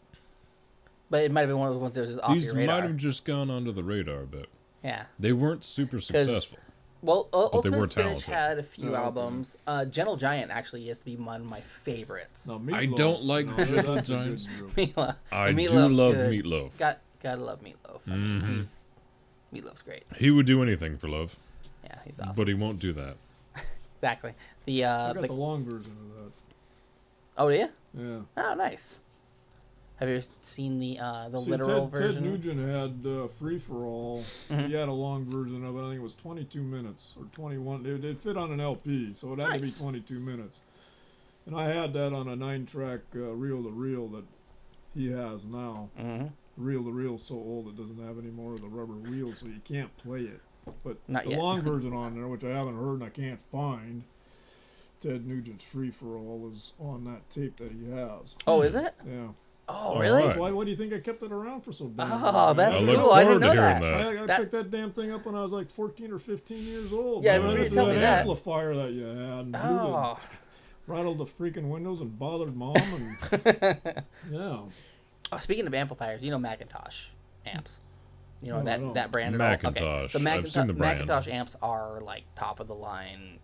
But it might have been one of those ones that was just off These your might radar. have just gone under the radar a bit. Yeah. They weren't super successful. Well, they Ultimate were Spinach talented. had a few okay. albums. Gentle Giant actually used to be one of my favorites. Now, I Meatloaf, don't like you know, Gentle that's a good Giants. group. Meatloaf. I do Meatloaf's love good. Meatloaf. Gotta love Meatloaf. I mean, Meatloaf's great. He would do anything for love, Yeah, he's awesome. but he won't do that. Exactly. I got the long version of that. Oh, do you? Yeah. Oh, nice. Have you ever seen the See, literal Ted version? Nugent had Free for All. He had a long version of it. I think it was 22 minutes or 21. It fit on an LP, so it had to be Nice. 22 minutes. And I had that on a 9-track reel-to-reel that he has now. Reel-to-reel's so old it doesn't have any more of the rubber wheels, so you can't play it. But Not the yet. long version on there, which I haven't heard and I can't find, Ted Nugent's Free for All is on that tape that he has. Oh, is it? Yeah. Oh, All really? right. Why do you think I kept it around for so damn Oh, long? that's I look cool. I forward didn't to know hearing that. that. I That- picked that damn thing up when I was like 14 or 15 years old. Yeah, I man. remember you After told me that. amplifier that you had. And Oh. rattled the freaking windows and bothered mom. And yeah. Oh, speaking of amplifiers, you know Macintosh amps. You know No, I don't. that brand at all? Okay. Macintosh. So I've seen the brand. Macintosh amps are like top of the line,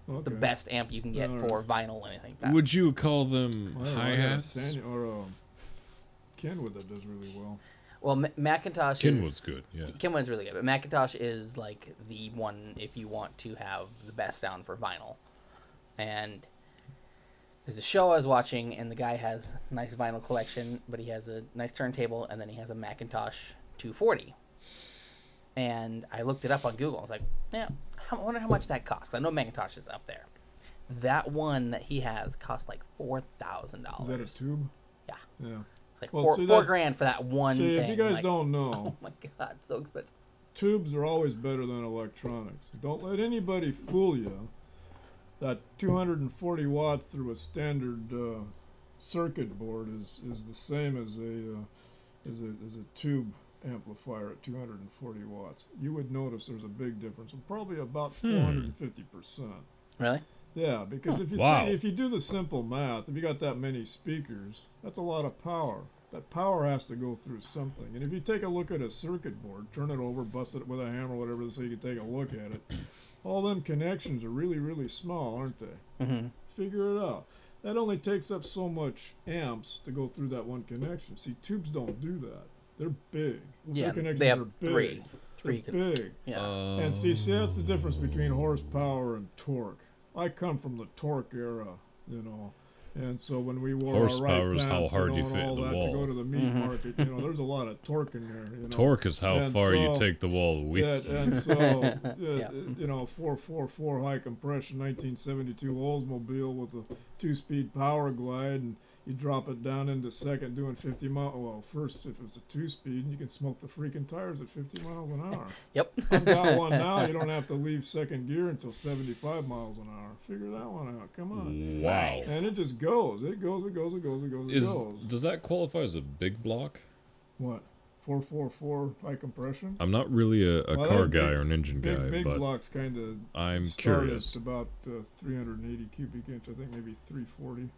Okay. the best amp you can get Alright. for vinyl and anything like that. Would you call them Well, I got a hi-hats? Kenwood that does really well. Well, Macintosh Kenwood's good, yeah. Kenwood's really good, but Macintosh is like the one if you want to have the best sound for vinyl. And there's a show I was watching, and the guy has a nice vinyl collection, but he has a nice turntable, and then he has a Macintosh 240. And I looked it up on Google. I was like, yeah, I wonder how much that costs. I know Macintosh is up there. That one that he has costs like $4,000. Is that a tube? Yeah. Yeah. It's like $4 grand for that one See, thing. if you guys like, don't know, oh my God, it's so expensive. tubes are always better than electronics. Don't let anybody fool you. That 240 watts through a standard circuit board is the same as a tube amplifier at 240 watts. You would notice there's a big difference, of probably about 450%. Really? Yeah, because if you do the simple math, if you got that many speakers, that's a lot of power. That power has to go through something. And if you take a look at a circuit board, turn it over, bust it with a hammer, whatever, so you can take a look at it, all them connections are really, really small, aren't they? Mm-hmm. Figure it out. That only takes up so much amps to go through that one connection. See, tubes don't do that. They're big. Yeah, Their connections they have are big. three. They're big. Yeah. And see, that's the difference between horsepower and torque. I come from the torque era, you know, and so when we wore Horsepower our right is how pants, hard you you know, fit and all in the that wall. to go to the meat market, you know, there's a lot of torque in there. You know? Torque is how And far you so- take the wall with you. And so, Yeah. you know, 444 high compression 1972 Oldsmobile with a 2-speed power glide, and you drop it down into second doing 50 miles. Well, first, if it's a 2-speed, you can smoke the freaking tires at 50 miles an hour. Yep. I've got one now. You don't have to leave second gear until 75 miles an hour. Figure that one out. Come on. Wow. Nice. And it just goes. It goes. Does that qualify as a big block? What? 444 high compression? I'm not really a Well, car that guy big- or an engine guy, Big but blocks kind of I'm start curious. at about 380 cubic inch. I think maybe 340.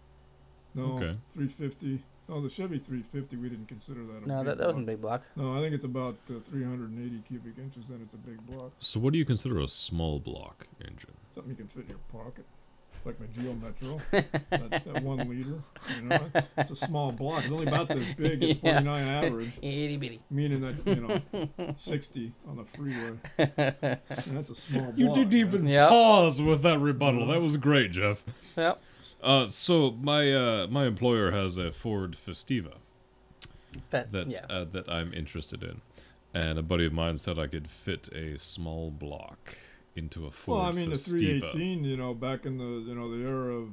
No, Okay. 350. No, the Chevy 350, we didn't consider that a No, big that wasn't a block. big block. No, I think it's about 380 cubic inches, then it's a big block. So what do you consider a small block engine? Something you can fit in your pocket. Like my Geo Metro, that 1 liter. You know, it's a small block. It's only about this big. It's Yeah. 49 average, Itty bitty. meaning that, you know, 60 on the freeway. And that's a small block. You didn't even Yep. pause with that rebuttal. That was great, Jeff. Yep. So my employer has a Ford Festiva That, that yeah. that I'm interested in, and a buddy of mine said I could fit a small block into a Ford Well, I mean, the Festiva. 318, you know, back in the, you know, the era of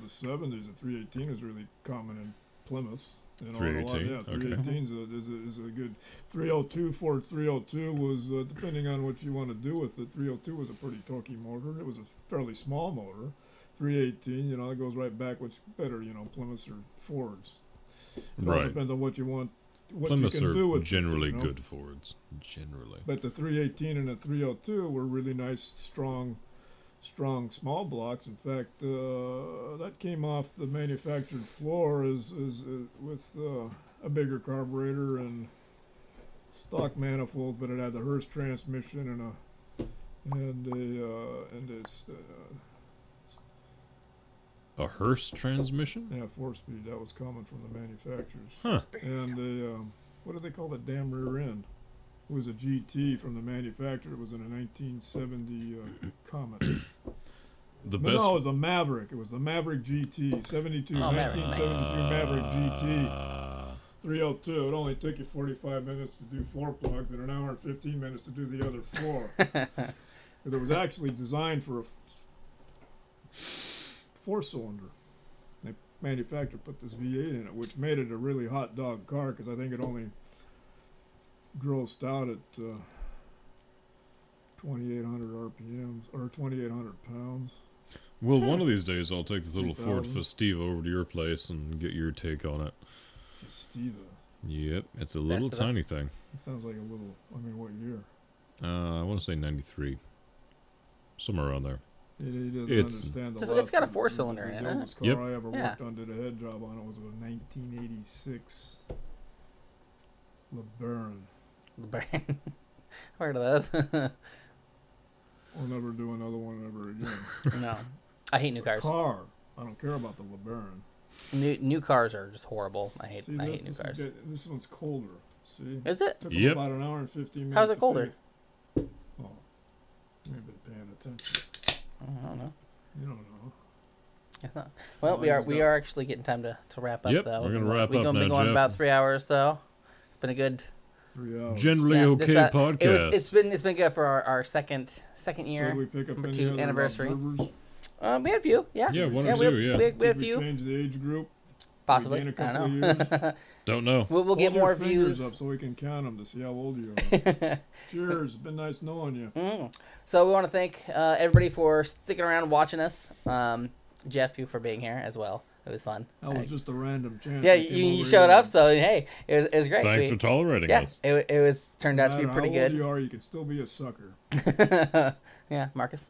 the 70s, the 318 was really common in Plymouth. You know, and a lot- 318? Yeah, Okay. 318 is a good 302. Ford's 302 was, depending on what you want to do with it, 302 was a pretty torquey motor. It was a fairly small motor. 318, you know, it goes right back. What's better, you know, Plymouths or Fords? It all Right. depends on what you want, what Plymouths you can do are with it, generally you know? good Fords. Generally. But the 318 and the 302 were really nice, strong small blocks. In fact, that came off the manufactured floor with a bigger carburetor and stock manifold, but it had the Hurst transmission and A Hurst transmission? a 4-speed. That was common from the manufacturers. Huh. And what do they call the damn rear end? It was a GT from the manufacturer. It was in a 1970 Comet. The But best. no, it was a Maverick. It was the Maverick GT, 72, Oh, Maverick, 1972 Maverick GT, Ah, 302. It only took you 45 minutes to do 4 plugs and an hour and 15 minutes to do the other 4. Because it was actually designed for a 4-cylinder. The manufacturer put this V8 in it, which made it a really hot dog car because I think it only grossed out at 2,800 RPMs or 2,800 pounds. Well, one of these days I'll take this little Ford 2000. Festiva over to your place and get your take on it. Festiva. Yep, it's a little Best of tiny thing. It sounds like a little. I mean, what year? I want to say 93. Somewhere around there. He doesn't It's- understand the It's got a last- 4-cylinder in it, The huh? oldest car Yep. I ever Yeah. worked on, did a head job on it, was a 1986 LeBaron. Heard of those? I'll never do another one ever again. No. I hate new cars. Car. I don't care about the LeBaron. New cars are just horrible. I hate See, new cars. This one's colder. See? Is it? Took Yep. about an hour and 15 minutes. How's it to colder? figure- Oh, you've been paying attention. I don't know. You don't know. It's not. Well, Well, we are actually getting time to wrap up Yep, though. we're gonna wrap We're up gonna be now, going Jeff. about 3 hours, so it's been a good. 3 hours. Generally yeah, just okay about- podcast. It's been good for our second So year. did we pick up number any 2 other anniversary. observers? We had a few, yeah. Yeah, one yeah, or two, yeah. We had a Did we few, change the age group? possibly. gain a I couple don't of know. Don't know. we'll get Hold your more fingers views. up so we can count them to see how old you are. Cheers. It's been nice knowing you. So we want to thank everybody for sticking around and watching us. Jeff, you for being here as well. It was fun. That was just a random chance. Yeah, I came you over showed here. up, so hey, it was great. Thanks for tolerating yeah, us. it was turned out to be No matter pretty how old good. you are, you can still be a sucker. Yeah, Marcus.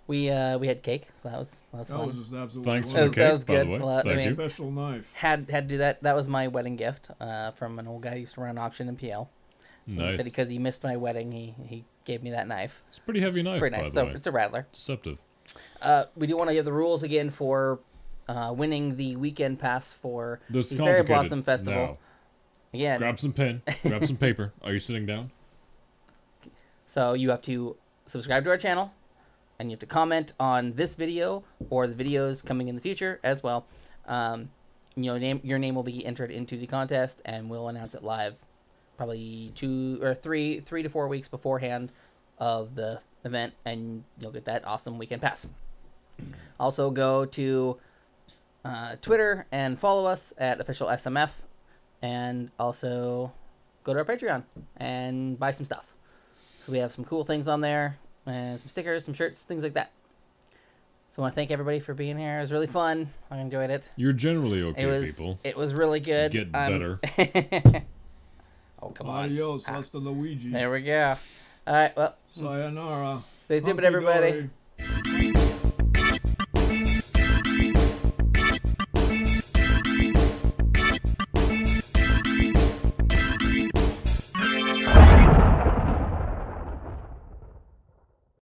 We had cake, so that was That fun. was just absolutely Thanks for That the was- cake, that was by good. the way. Well, I Thank mean- you. special knife. Had to do that. That was my wedding gift from an old guy who used to run an auction in PL. He Nice. said because he missed my wedding, he gave me that knife. It's a pretty heavy knife, Pretty by nice. the So way. it's a rattler. Deceptive. We do want to give the rules again for winning the weekend pass for This the is Fairy complicated. Blossom Festival. Now, Again, grab some pen. Grab some paper. Are you sitting down? so you have to subscribe to our channel, and you have to comment on this video or the videos coming in the future as well. Your name will be entered into the contest, and we'll announce it live, probably 3 to 4 weeks beforehand of the event, and you'll get that awesome weekend pass. Also, go to Twitter and follow us at official SMF, and also go to our Patreon and buy some stuff. So we have some cool things on there, and some stickers, some shirts, things like that. So I want to thank everybody for being here. It was really fun. I enjoyed it. You're generally okay, It people. was really good. Get better. Oh, come on. Adios, hasta Luigi. There we go. All right, well, Sayonara. stay stupid, Hunky-dory. everybody.